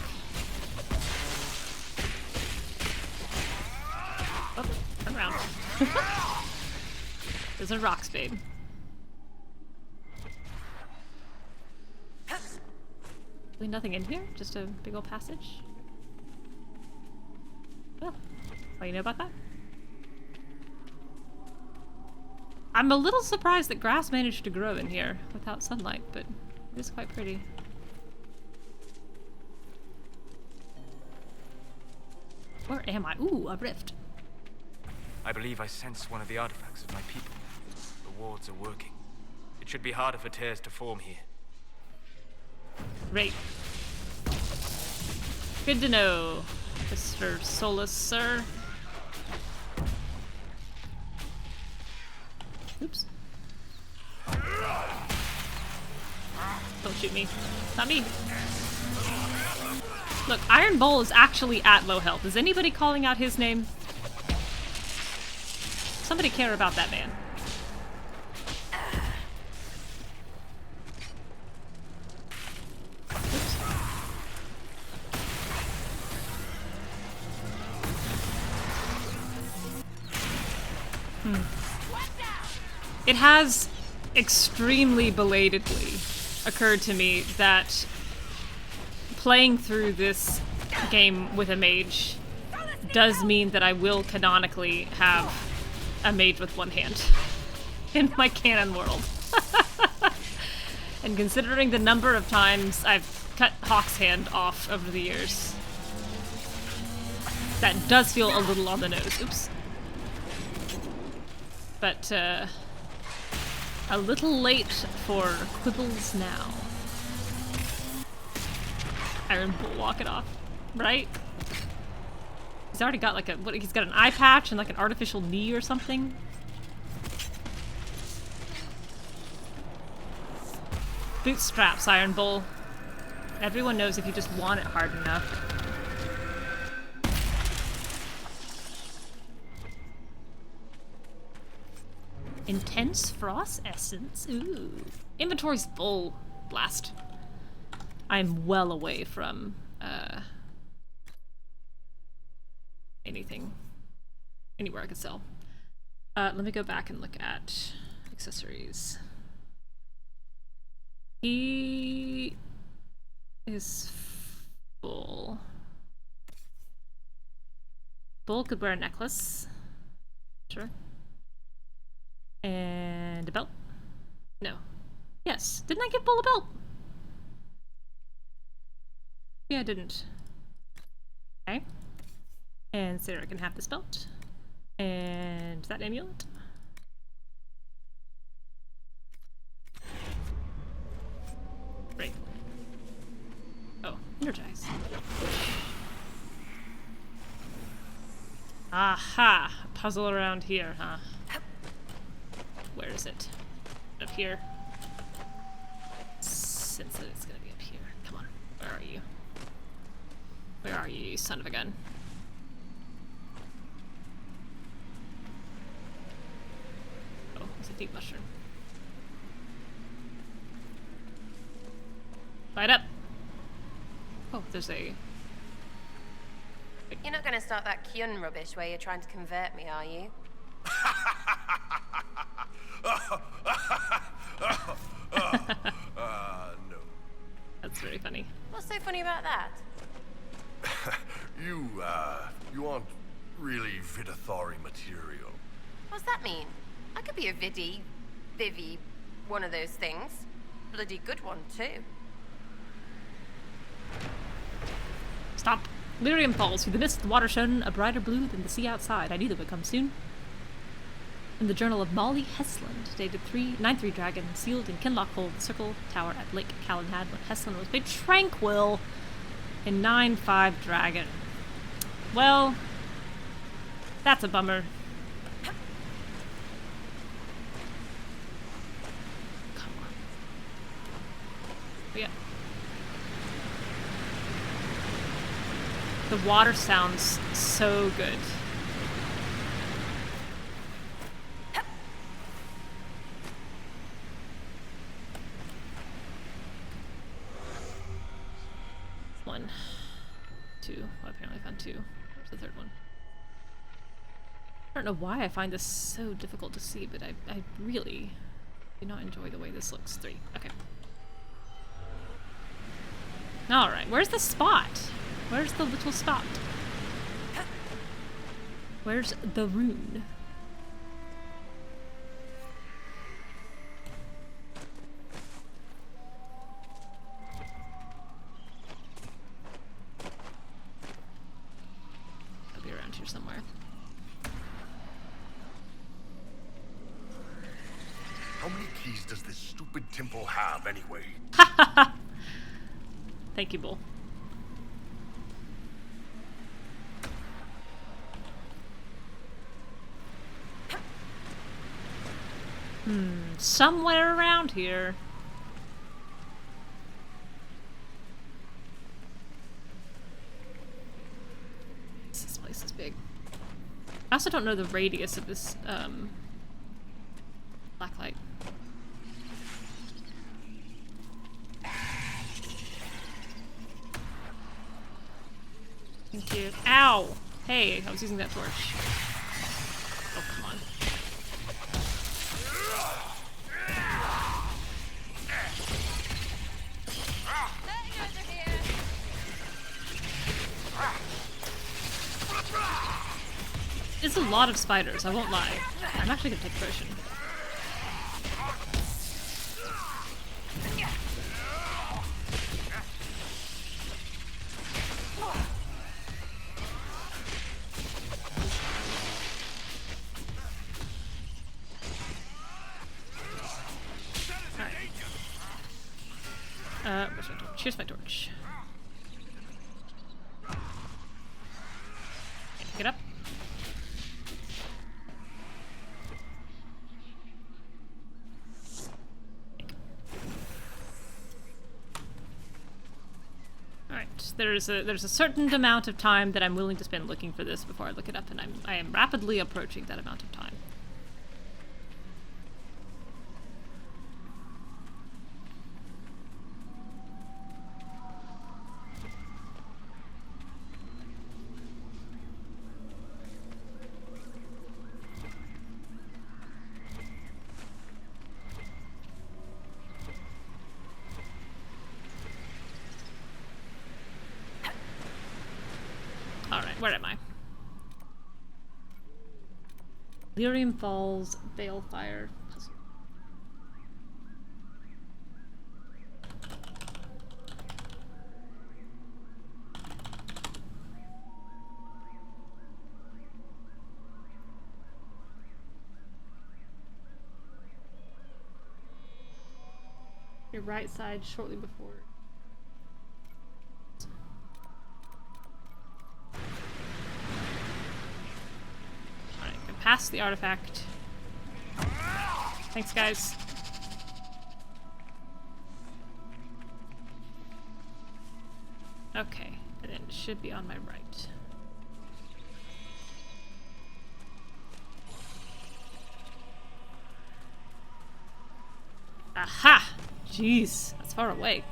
Speaker 1: Oh, turn around. There's a rock spade. Really nothing in here? Just a big old passage? Oh, what do you know about that? I'm a little surprised that grass managed to grow in here without sunlight, but it is quite pretty. Where am I? Ooh, a rift.
Speaker 7: I believe I sense one of the artifacts of my people. The wards are working. It should be harder for tears to form here.
Speaker 1: Great. Good to know, Mr. Solas, sir. Oops. Don't shoot me. Not me. Look, Iron Bull is actually at low health. Is anybody calling out his name? Somebody care about that man. Oops. It has extremely belatedly occurred to me that playing through this game with a mage does mean that I will canonically have a mage with one hand in my canon world. And considering the number of times I've cut Hawk's hand off over the years, that does feel a little on the nose. Oops. But, a little late for quibbles now. Iron Bull walking off, right? He's already got like he's got an eye patch and like an artificial knee or something. Bootstraps, Iron Bull. Everyone knows if you just want it hard enough. Intense Frost Essence. Ooh. Inventory's full. Blast. I'm well away from, anything. Anywhere I could sell. Let me go back and look at accessories. He is full. Bull could wear a necklace. Sure. And a belt? No. Yes. Didn't I give Bull a belt? Yeah, I didn't. Okay. And Sarah can have this belt. And that amulet. Great. Oh, energize. Aha! A puzzle around here, huh? Where is it? Up here. Sense that it's gonna be up here. Come on. Where are you? Where are you, you son of a gun? Oh, it's a deep mushroom. Light up! Oh, there's a...
Speaker 5: You're not gonna start that Kyun rubbish where you're trying to convert me, are you?
Speaker 2: No.
Speaker 1: That's very funny.
Speaker 5: What's so funny about that?
Speaker 10: You aren't really Vidithari material.
Speaker 5: What's that mean? I could be a Vivi, one of those things. Bloody good one, too.
Speaker 1: Stop. Lyrium falls through the mist, the water shone a brighter blue than the sea outside. I knew that would come soon. In the journal of Molly Hesland, dated 9-3 Dragon, sealed in Kinloch Hold, the Circle Tower at Lake Calenhad, when Hesland was made tranquil in 9-5 Dragon. Well, that's a bummer. Come on. But yeah. The water sounds so good. One, two. Well, apparently I found two. Where's the third one? I don't know why I find this so difficult to see, but I really do not enjoy the way this looks. 3. Okay. Alright, where's the spot? Where's the little spot? Where's the rune? I'll be around here somewhere.
Speaker 10: How many keys does this stupid temple have, anyway?
Speaker 1: Thank you, Bull. Somewhere around here. This place is big. I also don't know the radius of this, blacklight. Thank you. Ow! Hey, I was using that torch. Oh, come on. It's a lot of spiders, I won't lie. I'm actually gonna take a potion. Where's my torch? Here's my torch. Pick it up. Alright, there's a certain amount of time that I'm willing to spend looking for this before I look it up, and I am rapidly approaching that amount of time. Alright, where am I? Lyrium Falls, Balefire puzzle. Your right side shortly before. Past the artifact. Thanks, guys. Okay, and it should be on my right. Aha! Jeez, that's far away.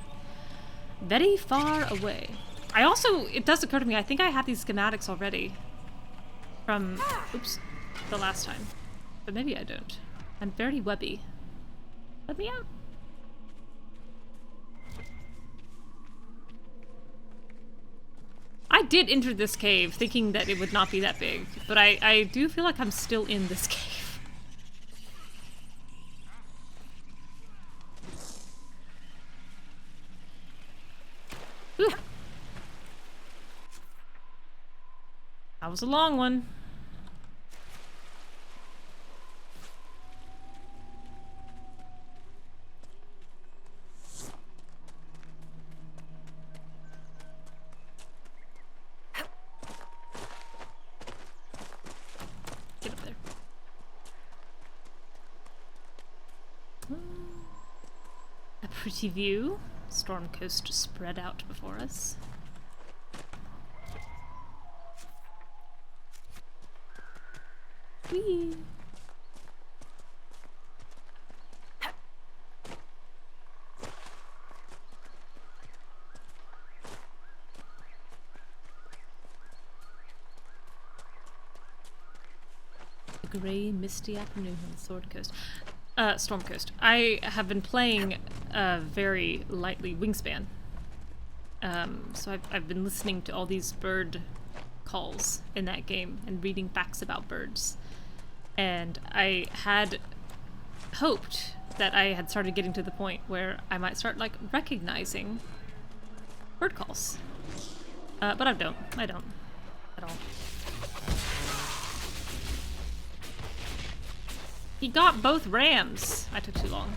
Speaker 1: Very far away. I also, it does occur to me, I think I had these schematics already. From, oops. The last time. But maybe I don't. I'm very webby. Let me out. I did enter this cave thinking that it would not be that big, but I do feel like I'm still in this cave. Whew. That was a long one. Get up there. A pretty view. Storm coast spread out before us. Whee! A grey, misty afternoon on the Sword Coast. Storm Coast. I have been playing very lightly Wingspan. So I've been listening to all these bird calls in that game and reading facts about birds. And I had hoped that I had started getting to the point where I might start, like, recognizing bird calls. But I don't at all. He got both rams. I took too long.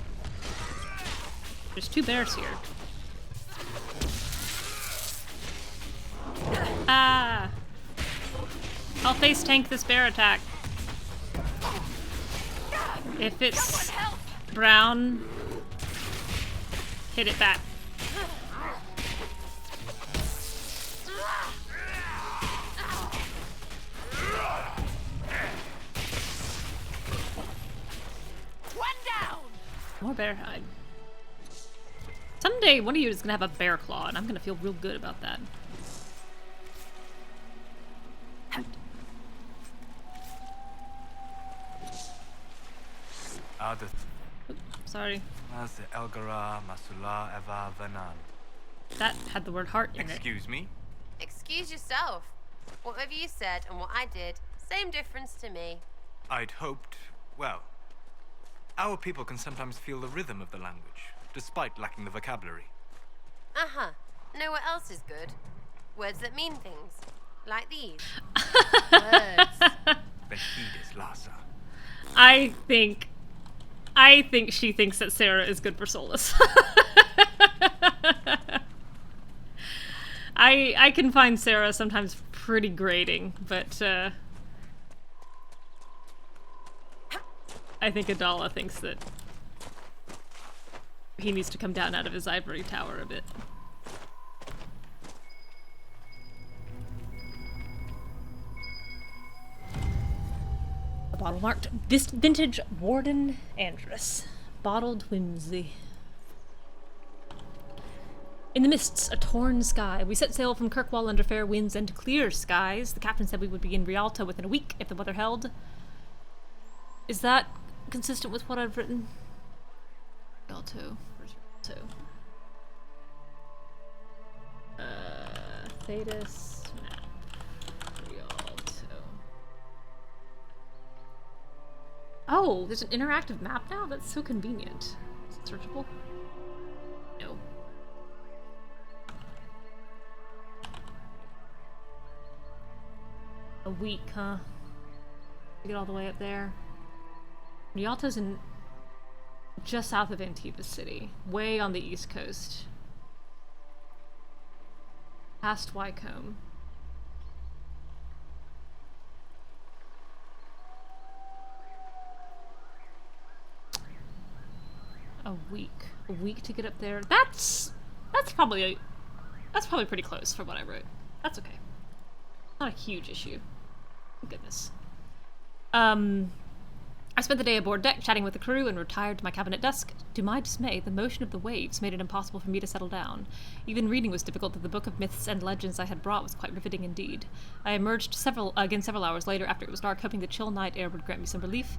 Speaker 1: There's 2 bears here. Ah! I'll face tank this bear attack. If it's brown, hit it back. More bear hide. Someday one of you is gonna have a bear claw, and I'm gonna feel real good about that. Sorry. That had the word heart in it.
Speaker 7: Excuse me?
Speaker 5: Excuse yourself. Whatever you said and what I did, same difference to me.
Speaker 6: I'd hoped, well, our people can sometimes feel the rhythm of the language, despite lacking the vocabulary.
Speaker 5: Uh-huh. Know what else is good? Words that mean things. Like these. Words.
Speaker 6: Benditas, Lhasa.
Speaker 1: I think she thinks that Sarah is good for Solas. I can find Sarah sometimes pretty grating, but I think Adala thinks that he needs to come down out of his ivory tower a bit. A bottle marked Vintage Warden Andrus. Bottled whimsy. In the mists, a torn sky. We set sail from Kirkwall under fair winds and clear skies. The captain said we would be in Rialto within a week if the weather held. Is that consistent with what I've written? Rialto. Where's Rialto? Thetis map. Rialto. Oh, there's an interactive map now? That's so convenient. Is it searchable? No. A week, huh? To get all the way up there. Rialto's in just south of Antifa City, way on the east coast. Past Wycombe. A week to get up there. That's probably pretty close for what I wrote. That's okay. Not a huge issue. Goodness. I spent the day aboard deck chatting with the crew and retired to my cabin at dusk. To my dismay, the motion of the waves made it impossible for me to settle down. Even reading was difficult, though the book of myths and legends I had brought was quite riveting indeed. I emerged several hours later after it was dark, hoping the chill night air would grant me some relief.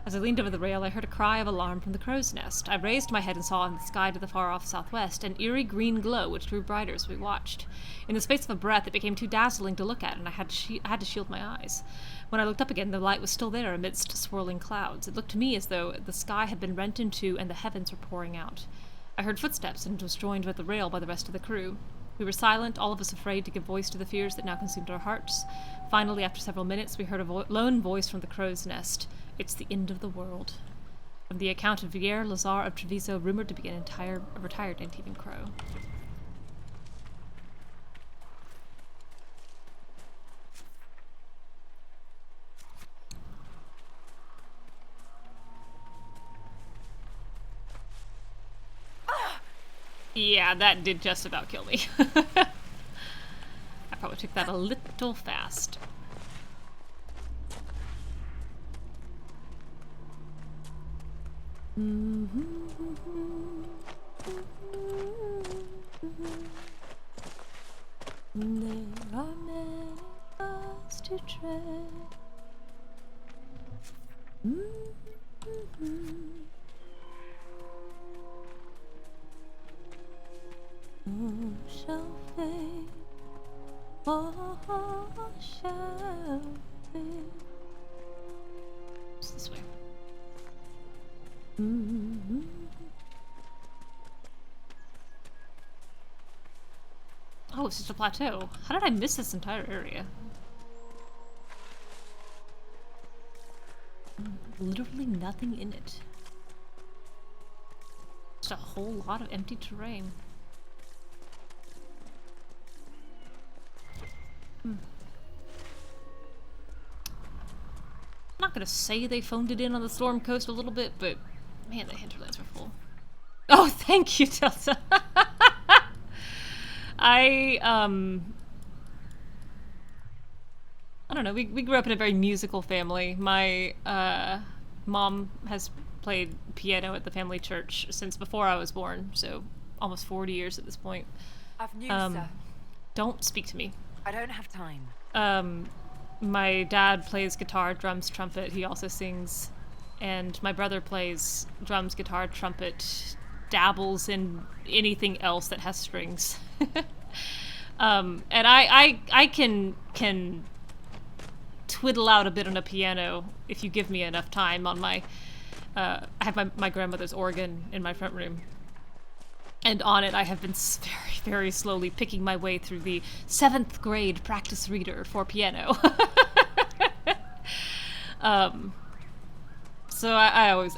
Speaker 1: As I leaned over the rail, I heard a cry of alarm from the crow's nest. I raised my head and saw in the sky to the far-off southwest an eerie green glow which grew brighter as we watched. In the space of a breath, it became too dazzling to look at, and I had to shield my eyes. When I looked up again, the light was still there amidst swirling clouds. It looked to me as though the sky had been rent in two and the heavens were pouring out. I heard footsteps and was joined at the rail by the rest of the crew. We were silent, all of us afraid to give voice to the fears that now consumed our hearts. Finally, after several minutes, we heard a lone voice from the crow's nest. It's the end of the world. From the account of Vier Lazar of Treviso, rumored to be a retired Antivan crow. Yeah, that did just about kill me. I probably took that a little fast. There are many paths to tread. Who shall fade, or shall fade? It's this way. Oh, it's just a plateau. How did I miss this entire area? Literally nothing in it. Just a whole lot of empty terrain. I'm not gonna say they phoned it in on the Storm Coast a little bit, but man, the hinterlands were full. Oh, thank you, Delta. I don't know, we grew up in a very musical family. My mom has played piano at the family church since before I was born, so almost 40 years at this point.
Speaker 4: I've news, sir.
Speaker 1: Don't speak to me.
Speaker 4: I don't have time.
Speaker 1: My dad plays guitar, drums, trumpet. He also sings. And my brother plays drums, guitar, trumpet, dabbles in anything else that has strings. And I can twiddle out a bit on a piano if you give me enough time on my... I have my grandmother's organ in my front room. And on it, I have been very, very slowly picking my way through the 7th grade practice reader for piano. So I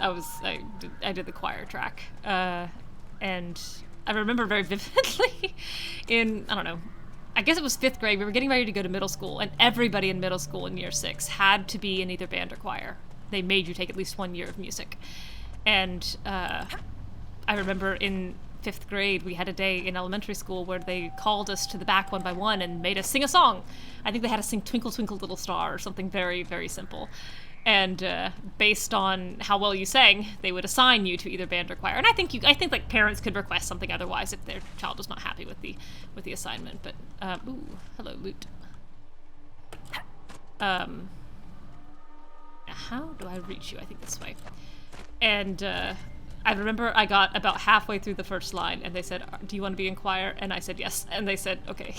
Speaker 1: did the choir track, and I remember very vividly in, I don't know, I guess it was 5th grade, we were getting ready to go to middle school, and everybody in middle school in year 6 had to be in either band or choir. They made you take at least 1 year of music. And I remember in 5th grade, we had a day in elementary school where they called us to the back one by one and made us sing a song. I think they had us sing Twinkle Twinkle Little Star or something very, very simple. And based on how well you sang, they would assign you to either band or choir. And I think like parents could request something otherwise if their child was not happy with the assignment. But ooh, hello, loot. How do I reach you? I think this way. And I remember I got about halfway through the first line, and they said, "Do you want to be in choir?" And I said yes, and they said okay.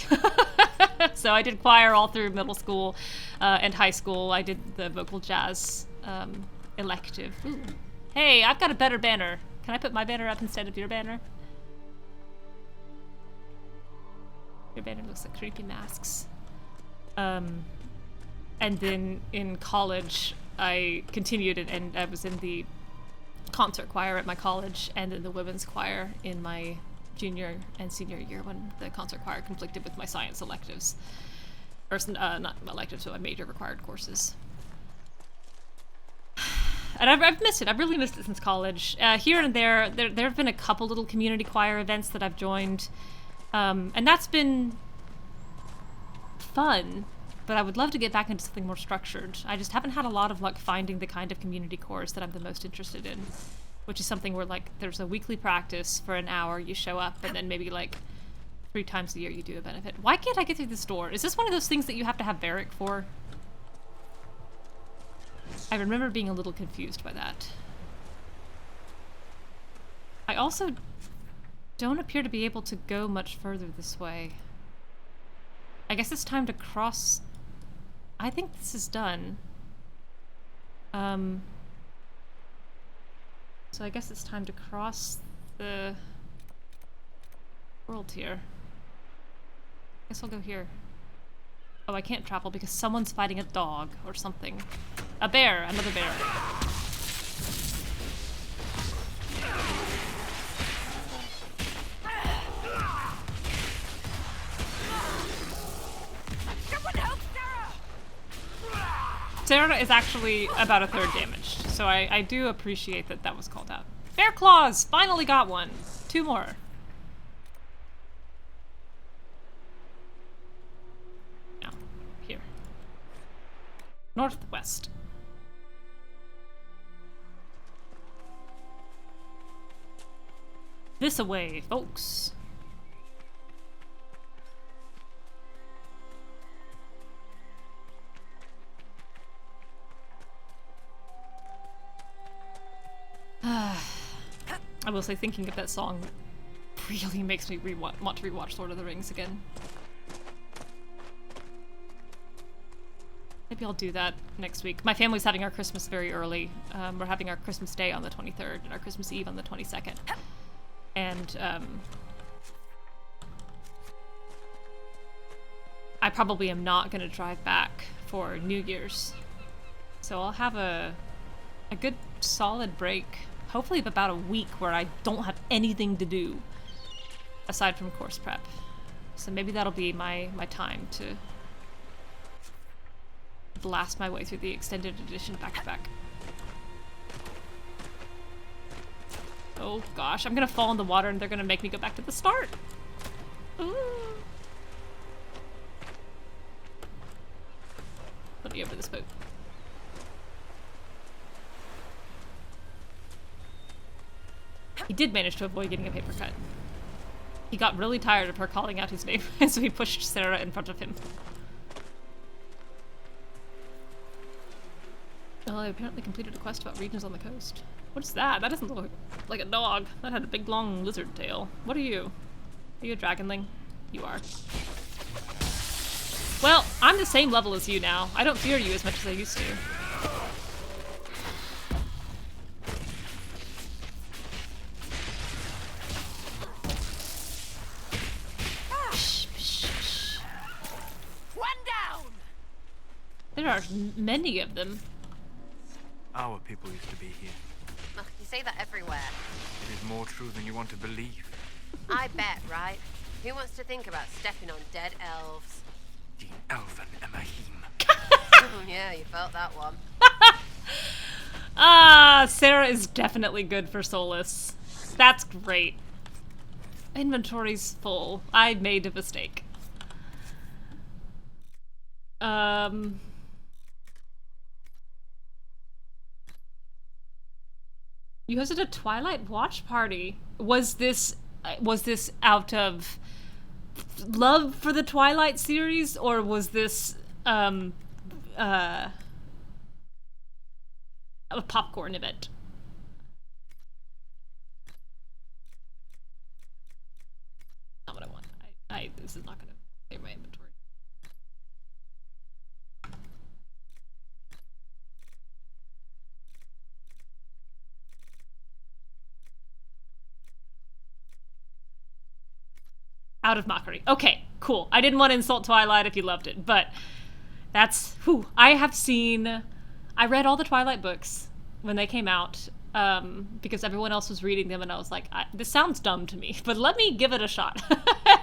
Speaker 1: So I did choir all through middle school and high school. I did the vocal jazz elective. Ooh. Hey, I've got a better banner. Can I put my banner up instead of your banner? Your banner looks like creepy masks. And then in college, I continued and I was in the concert choir at my college and in the women's choir in my junior and senior year when the concert choir conflicted with my science electives. Or not electives, but my major required courses. And I've missed it. I've really missed it since college. Here and there have been a couple little community choir events that I've joined. And that's been fun. But I would love to get back into something more structured. I just haven't had a lot of luck finding the kind of community chorus that I'm the most interested in, which is something where like there's a weekly practice for an hour, you show up, and then maybe like 3 times a year you do a benefit. Why can't I get through this door? Is this one of those things that you have to have Barrack for? I remember being a little confused by that. I also don't appear to be able to go much further this way. I guess it's time to cross... I think this is done. So I guess it's time to cross the world here. I guess I'll go here. Oh, I can't travel because someone's fighting a dog or something. A bear! Another bear. Sarah is actually about a third damaged, so I do appreciate that that was called out. Bear claws! Finally got one! 2 more. Now, here. Northwest. This away, folks. I will say, thinking of that song really makes me want to rewatch Lord of the Rings again. Maybe I'll do that next week. My family's having our Christmas very early. We're having our Christmas Day on the 23rd and our Christmas Eve on the 22nd. And I probably am not going to drive back for New Year's. So I'll have a good solid break. Hopefully of about a week where I don't have anything to do aside from course prep. So maybe that'll be my time to blast my way through the extended edition back to back. Oh gosh, I'm gonna fall in the water and they're gonna make me go back to the start. Ooh. Let me over this boat. He did manage to avoid getting a paper cut. He got really tired of her calling out his name, and so he pushed Sarah in front of him. Well, I apparently completed a quest about regions on the coast. What is that? That doesn't look like a dog. That had a big long lizard tail. What are you? Are you a dragonling? You are. Well, I'm the same level as you now. I don't fear you as much as I used to. There are many of them.
Speaker 6: Our people used to be here.
Speaker 5: Ugh, you say that everywhere.
Speaker 6: It is more true than you want to believe.
Speaker 5: I bet, right? Who wants to think about stepping on dead elves?
Speaker 6: The elven Emahim.
Speaker 5: Yeah, you felt that one.
Speaker 1: Ah, Sarah is definitely good for Solas. That's great. Inventory's full. I made a mistake. You hosted a Twilight watch party. Was this out of love for the Twilight series, or was this a popcorn event? Not what I want. This is not gonna clear my inventory. Out of mockery. Okay, cool. I didn't want to insult Twilight if you loved it, but that's... Whew. I read all the Twilight books when they came out, because everyone else was reading them, and I was like, this sounds dumb to me, but let me give it a shot.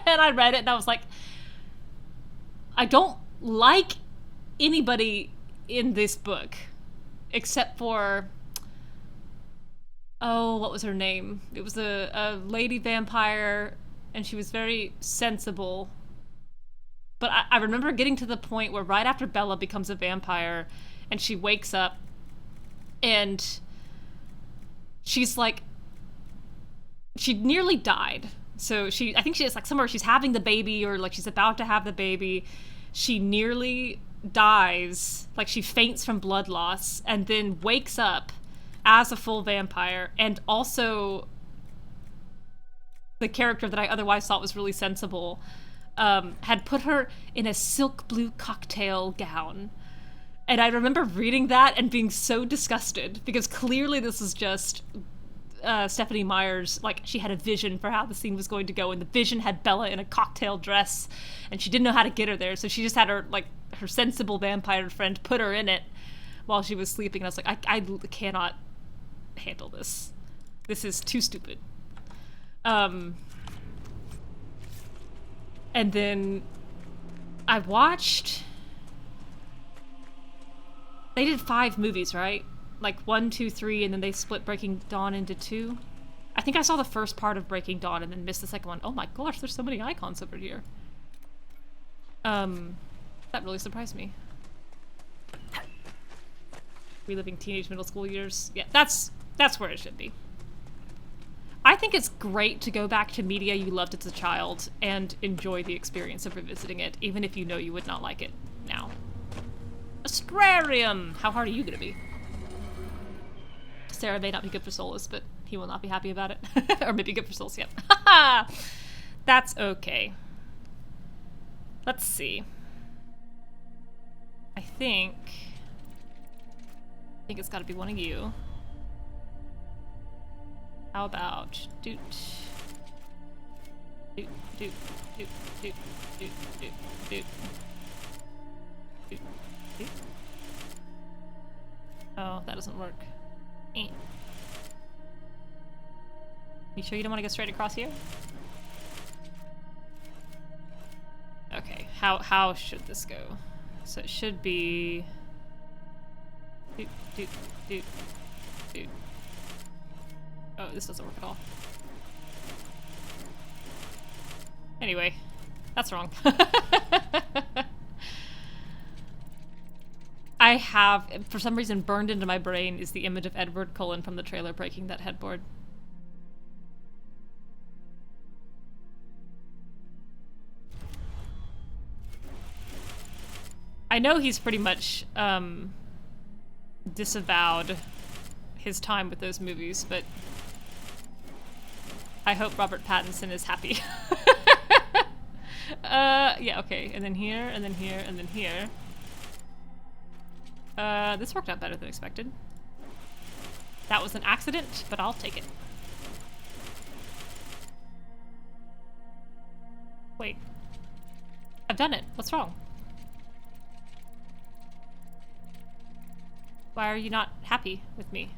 Speaker 1: And I read it, and I was like, I don't like anybody in this book, except for... Oh, what was her name? It was a lady vampire... and she was very sensible. But I remember getting to the point where right after Bella becomes a vampire and she wakes up and she's like, she nearly died. So I think she's like somewhere she's having the baby or like she's about to have the baby. She nearly dies, like she faints from blood loss, and then wakes up as a full vampire, and also the character that I otherwise thought was really sensible had put her in a silk blue cocktail gown. And I remember reading that and being so disgusted, because clearly this is just Stephanie Meyer's, like, she had a vision for how the scene was going to go, and the vision had Bella in a cocktail dress, and she didn't know how to get her there, so she just had her, like, her sensible vampire friend put her in it while she was sleeping, and I was like, I cannot handle this. This is too stupid. And then I watched... They did 5 movies, right? Like 1, 2, 3, and then they split Breaking Dawn into 2. I think I saw the first part of Breaking Dawn and then missed the second one. Oh my gosh, there's so many icons over here. That really surprised me. Reliving teenage middle school years. Yeah, that's where it should be. I think it's great to go back to media you loved as a child and enjoy the experience of revisiting it, even if you know you would not like it now. Astrarium! How hard are you gonna be? Sarah may not be good for Solas, but he will not be happy about it. Or maybe good for Solas, yep. That's okay. Let's see. I think it's gotta be one of you. How about doot doot doot doot doot doot doot doot doot doot. Oh, that doesn't work. You sure you don't want to go straight across here? Okay, how should this go? So it should be doot doot doot doot. Oh, this doesn't work at all. Anyway, that's wrong. I have, for some reason, burned into my brain is the image of Edward Cullen from the trailer breaking that headboard. I know he's pretty much disavowed his time with those movies, but I hope Robert Pattinson is happy. Yeah, okay, and then here, and then here, and then here. This worked out better than expected. That was an accident, but I'll take it. Wait. I've done it. What's wrong? Why are you not happy with me?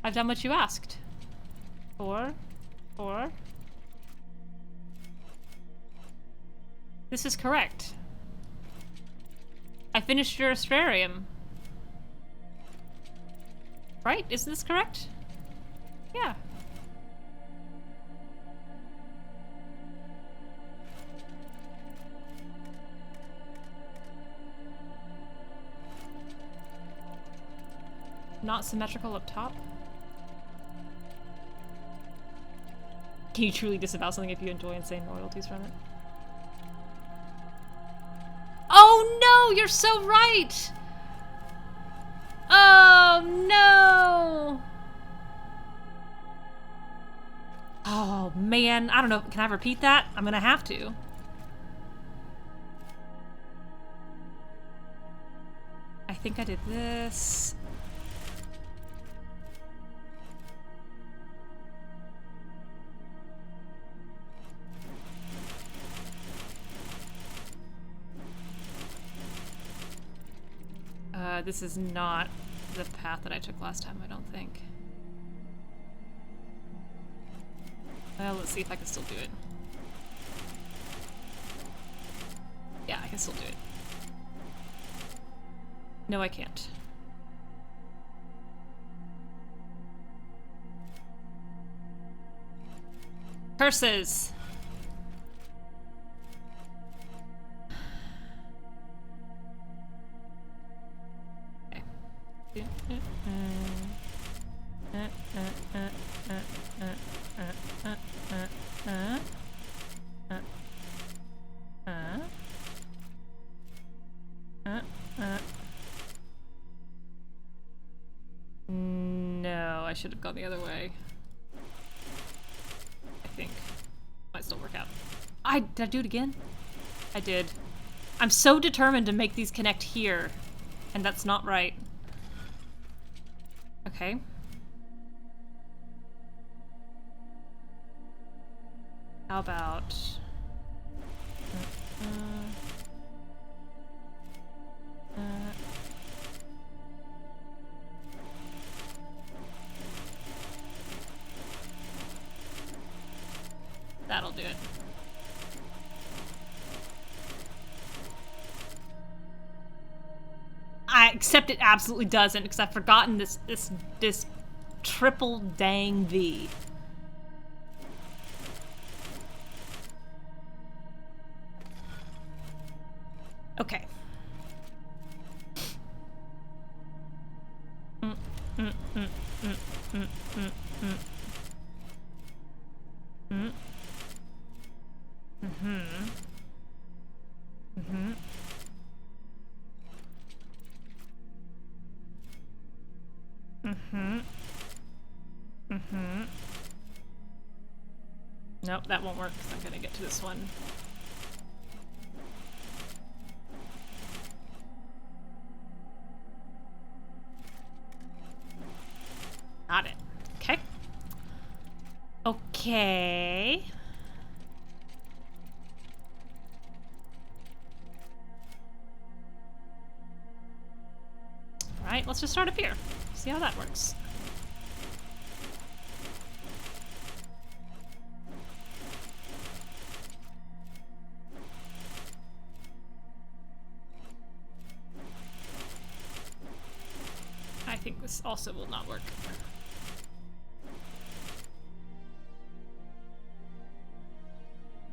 Speaker 1: I've done what you asked. Or... This is correct. I finished your Astrarium. Right? Isn't this correct? Yeah. Not symmetrical up top? Can you truly disavow something if you enjoy insane royalties from it? Oh no, you're so right! Oh no! Oh man, I don't know, can I repeat that? I'm gonna have to. I think I did this. This is not the path that I took last time, I don't think. Well, let's see if I can still do it. Yeah, I can still do it. No, I can't. Curses! should have gone the other way. I think. Might still work out. Did I do it again? I did. I'm so determined to make these connect here, and that's not right. Okay. How about... that'll do it. Except it absolutely doesn't, because I've forgotten this triple dang V. Okay. Nope, that won't work because I'm gonna get to this one. Got it. Okay. Okay. Alright, let's just start up here. See how that works. I think this also will not work.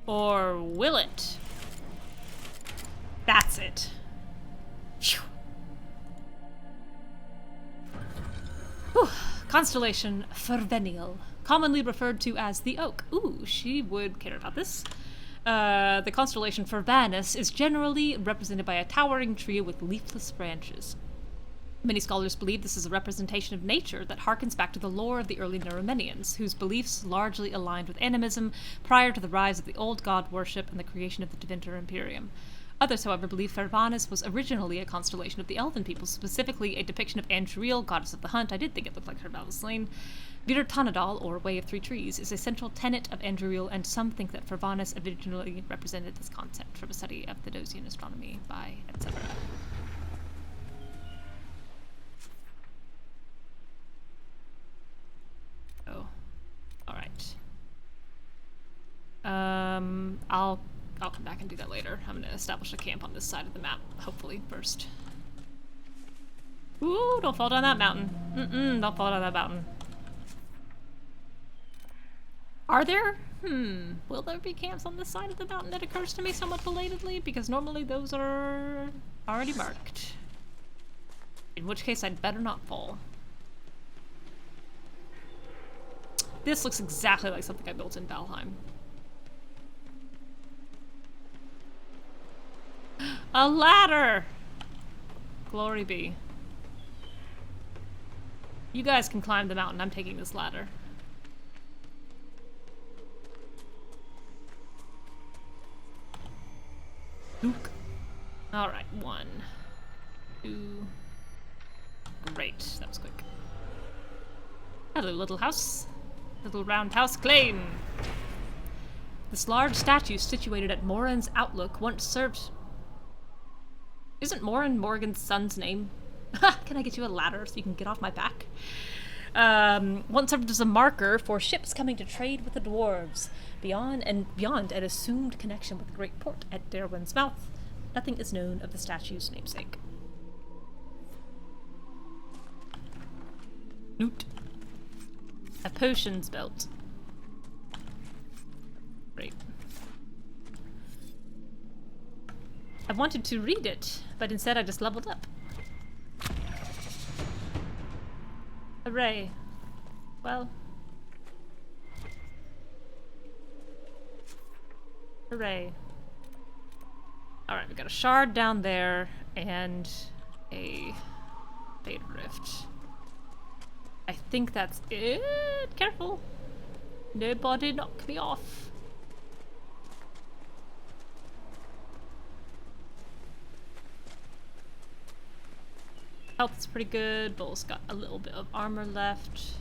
Speaker 1: Or will it? That's it. Phew. Whew. Constellation Fervenial, commonly referred to as the Oak. Ooh, she would care about this. The constellation Fervanus is generally represented by a towering tree with leafless branches. Many scholars believe this is a representation of nature that harkens back to the lore of the early Neuromenians, whose beliefs largely aligned with animism prior to the rise of the old god worship and the creation of the Divinter Imperium. Others, however, believe Fervanus was originally a constellation of the Elven people, specifically a depiction of Andriel, goddess of the hunt. I did think it looked like her battle slain. Virtanadal, or Way of Three Trees, is a central tenet of Andriel, and some think that Fervanus originally represented this concept from a study of the Dosian astronomy by etc. Oh, all right. I'll come back and do that later. I'm gonna establish a camp on this side of the map, hopefully, first. Ooh, don't fall down that mountain. Don't fall down that mountain. Are there? Will there be camps on this side of the mountain? That occurs to me somewhat belatedly, because normally those are already marked. In which case, I'd better not fall. This looks exactly like something I built in Valheim. A ladder! Glory be. You guys can climb the mountain. I'm taking this ladder. Ook. Alright, 1, 2. Great, that was quick. Hello, little house. Little round house claim. This large statue situated at Moran's Outlook once served... Isn't Moran Morgan's son's name? Can I get you a ladder so you can get off my back? Once served as a marker for ships coming to trade with the dwarves. Beyond an assumed connection with the great port at Derwin's Mouth, nothing is known of the statue's namesake. Noot. A potions belt. Great. I wanted to read it, but instead I just leveled up. Hooray. Well. Hooray. Alright, we got a shard down there, and a Fade Rift. I think that's it. Careful. Nobody knock me off. Health is pretty good. Bull's got a little bit of armor left.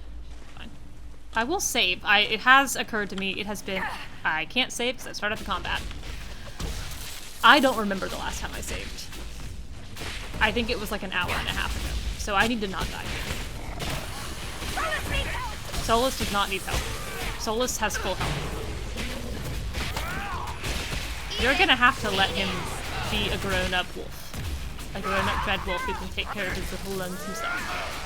Speaker 1: Fine. I will save. It has occurred to me, it has been... I can't save because I started the combat. I don't remember the last time I saved. I think it was like an hour and a half ago. So I need to not die. Solas does not need help. Solas has full health. You're gonna have to let him be a grown-up wolf. A grown-up dread wolf who can take care of his little lungs himself.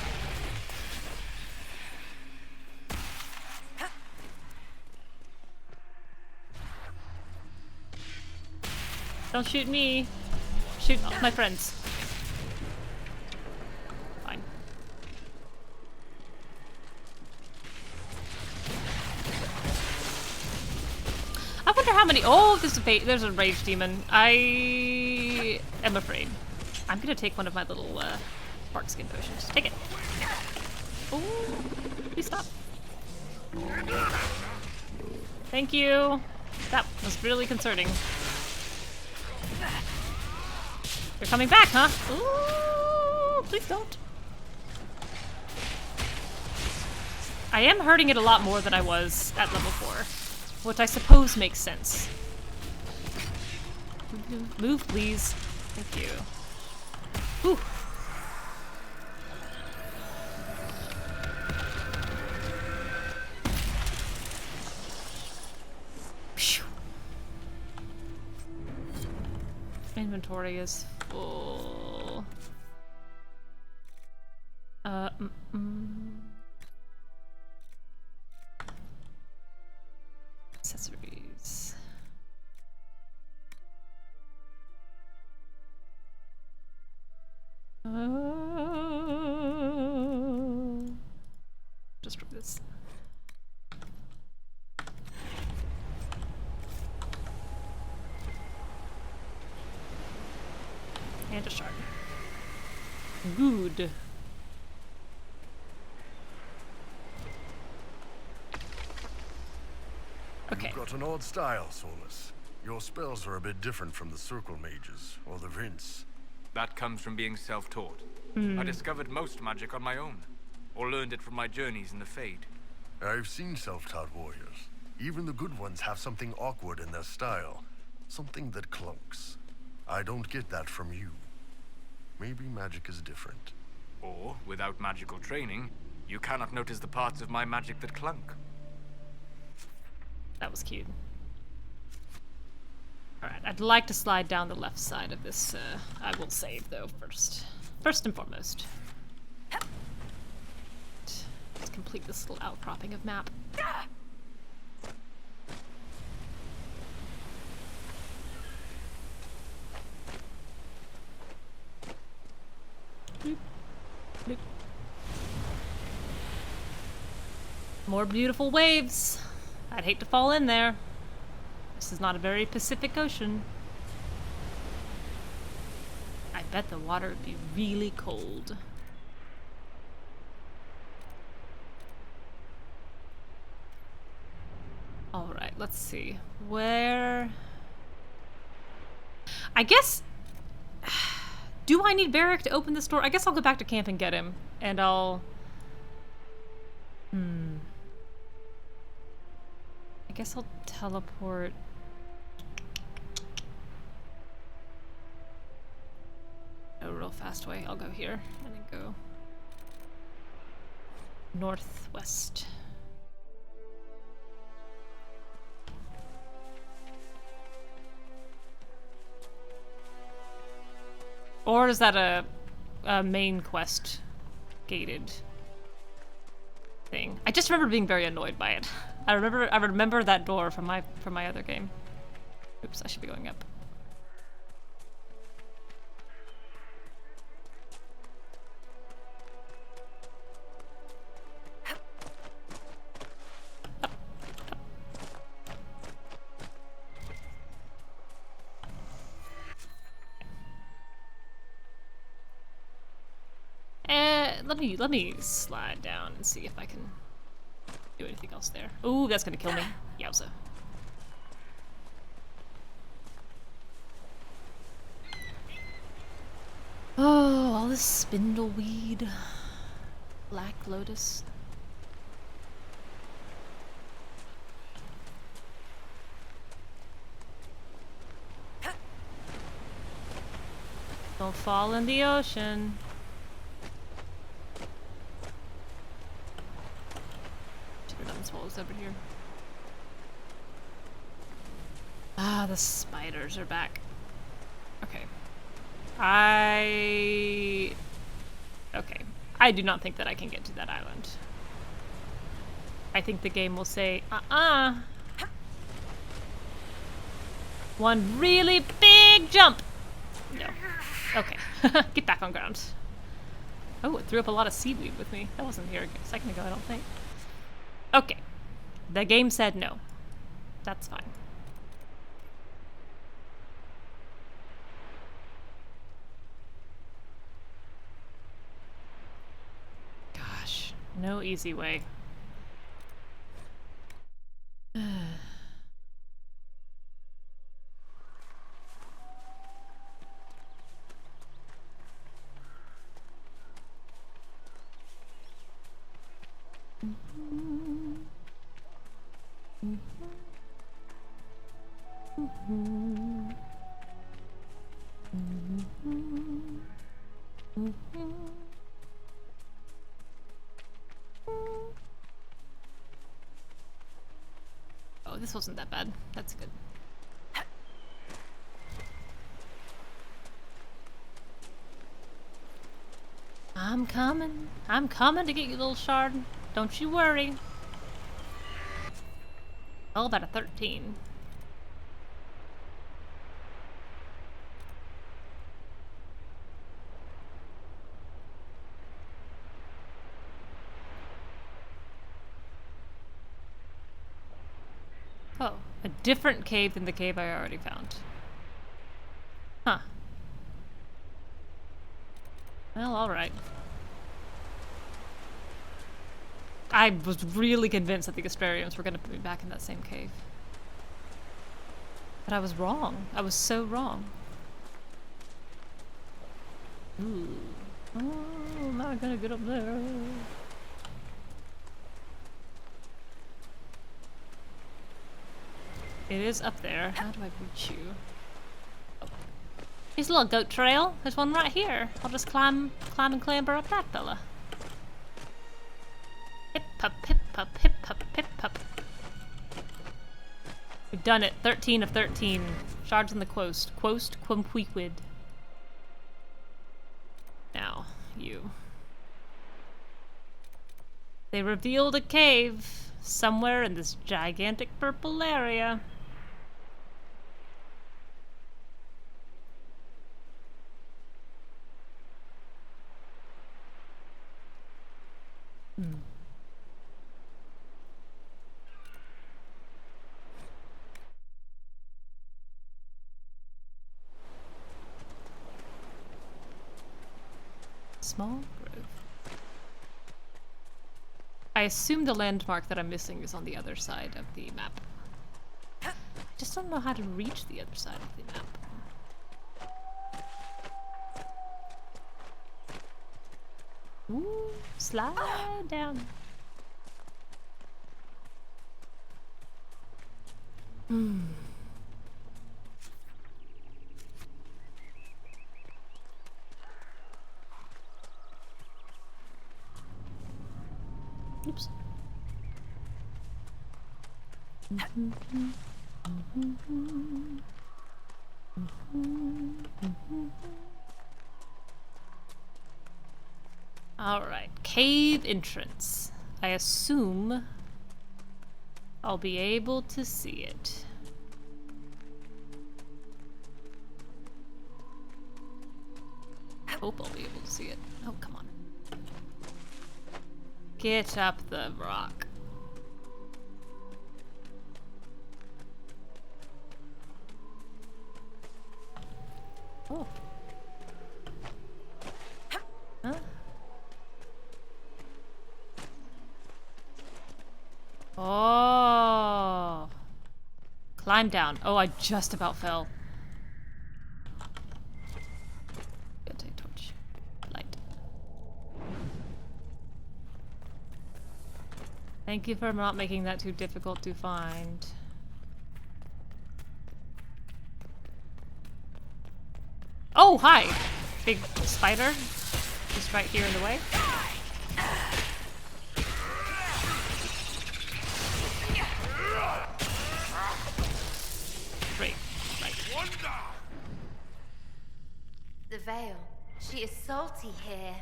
Speaker 1: Don't shoot me. Shoot my friends. Fine. I wonder how many... Oh, there's a rage demon. I am afraid. I'm gonna take one of my little bark skin potions. Take it. Oh, please stop. Thank you. That was really concerning. You're coming back, huh? Ooh, please don't. I am hurting it a lot more than I was at level 4, which I suppose makes sense. Move, please. Thank you. Whew. Inventory is full. Accessories. Just for this. And a shard. Good. Okay.
Speaker 10: You've got an odd style, Solas. Your spells are a bit different from the circle mages or the Vince.
Speaker 7: That comes from being self-taught. I discovered most magic on my own, or learned it from my journeys in the Fade.
Speaker 10: I've seen self-taught warriors. Even the good ones have something awkward in their style. Something that clunks. I don't get that from you. Maybe magic is different.
Speaker 7: Or, without magical training, you cannot notice the parts of my magic that clunk.
Speaker 1: That was cute. Alright, I'd like to slide down the left side of this. I will save, though, first. First and foremost. Let's complete this little outcropping of map. Bloop. Bloop. More beautiful waves. I'd hate to fall in there. This is not a very Pacific Ocean. I bet the water would be really cold. Alright, let's see. Where... I guess... Do I need Barrack to open this door? I guess I'll go back to camp and get him. And I'll... I guess I'll teleport... A real fast way. I'll go here and then go northwest. Or is that a main quest gated thing? I just remember being very annoyed by it. I remember that door from my other game. Oops, I should be going up. let me slide down and see if I can do anything else there. Ooh, that's gonna kill me. Yowza. Oh, all this spindleweed. Black lotus. Don't fall in the ocean. Swallows over here. Ah, the spiders are back. Okay. Okay. I do not think that I can get to that island. I think the game will say, one really big jump! No. Okay. Get back on ground. Oh, it threw up a lot of seaweed with me. That wasn't here a second ago, I don't think. Okay. The game said no. That's fine. Gosh, no easy way. Oh, this wasn't that bad. That's good. I'm coming. I'm coming to get you, little shard. Don't you worry. Oh, about a 13. Oh, a different cave than the cave I already found. Huh. Well, alright. I was really convinced that the Astrariums were going to put me back in that same cave. But I was wrong. I was so wrong. Ooh. Oh, I'm not gonna get up there. It is up there. How do I reach you? Oh. Here's a little goat trail. There's one right here. I'll just climb and clamber up that fella. Hip hop, hip hop, hip hop, hip hop. We've done it. 13 of 13. Shards in the quost. Quost quumquiquid. Now, you. They revealed a cave somewhere in this gigantic purple area. Small grove. I assume the landmark that I'm missing is on the other side of the map. I just don't know how to reach the other side of the map. Ooh, slide down. Oops. Alright, cave entrance. I assume I'll be able to see it. I hope I'll be able to see it. Oh, come on. Get up the rock. Oh. Huh? I'm down. Oh, I just about fell. Gotta take torch. Light. Thank you for not making that too difficult to find. Oh, hi! Big spider. Just right here in the way. Great. Right.
Speaker 5: The veil. She is salty here.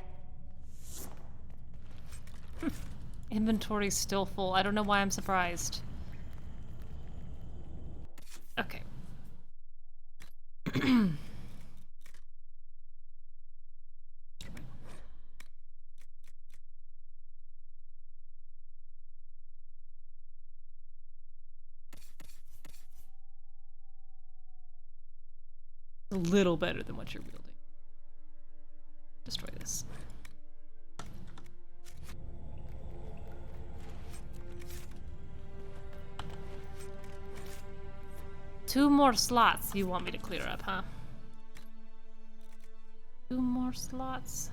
Speaker 1: Inventory's still full. I don't know why I'm surprised. Okay. A little better than what you're wielding. Destroy this. Two more slots you want me to clear up, huh? Two more slots.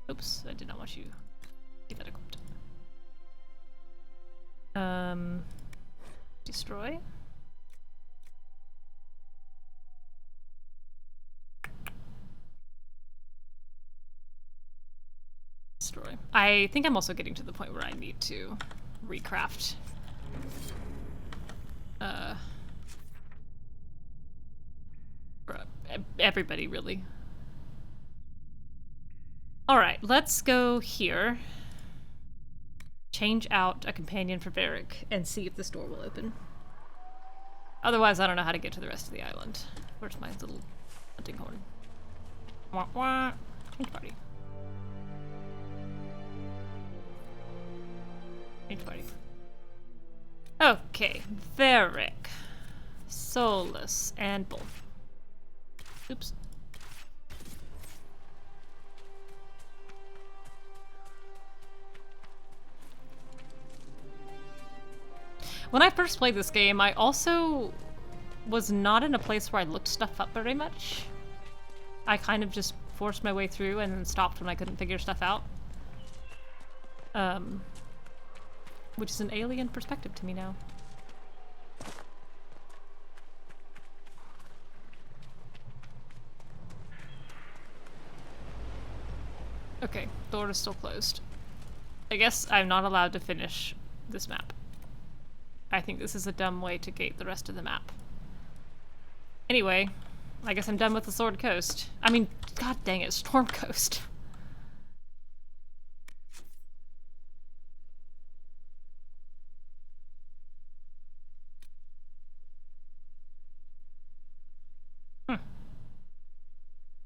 Speaker 1: Oops, I did not want you to get that equipped. Destroy. Destroy. I think I'm also getting to the point where I need to recraft. For everybody, really. Alright, let's go here. Change out a companion for Varric and see if this door will open. Otherwise, I don't know how to get to the rest of the island. Where's my little hunting horn? Wah wah. Change party. Change party. Okay, Varric, Solas, and Bull. Oops. When I first played this game, I also was not in a place where I looked stuff up very much. I kind of just forced my way through and then stopped when I couldn't figure stuff out. Which is an alien perspective to me now. Okay, door is still closed. I guess I'm not allowed to finish this map. I think this is a dumb way to gate the rest of the map. Anyway, I guess I'm done with the Sword Coast. I mean, god dang it, Storm Coast.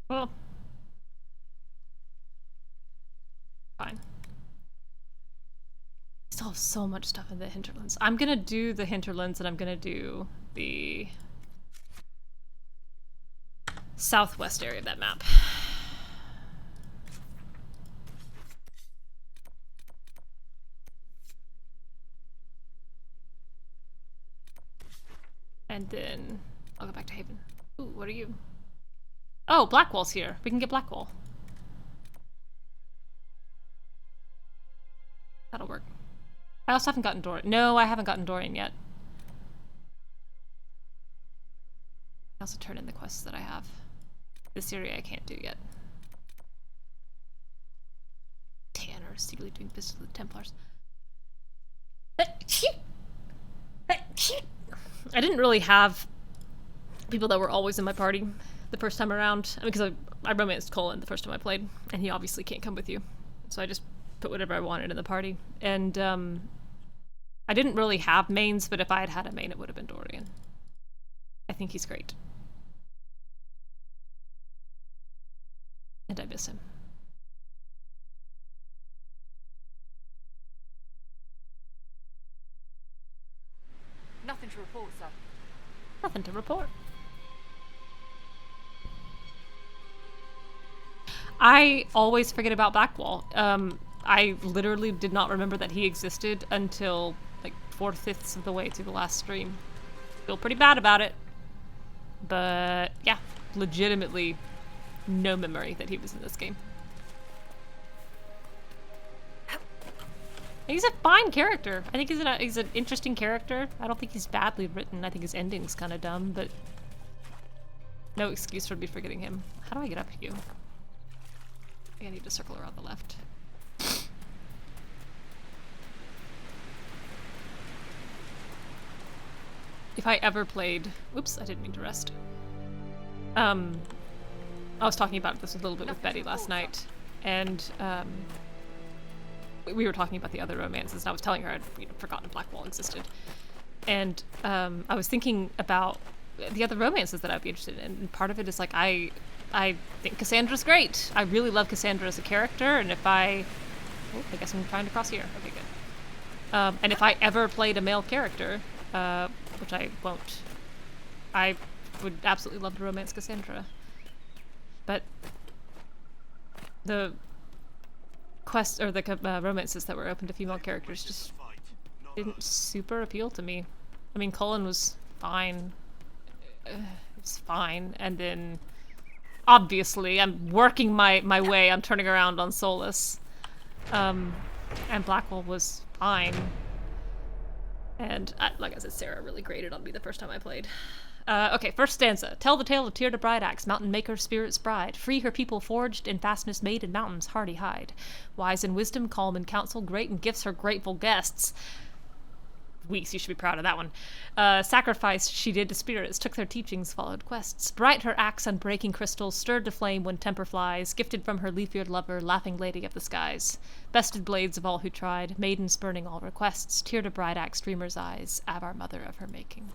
Speaker 1: Well, fine. Still have so much stuff in the Hinterlands. I'm gonna do the Hinterlands and I'm gonna do the southwest area of that map. And then I'll go back to Haven. Ooh, what are you? Oh, Blackwall's here. We can get Blackwall. That'll work. I also haven't gotten Dorian. No, I haven't gotten Dorian yet. I also turn in the quests that I have. This area I can't do yet. Tanner is secretly doing business with the Templars. I didn't really have people that were always in my party the first time around. I mean, because I romanced Colin the first time I played, and he obviously can't come with you. So I just put whatever I wanted in the party. And I didn't really have mains, but if I had had a main, it would have been Dorian. I think he's great. And I miss him.
Speaker 3: Nothing to report, sir.
Speaker 1: Nothing to report. I always forget about Blackwall. I literally did not remember that he existed until like 4/5 of the way through the last stream. Feel pretty bad about it. But yeah, legitimately no memory that he was in this game. He's a fine character. I think he's an interesting character. I don't think he's badly written. I think his ending's kind of dumb, but no excuse for me forgetting him. How do I get up to you? I think I need to circle around the left. If I ever played... Oops, I didn't mean to rest. I was talking about this a little bit with Betty last night, and we were talking about the other romances, and I was telling her I'd forgotten Blackwall existed. And I was thinking about the other romances that I'd be interested in, and part of it is like, I think Cassandra's great. I really love Cassandra as a character, and if I guess I'm trying to cross here. Okay, good. And if I ever played a male character, which I won't, I would absolutely love to romance Cassandra. But the quests, or the romances that were open to female characters just didn't super appeal to me. I mean, Cullen was fine. It's fine. And then, obviously, I'm working my way. I'm turning around on Solas. And Blackwall was fine. And, like I said, Sarah really grated on me the first time I played. Okay, first stanza. Tell the tale of Tyr the Bright Axe, mountain maker, spirit's bride. Free her people forged, in fastness made in mountains hardy hide. Wise in wisdom, calm in counsel, great in gifts her grateful guests. Weeks, you should be proud of that one. Sacrifice she did to spirits, took their teachings, followed quests. Bright her axe on breaking crystals, stirred to flame when temper flies, gifted from her leaf-eared lover, laughing lady of the skies. Bested blades of all who tried, maiden spurning all requests, Tyr the Bright Axe, dreamer's eyes, Avar mother of her making.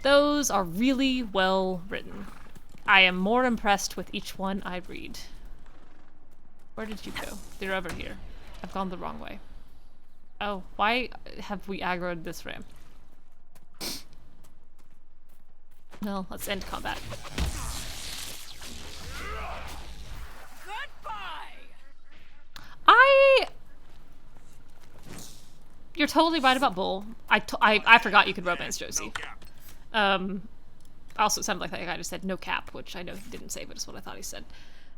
Speaker 1: Those are really well written. I am more impressed with each one I read. Where did you go? They're over here. I've gone the wrong way. Oh, why have we aggroed this ramp? No, let's end combat. You're totally right about Bull. I forgot you could romance Josie. Also, it sounded like that guy just said no cap, which I know he didn't say, but it's what I thought he said.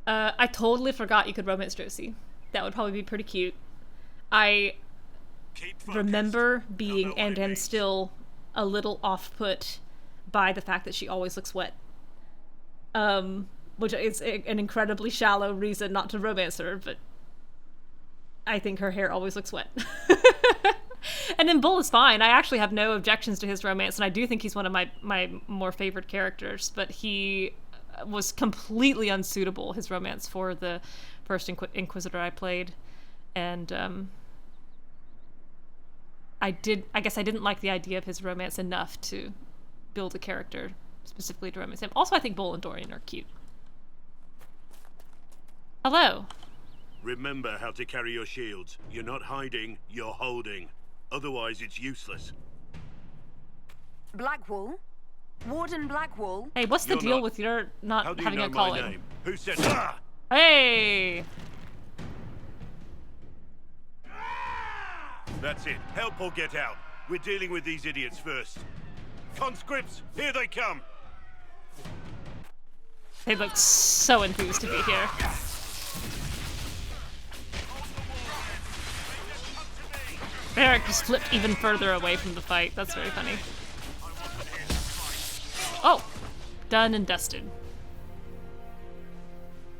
Speaker 1: I totally forgot you could romance Josie. That would probably be pretty cute. I remember being, and am still, a little off-put by the fact that she always looks wet. Which is an incredibly shallow reason not to romance her, but I think her hair always looks wet. And then Bull is fine. I actually have no objections to his romance, and I do think he's one of my more favorite characters, but he was completely unsuitable, his romance, for the first Inquisitor I played. And I guess I didn't like the idea of his romance enough to build a character specifically to romance him. Also, I think Bull and Dorian are cute. Hello.
Speaker 11: Remember how to carry your shields. You're not hiding, you're holding. Otherwise, it's useless.
Speaker 4: Blackwall? Warden Blackwall?
Speaker 1: Hey, what's the deal with your not having a calling?
Speaker 11: Name? Who said that?
Speaker 1: Hey!
Speaker 11: That's it. Help or get out. We're dealing with these idiots first. Conscripts, here they come!
Speaker 1: They look so enthused to be here. Eric just flipped even further away from the fight. That's very funny. Oh! Done and dusted.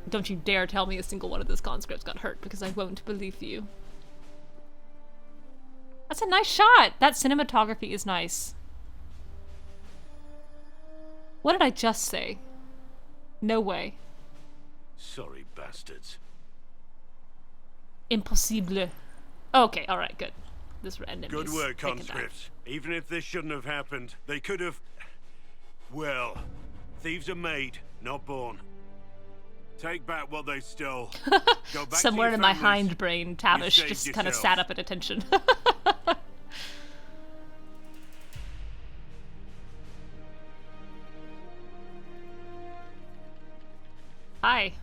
Speaker 1: Don't you dare tell me a single one of those conscripts got hurt, because I won't believe you. That's a nice shot! That cinematography is nice. What did I just say? No way.
Speaker 11: Sorry, bastards.
Speaker 1: Impossible. Okay, alright, good. This random.
Speaker 11: Good work, conscripts. Even if this shouldn't have happened, they could have... Well, thieves are made, not born. Take back what they stole. Go back
Speaker 1: Somewhere
Speaker 11: to
Speaker 1: in
Speaker 11: your
Speaker 1: my hindbrain, Tavish just kind of sat up at attention. Hi.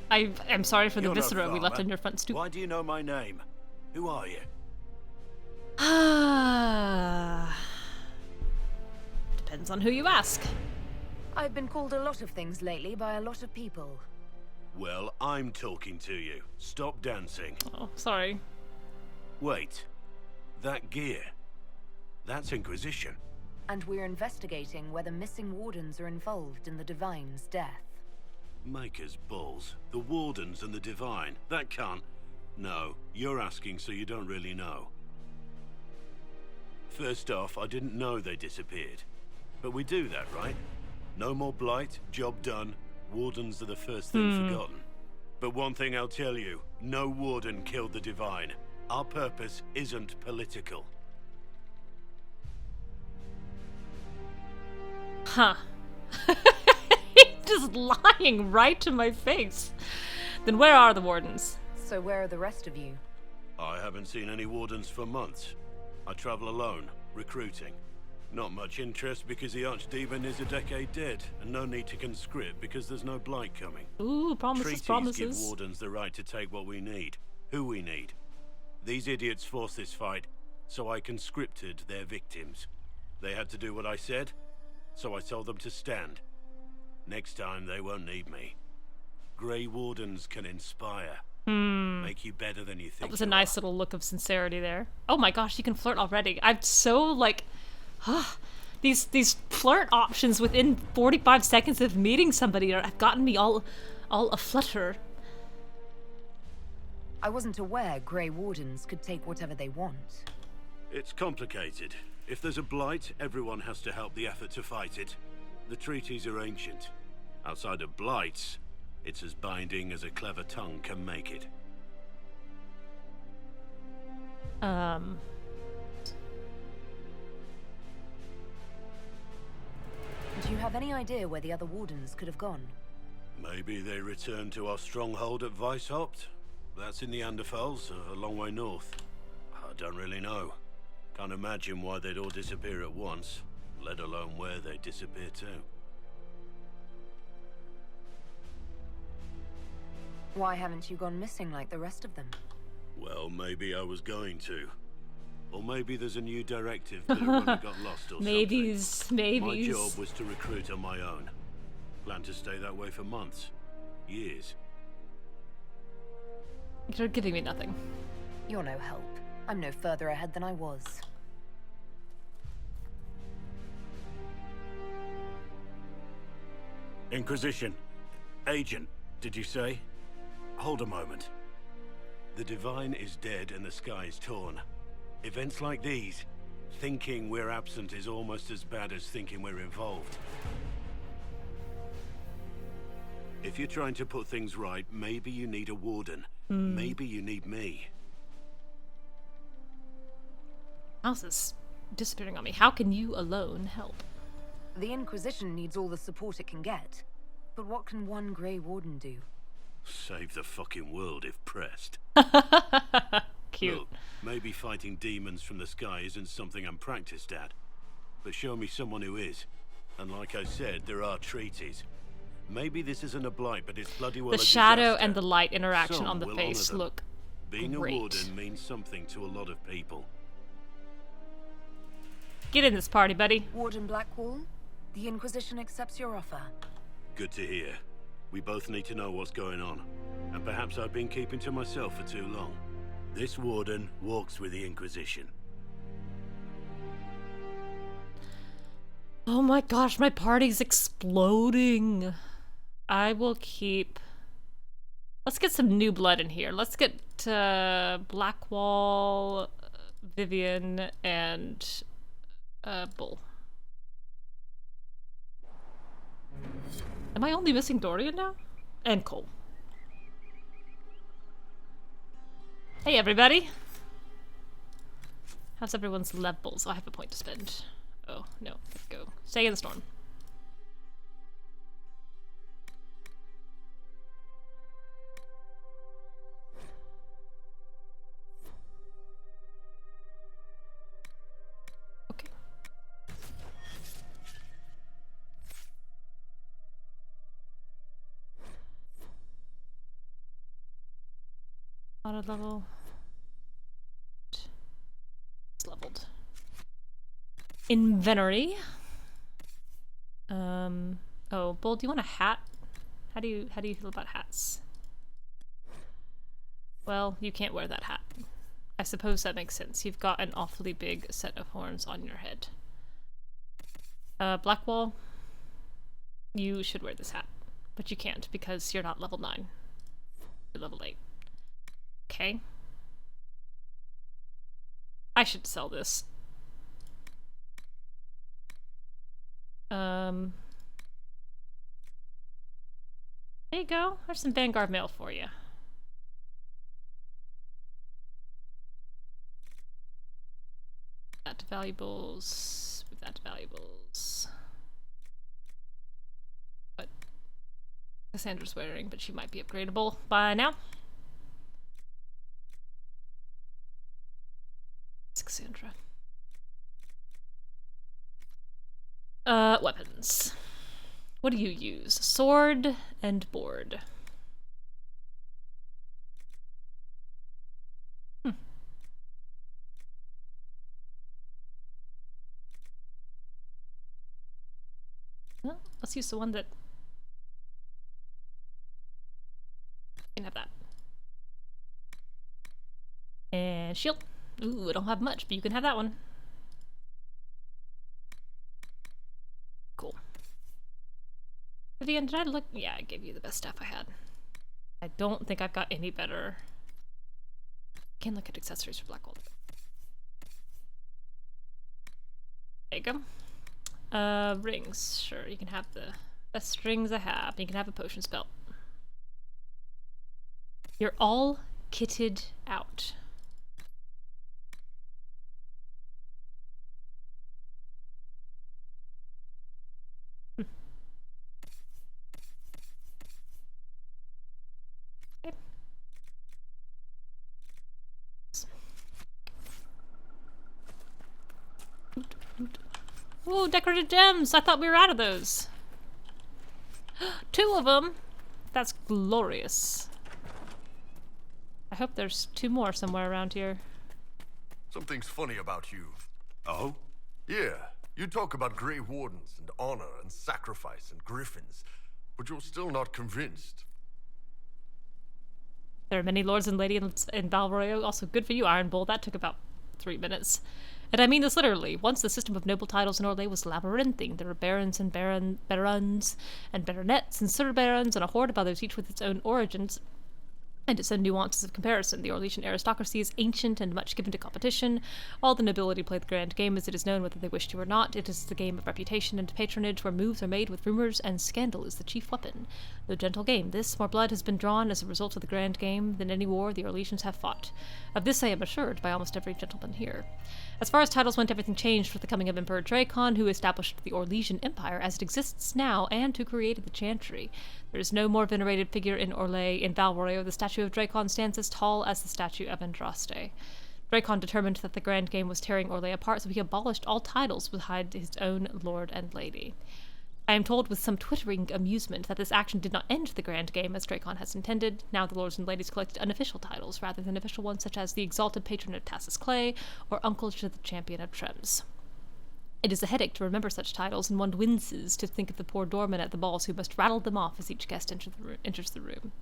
Speaker 1: I'm sorry for the viscera we left on your front stoop.
Speaker 11: Why do you know my name? Who are you?
Speaker 1: Depends on who you ask.
Speaker 4: I've been called a lot of things lately by a lot of people.
Speaker 11: Well, I'm talking to you. Stop dancing.
Speaker 1: Oh, sorry.
Speaker 11: Wait. That gear. That's Inquisition.
Speaker 4: And we're investigating whether missing wardens are involved in the Divine's death.
Speaker 11: Maker's balls. The Wardens and the Divine. That can't... No, you're asking so you don't really know. First off, I didn't know they disappeared. But we do that, right? No more blight, job done. Wardens are the first thing forgotten. But one thing I'll tell you, no Warden killed the Divine. Our purpose isn't political.
Speaker 1: Huh. Just lying right to my face. Then where are the Wardens?
Speaker 4: So where are the rest of you?
Speaker 11: I haven't seen any Wardens for months. I travel alone, recruiting. Not much interest because the Archdemon is a decade dead, and no need to conscript because there's no blight coming.
Speaker 1: Ooh, promises,
Speaker 11: Treaties
Speaker 1: promises.
Speaker 11: give Wardens the right to take what we need, who we need. These idiots forced this fight, so I conscripted their victims. They had to do what I said, so I told them to stand. Next time they won't need me. Grey Wardens can inspire. Make you better than you think.
Speaker 1: That was a nice little look of sincerity there. Oh my gosh, you can flirt already. I'm so like... these flirt options within 45 seconds of meeting somebody have gotten me all aflutter.
Speaker 4: I wasn't aware Grey Wardens could take whatever they want.
Speaker 11: It's complicated. If there's a blight, everyone has to help the effort to fight it. The treaties are ancient. Outside of blights, it's as binding as a clever tongue can make it.
Speaker 4: Do you have any idea where the other Wardens could have gone?
Speaker 11: Maybe they returned to our stronghold at Weishaupt. That's in the Anderfels, a long way north. I don't really know. Can't imagine why they'd all disappear at once, let alone where they'd disappear to.
Speaker 4: Why haven't you gone missing like the rest of them?
Speaker 11: Well, maybe I was going to. Or maybe there's a new directive that everyone got lost or
Speaker 1: Maybes,
Speaker 11: something.
Speaker 1: maybes.
Speaker 11: My job was to recruit on my own. Plan to stay that way for months. Years.
Speaker 1: You're giving me nothing.
Speaker 4: You're no help. I'm no further ahead than I was.
Speaker 11: Inquisition. Agent, did you say? Hold a moment. The Divine is dead and the sky is torn. Events like these, thinking we're absent is almost as bad as thinking we're involved. If you're trying to put things right, maybe you need a warden. Maybe you need me.
Speaker 1: House is disappearing on me. How can you alone help?
Speaker 4: The Inquisition needs all the support it can get. But what can one Grey Warden do?
Speaker 11: Save the fucking world if pressed.
Speaker 1: Cute.
Speaker 11: Look, maybe fighting demons from the sky isn't something I'm practiced at. But show me someone who is. And like I said, there are treaties. Maybe this isn't a blight, but it's bloody well
Speaker 1: The
Speaker 11: a
Speaker 1: shadow
Speaker 11: disaster.
Speaker 1: and the light interaction
Speaker 11: Some
Speaker 1: on the
Speaker 11: will
Speaker 1: face
Speaker 11: honor them.
Speaker 1: look
Speaker 11: Being
Speaker 1: great.
Speaker 11: a warden means something to a lot of people.
Speaker 1: Get in this party, buddy.
Speaker 4: Warden Blackwall, the Inquisition accepts your offer.
Speaker 11: Good to hear. We both need to know what's going on. And perhaps I've been keeping to myself for too long. This warden walks with the Inquisition.
Speaker 1: Oh my gosh, my party's exploding. I will keep... Let's get some new blood in here. Let's get Blackwall, Vivian, and Bull. Am I only missing Dorian now? And Cole. Hey everybody! How's everyone's levels? Oh, I have a point to spend. Oh, no. Let's go. Stay in the storm. Okay. Auto level. Inventory. Oh, Bull, do you want a hat? How do you feel about hats? Well, you can't wear that hat. I suppose that makes sense. You've got an awfully big set of horns on your head. Blackwall, you should wear this hat, but you can't because you're not level 9. You're level 8. Okay. I should sell this. There you go. There's some Vanguard mail for you. That to valuables. With that to valuables. What Cassandra's wearing, but she might be upgradable by now. It's Cassandra. Weapons. What do you use? Sword and board. Well, let's use the one that... You can have that. And shield. Ooh, I don't have much, but you can have that one. Cool. Vivian, did I look? Yeah, I gave you the best stuff I had. I don't think I've got any better. Can't look at accessories for Blackwall. There you go. Rings. Sure, you can have the best rings I have. You can have a potion spell. You're all kitted out. Ooh, decorated gems! I thought we were out of those. 2 of them! That's glorious. I hope there's 2 more somewhere around here.
Speaker 10: Something's funny about you.
Speaker 11: Oh?
Speaker 10: Yeah, you talk about Grey Wardens and honor and sacrifice and griffins, but you're still not convinced.
Speaker 1: There are many lords and ladies in Valroyo. Also good for you, Iron Bull. That took about 3 minutes. And I mean this literally. Once the system of noble titles in Orlais was labyrinthine. There were barons and barons and baronets and sir-barons and a horde of others, each with its own origins and its own nuances of comparison. The Orlesian aristocracy is ancient and much given to competition. All the nobility play the grand game as it is known whether they wish to or not. It is the game of reputation and patronage where moves are made with rumors and scandal is the chief weapon. No gentle game. This, more blood has been drawn as a result of the grand game than any war the Orlesians have fought. Of this I am assured by almost every gentleman here. As far as titles went, everything changed with the coming of Emperor Dracon, who established the Orlesian Empire as it exists now, and who created the Chantry. There is no more venerated figure in Orlais. In Valroyo, the statue of Dracon stands as tall as the statue of Andraste. Dracon determined that the grand game was tearing Orlais apart, so he abolished all titles beside his own lord and lady. I am told with some twittering amusement that this action did not end the grand game as Dracon has intended. Now the lords and ladies collected unofficial titles rather than official ones such as the Exalted Patron of Tassus Clay or Uncle to the Champion of Trems. It is a headache to remember such titles, and one winces to think of the poor doorman at the balls who must rattle them off as each guest enters the room.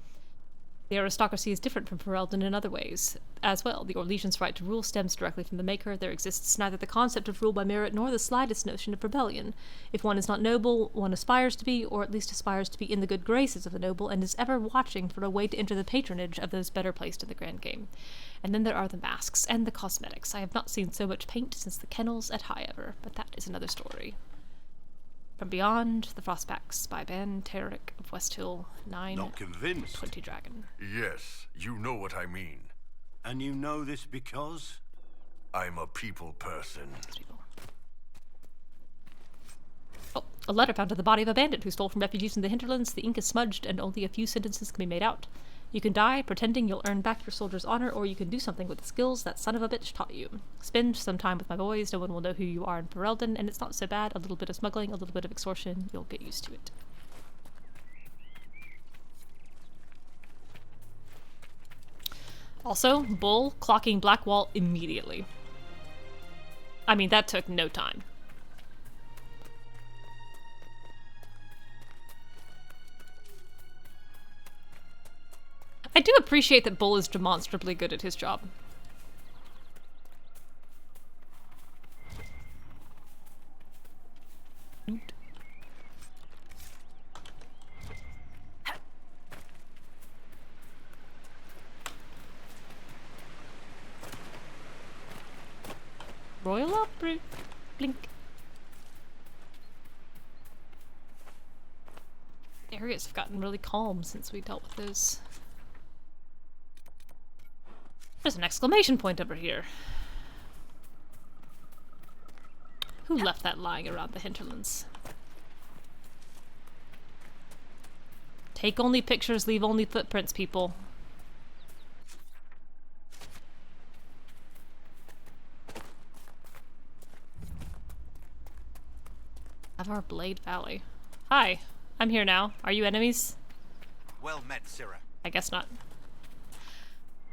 Speaker 1: The aristocracy is different from Ferelden in other ways. As well, the Orlesians' right to rule stems directly from the Maker. There exists neither the concept of rule by merit nor the slightest notion of rebellion. If one is not noble, one aspires to be, or at least aspires to be in the good graces of the noble, and is ever watching for a way to enter the patronage of those better placed in the grand game. And then there are the masks and the cosmetics. I have not seen so much paint since the kennels at High Ever, but that is another story. From Beyond, The Frostbacks by Ben Tarek of Westhill, 9.
Speaker 11: Not convinced.
Speaker 1: 20 Dragon.
Speaker 10: Yes, you know what I mean.
Speaker 11: And you know this because?
Speaker 10: I'm a people person.
Speaker 1: Oh, a letter found in the body of a bandit who stole from refugees in the Hinterlands. The ink is smudged and only a few sentences can be made out. You can die pretending you'll earn back your soldier's honor, or you can do something with the skills that son of a bitch taught you. Spend some time with my boys, no one will know who you are in Ferelden, and it's not so bad. A little bit of smuggling, a little bit of extortion, you'll get used to it. Also, Bull clocking Blackwall immediately. I mean, that took no time. I do appreciate that Bull is demonstrably good at his job. Royal Opry. Blink. Areas have gotten really calm since we dealt with those. There's an exclamation point over here. Who left that lying around the Hinterlands? Take only pictures, leave only footprints, people. Avar Blade Valley. Hi, I'm here now. Are you enemies?
Speaker 8: Well met, Sirrah.
Speaker 1: I guess not.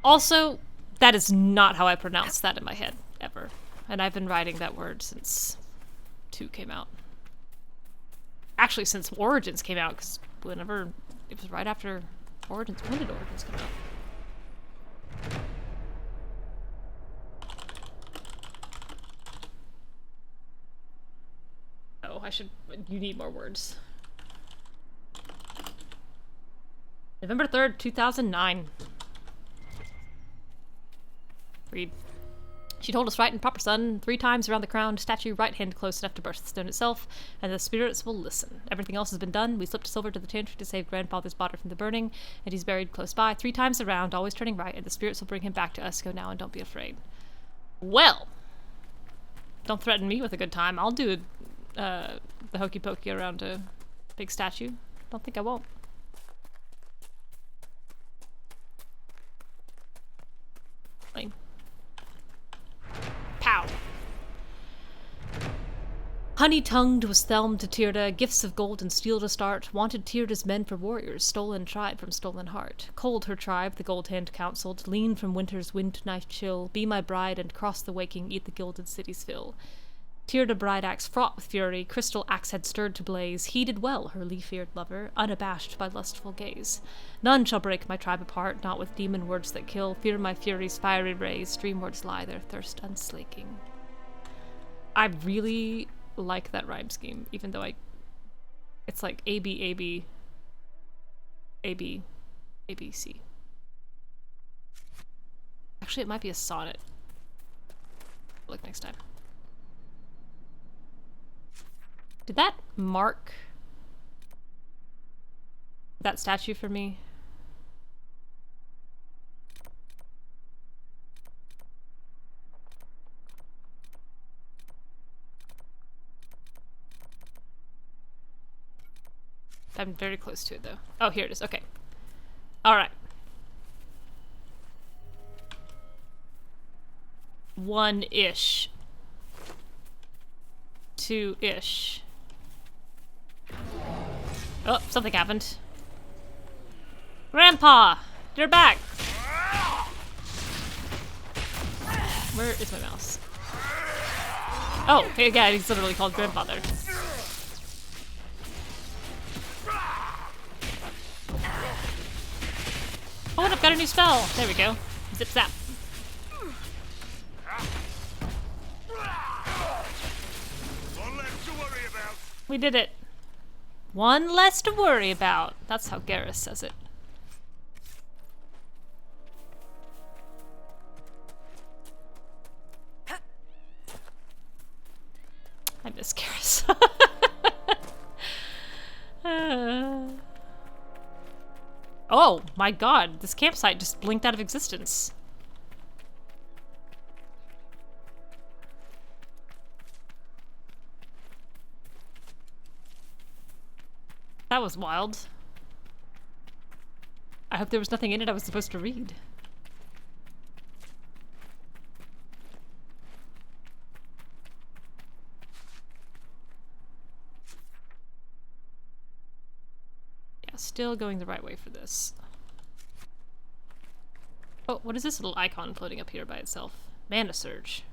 Speaker 1: Also, that is not how I pronounce that in my head, ever. And I've been writing that word since 2 came out. Actually, since Origins came out, because whenever... It was right after Origins. When did Origins come out? Oh, I should... You need more words. November 3rd, 2009. Read. She told us right and proper, son, 3 times around the crowned statue, right hand close enough to burst the stone itself, and the spirits will listen. Everything else has been done. We slipped silver to the chantry to save grandfather's body from the burning, and he's buried close by, 3 times around, always turning right, and the spirits will bring him back to us. Go now and don't be afraid. Well, don't threaten me with a good time. I'll do the hokey pokey around a big statue. Don't think I won't. Lame. Pow. Honey-tongued was Thelm to Tyrda, gifts of gold and steel to start, wanted Tyrda's men for warriors, stolen tribe from stolen heart. Cold her tribe, the gold hand counseled, lean from winter's wind knife chill, be my bride and cross the waking, eat the gilded city's fill. Tyrda bride axe fraught with fury, crystal axe had stirred to blaze, heeded well her leaf-eared lover, unabashed by lustful gaze. None shall break my tribe apart, not with demon words that kill, fear my fury's fiery rays, streamwards lie their thirst unslaking. I really like that rhyme scheme, even though it's like A, B, A, B, A, B, A, B, C. Actually, it might be a sonnet. Look next time. Did that mark that statue for me? I'm very close to it though. Oh, here it is. Okay. Alright. 1-ish. 2-ish. Oh, something happened. Grandpa! You're back! Where is my mouse? Oh, hey, yeah, he's literally called Grandfather. Oh, and I've got a new spell! There we go. Zip zap. We did it. 1 less to worry about. That's how Garrus says it. I miss Garrus. Oh my god, this campsite just blinked out of existence. That was wild. I hope there was nothing in it I was supposed to read. Yeah, still going the right way for this. Oh, what is this little icon floating up here by itself? Mana Surge.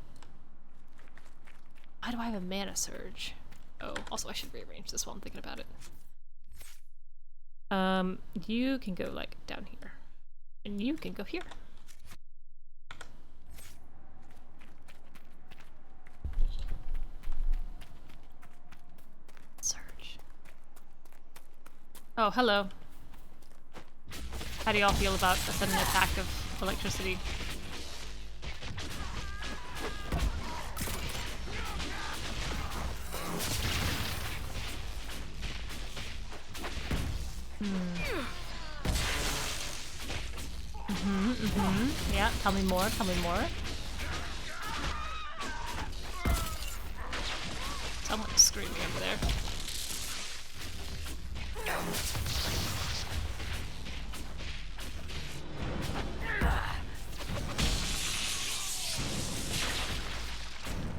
Speaker 1: Why do I have a Mana Surge? Oh, also I should rearrange this while I'm thinking about it. You can go like down here. And you can go here. Search. Oh, hello. How do y'all feel about a sudden attack of electricity? Yeah, tell me more, tell me more. Someone's screaming over there.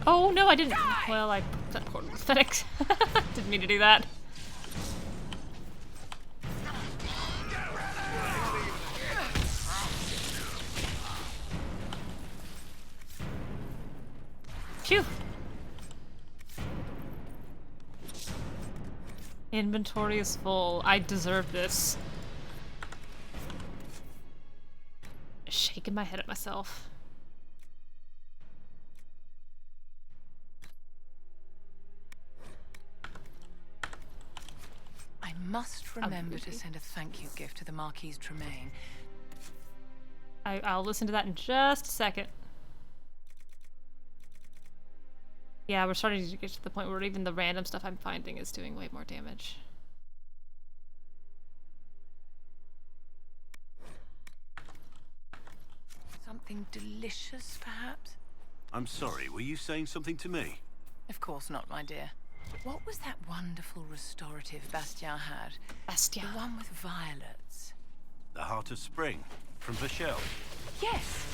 Speaker 1: Oh no, I didn't. Well, I that portal was pathetic. Didn't mean to do that. Phew. Inventory is full. I deserve this. Shaking my head at myself.
Speaker 3: I must remember to send a thank you gift to the Marquise Tremaine.
Speaker 1: I'll listen to that in just a second. Yeah, we're starting to get to the point where even the random stuff I'm finding is doing way more damage.
Speaker 3: Something delicious, perhaps?
Speaker 11: I'm sorry, were you saying something to me?
Speaker 3: Of course not, my dear. What was that wonderful restorative Bastien had?
Speaker 1: Bastien?
Speaker 3: The one with violets.
Speaker 11: The Heart of Spring, from Vachel.
Speaker 3: Yes!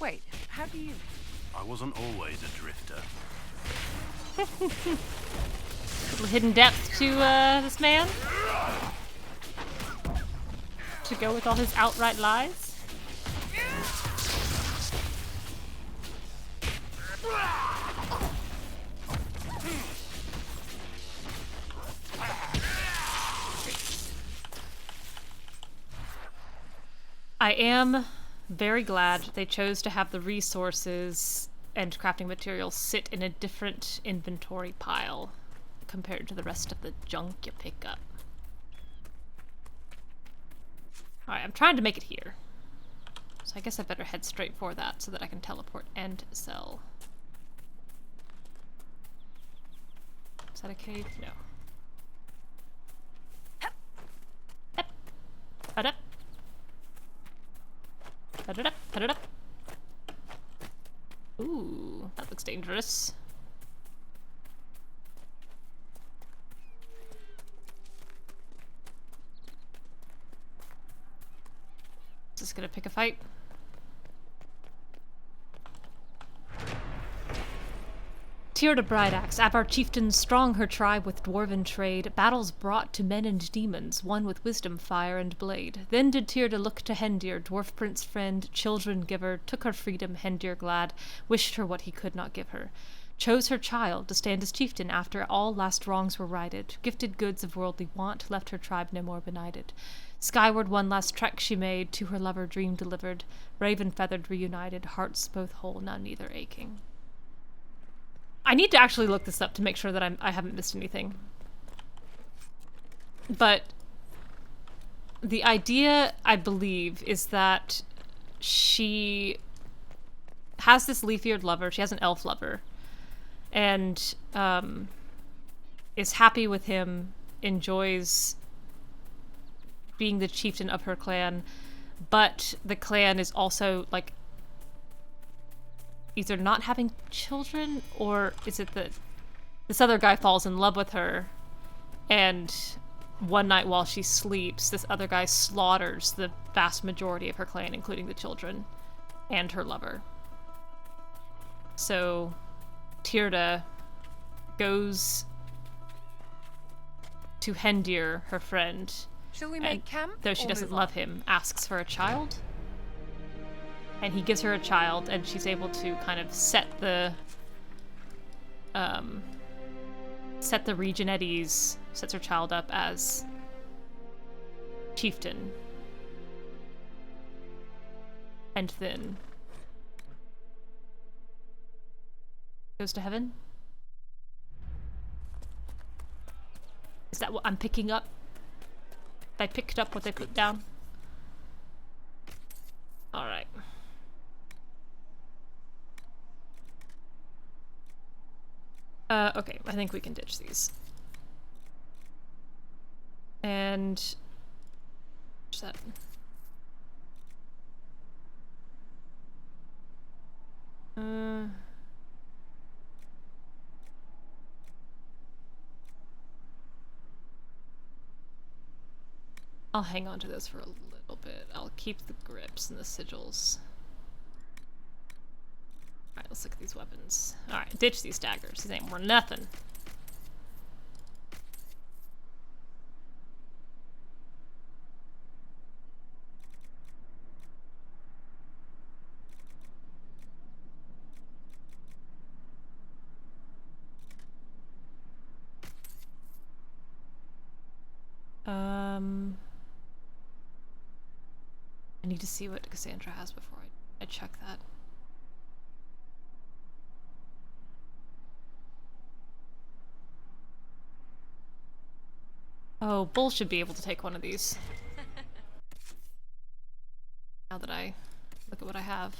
Speaker 3: Wait, how do you...
Speaker 11: I wasn't always a drifter.
Speaker 1: Little hidden depth to this man. To go with all his outright lies. I am very glad they chose to have the resources and crafting materials sit in a different inventory pile compared to the rest of the junk you pick up. Alright, I'm trying to make it here. So I guess I better head straight for that so that I can teleport and sell. Is that a cave? No. Up. Up. Put it up. Put it up. Ooh, that looks dangerous. Is this gonna pick a fight? Tyrda Brideaxe, Avar chieftains strong her tribe with dwarven trade, battles brought to men and demons, won with wisdom, fire, and blade. Then did Tyrda look to Hendir, dwarf prince friend, children giver, took her freedom, Hendir glad, wished her what he could not give her. Chose her child to stand as chieftain after all last wrongs were righted, gifted goods of worldly want, left her tribe no more benighted. Skyward one last trek she made, to her lover dream delivered, raven-feathered reunited, hearts both whole, now neither aching. I need to actually look this up to make sure that I haven't missed anything. But the idea, I believe, is that she has this leaf-eared lover. She has an elf lover. And is happy with him, enjoys being the chieftain of her clan. But the clan is also, like, either not having children, or is it that this other guy falls in love with her, and one night while she sleeps, this other guy slaughters the vast majority of her clan, including the children and her lover. So Tyrda goes to Hendir, her friend,
Speaker 3: Shall we make camp?
Speaker 1: Though she doesn't love him, asks for a child. And he gives her a child, and she's able to kind of set the region at ease, sets her child up as chieftain. and then goes to heaven. Is that what I'm picking up? I picked up what they put down. Alright. Okay, I think we can ditch these. And... what's that? I'll hang on to this for a little bit. I'll keep the grips and the sigils. Alright, let's look at these weapons. Alright, ditch these daggers. These ain't worth nothing. I need to see what Cassandra has before I check that. Oh, Bull should be able to take one of these. Now that I look at what I have.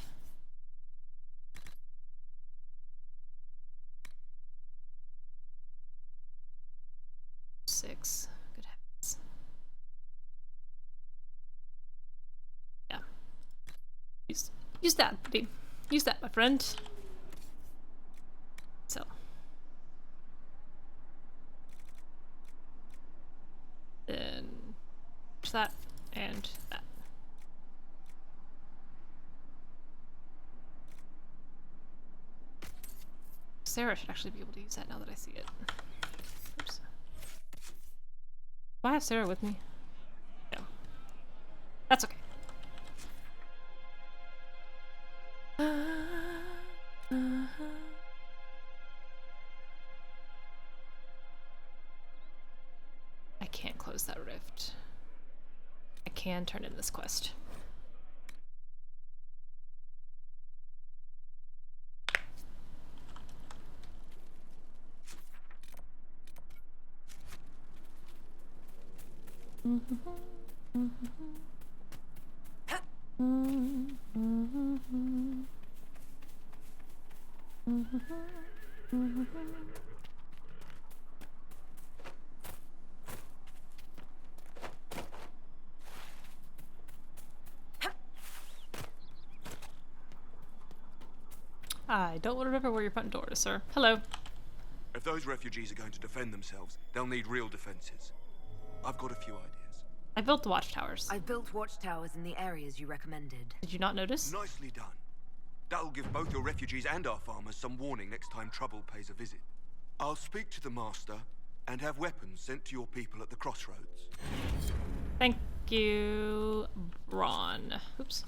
Speaker 1: Six. Good heavens. Yeah. Use that, buddy. Use that, my friend. So. Then that and that. Sarah should actually be able to use that now that I see it. Oops. Do I have Sarah with me? No. That's okay. I can't close that rift. I can turn in this quest. I don't remember where your front door is, sir. Hello.
Speaker 8: If those refugees are going to defend themselves, they'll need real defenses. I've got a few ideas.
Speaker 1: I built the watchtowers.
Speaker 4: I built watchtowers in the areas you recommended.
Speaker 1: Did you not notice?
Speaker 8: Nicely done. That'll give both your refugees and our farmers some warning next time trouble pays a visit. I'll speak to the master and have weapons sent to your people at the crossroads.
Speaker 1: Thank you, Braun. Oops.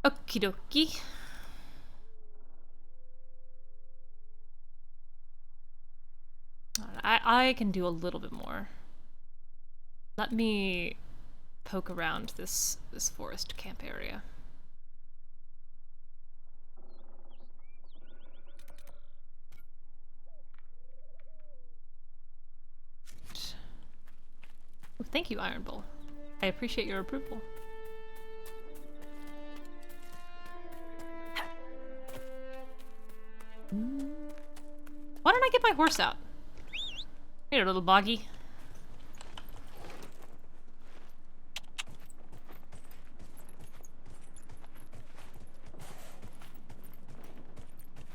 Speaker 1: Okie dokie. I can do a little bit more. Let me poke around this forest camp area. Oh, thank you, Iron Bull. I appreciate your approval. Why don't I get my horse out? Here, little boggy.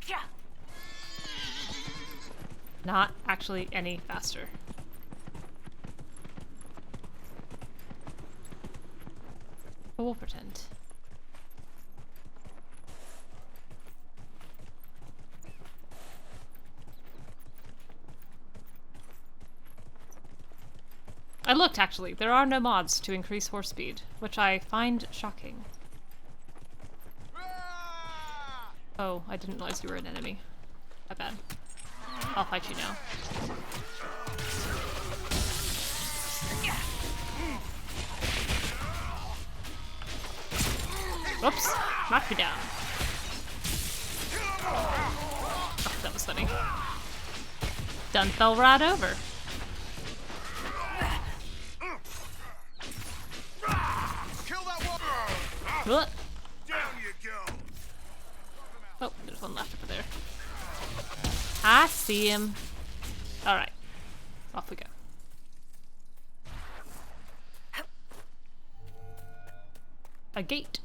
Speaker 4: Yeah.
Speaker 1: Not actually any faster. But we'll pretend. I looked, actually. There are no mods to increase horse speed, which I find shocking. Oh, I didn't realize you were an enemy. My bad. I'll fight you now. Whoops. Knocked me down. Oh, that was funny. Done fell right over. What?
Speaker 8: Down you go.
Speaker 1: Oh, there's one left over there. I see him. Alright. Off we go. A gate.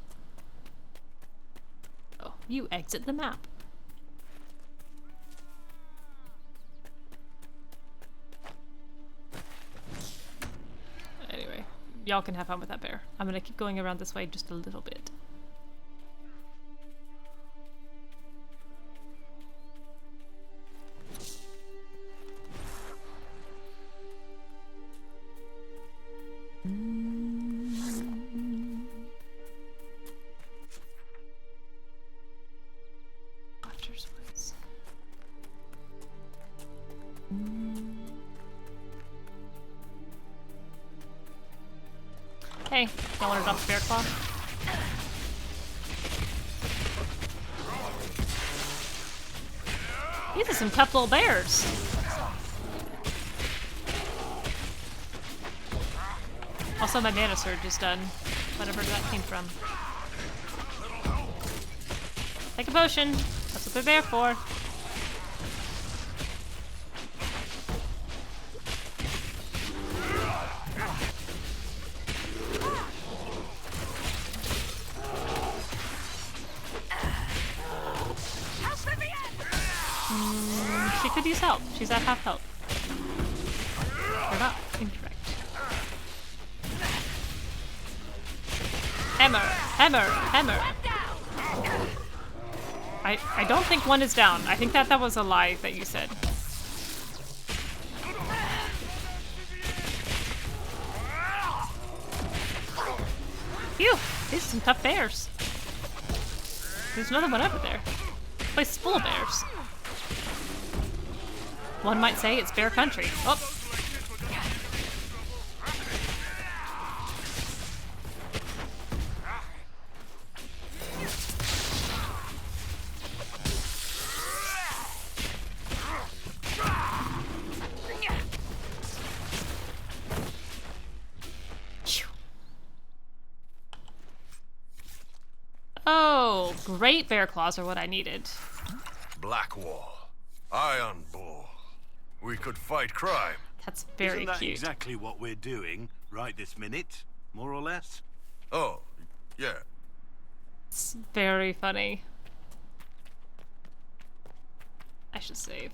Speaker 1: Oh, you exit the map. Anyway, y'all can have fun with that bear. I'm gonna keep going around this way just a little bit. Hey, y'all wanna drop the bear claw? These are some tough little bears. Also, my mana surge is done. Whatever that came from. Take a potion. That's what they're there for. She could use help. She's at half health. You're not incorrect. Hammer! Hammer! Hammer! I don't think one is down. I think that was a lie that you said. Phew! These are some tough bears. There's another one over there. This place is full of bears. One might say it's bear country. Oh! Oh, great bear claws are what I needed.
Speaker 10: Blackwall. Iron Bull. We could fight crime.
Speaker 1: That's very
Speaker 11: Isn't that
Speaker 1: cute.
Speaker 11: exactly what we're doing right this minute, more or less?
Speaker 10: Oh, yeah.
Speaker 1: It's very funny. I should save.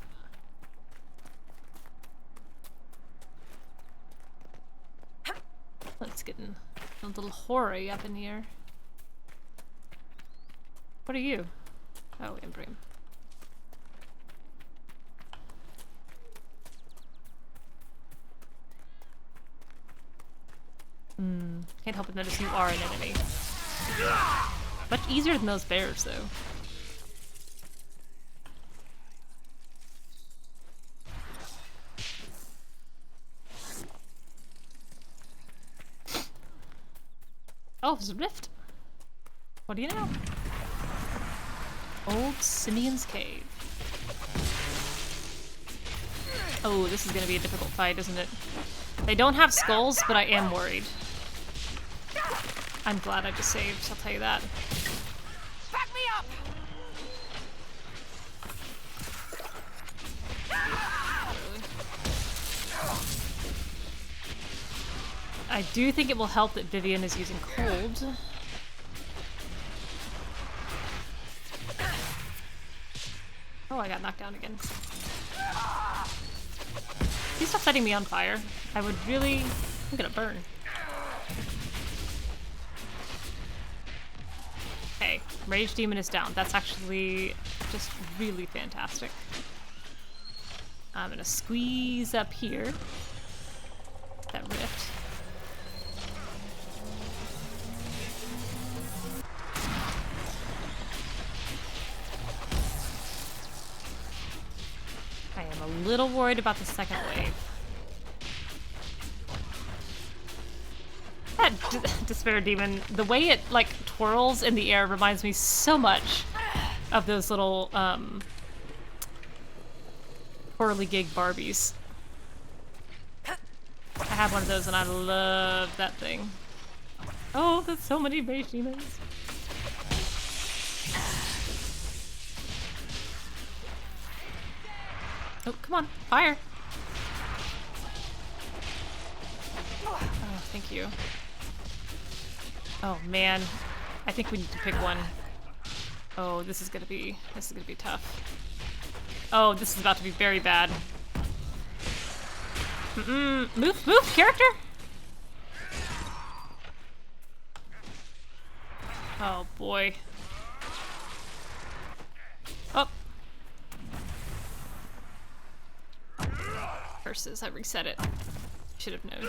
Speaker 1: Let's get a little hoary up in here. What are you? Oh, Imbrium. Can't help but notice you are an enemy. Much easier than those bears, though. Oh, there's a rift. What do you know? Old Simeon's Cave. Oh, this is gonna be a difficult fight, isn't it? They don't have skulls, but I am worried. I'm glad I just saved, I'll tell you that.
Speaker 3: Back me up!
Speaker 1: I do think it will help that Vivian is using cold. Oh, I got knocked down again. Please stop setting me on fire. I would really... I'm gonna burn. Okay, Rage Demon is down. That's actually just really fantastic. I'm gonna squeeze up here. That rift. I am a little worried about the second wave. That Despair Demon, the way it, like, twirls in the air reminds me so much of those little, whirligig Barbies. I have one of those and I love that thing. Oh, there's so many Mage Demons. Oh, come on, fire! Oh, thank you. Oh man, I think we need to pick one. Oh, this is gonna be tough. Oh, this is about to be very bad. Move, character! Oh boy. Oh. Curses, I reset it. Should have known.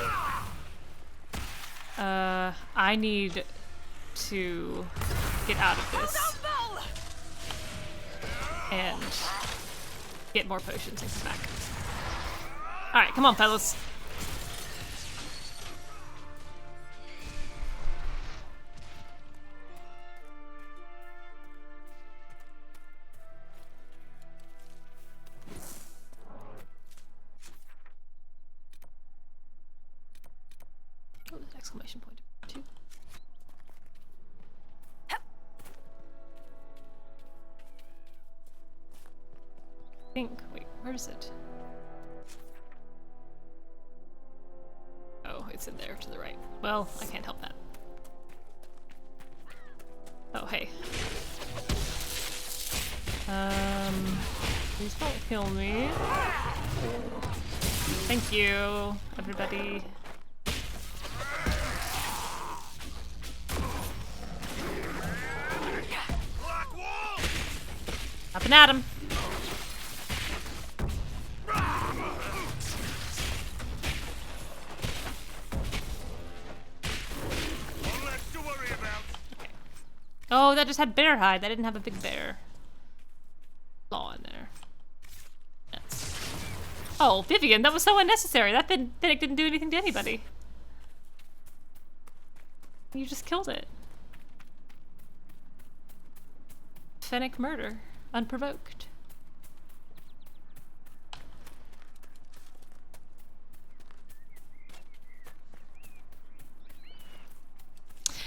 Speaker 1: I need to get out of this. And get more potions and come back. Alright, come on, fellas. Oh, there's an exclamation point too. Wait, where is it? Oh, it's in there to the right. Well, I can't help that. Oh, hey. Please don't kill me. Thank you, everybody. Up and at him. Oh, that just had bear hide. That didn't have a big bear claw in there. Yes. Oh, Vivian, that was so unnecessary. That didn't do anything to anybody. You just killed it. Fennec murder, unprovoked.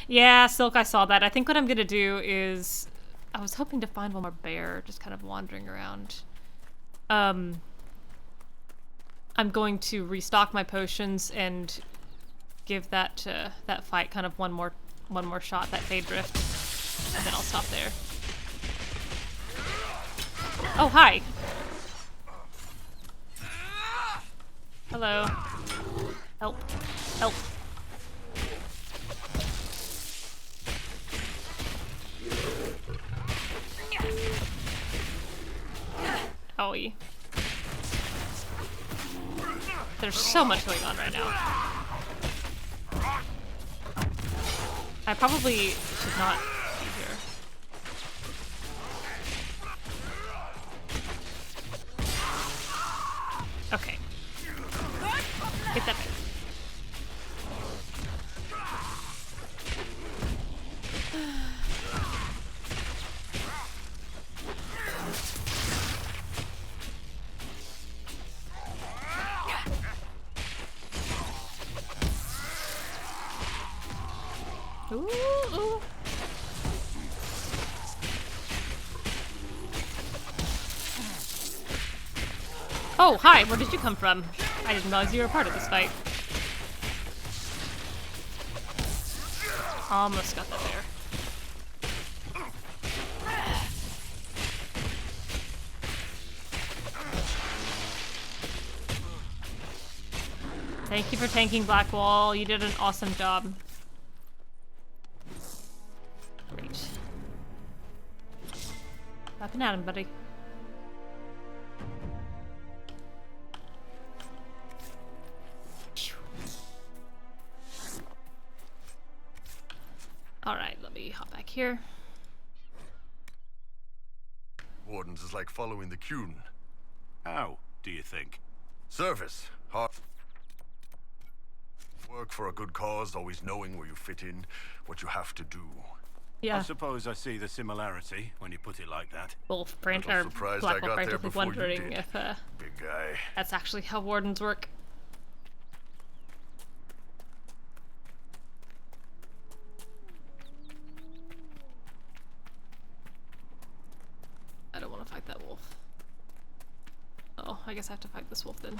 Speaker 1: Yeah, Silk, I saw that. I think what I'm gonna do is... I was hoping to find one more bear, just kind of wandering around. I'm going to restock my potions and give that that fight kind of one more shot, that Fade Drift, and then I'll stop there. Oh, hi! Hello. Help. Help. Owie. There's so much going on right now. I probably should not be here. Okay. Get that back. Ooh. Oh, hi, where did you come from? I didn't realize you were a part of this fight. Almost got that there. Thank you for tanking Blackwall. You did an awesome job. Great. Up and at him, buddy. Alright, let me hop back here.
Speaker 10: Wardens is like following the Qun.
Speaker 11: How, do you think?
Speaker 10: Service. Hard. Work for a good cause, always knowing where you fit in, what you have to do.
Speaker 1: Yeah.
Speaker 11: I suppose I see the similarity when you put it like that.
Speaker 1: Wolf
Speaker 10: Little surprised I
Speaker 1: Blackwall
Speaker 10: got there
Speaker 1: frantically
Speaker 10: before you
Speaker 1: wondering
Speaker 10: did,
Speaker 1: if
Speaker 10: big guy.
Speaker 1: that's actually how wardens work. I don't want to fight that wolf. Oh, I guess I have to fight this wolf then.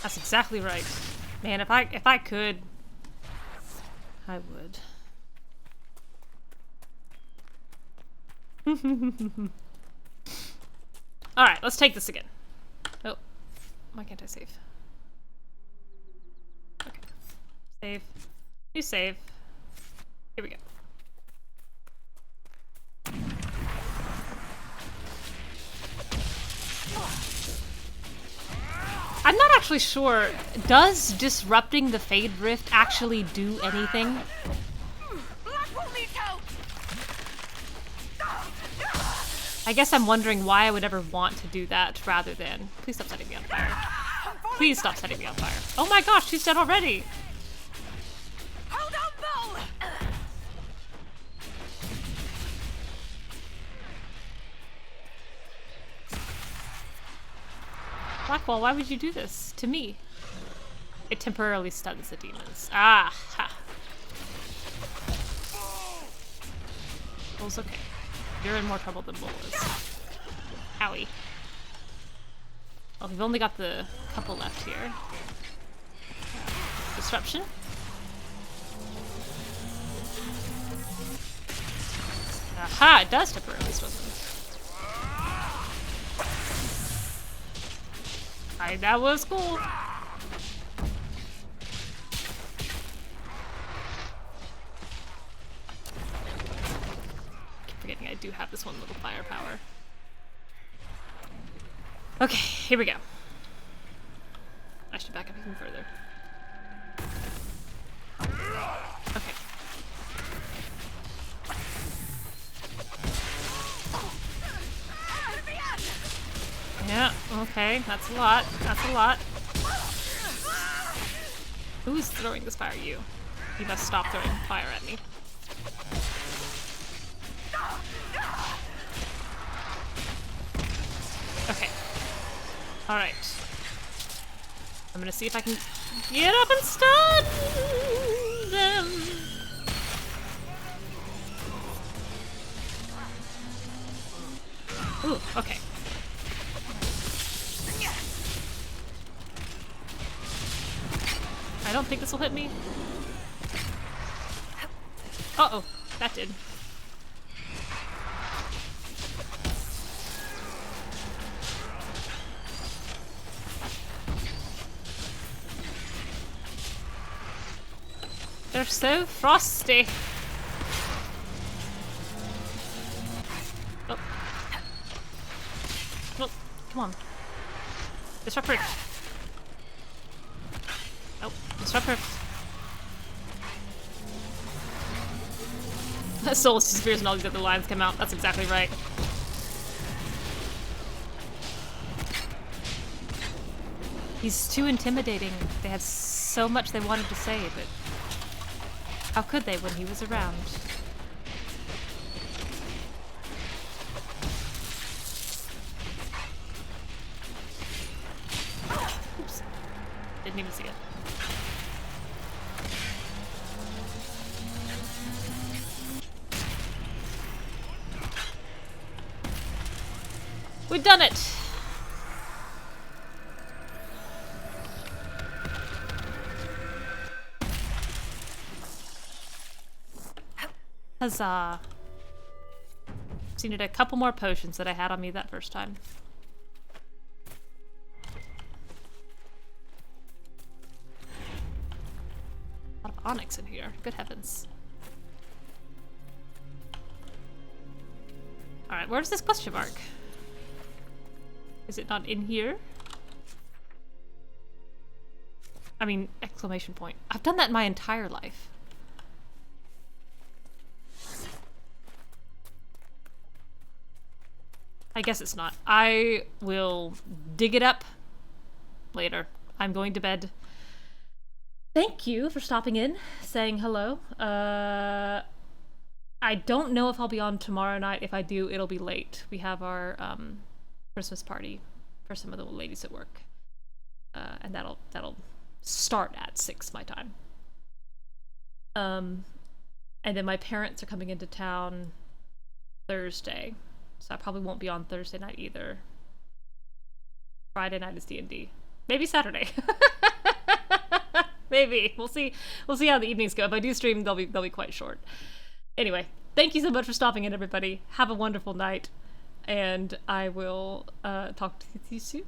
Speaker 1: That's exactly right. Man, if I could, I would. Alright, let's take this again. Oh, why can't I save? Okay. Save. You save. Here we go. I'm not actually sure. Does disrupting the Fade Rift actually do anything?
Speaker 9: Blackwall needs help!
Speaker 1: I guess I'm wondering why I would ever want to do that rather than... Please stop setting me on fire. Please stop setting me on fire. Oh my gosh, she's dead already!
Speaker 9: Hold on, Bull!
Speaker 1: Blackwall, why would you do this to me? It temporarily stuns the demons. Ah, ha. Bull's okay. You're in more trouble than Bull is. Owie. Well, we've only got the couple left here. Disruption. Aha, it does temporarily stun them. That was cool. Keep forgetting I do have this one little firepower. Okay, here we go. I should back up even further. Okay. Yeah, okay, that's a lot. That's a lot. Who's throwing this fire? You. You must stop throwing fire at me. Okay. Alright. I'm gonna see if I can get up and stun them. Ooh, okay. I don't think this will hit me. Uh-oh, that did. They're so frosty. Oh. Oh, come on. Disrupt her. Nope. Disrupt her. Solas disappears and all these other lines come out. That's exactly right. He's too intimidating. They had so much they wanted to say, but how could they when he was around? Oops. Didn't even see it. We've done it! Huzzah! Just needed a couple more potions that I had on me that first time. A lot of onyx in here. Good heavens. Alright, where's this question mark? Is it not in here? I mean, exclamation point. I've done that my entire life. I guess it's not. I will dig it up later. I'm going to bed. Thank you for stopping in, saying hello. I don't know if I'll be on tomorrow night. If I do, it'll be late. We have our Christmas party for some of the ladies at work. And that'll start at 6 my time. And then my parents are coming into town Thursday, so I probably won't be on Thursday night either. Friday night is D&D. Maybe Saturday. Maybe. We'll see how the evenings go. If I do stream, they'll be quite short. Anyway, thank you so much for stopping in, everybody. Have a wonderful night, and I will talk to you soon.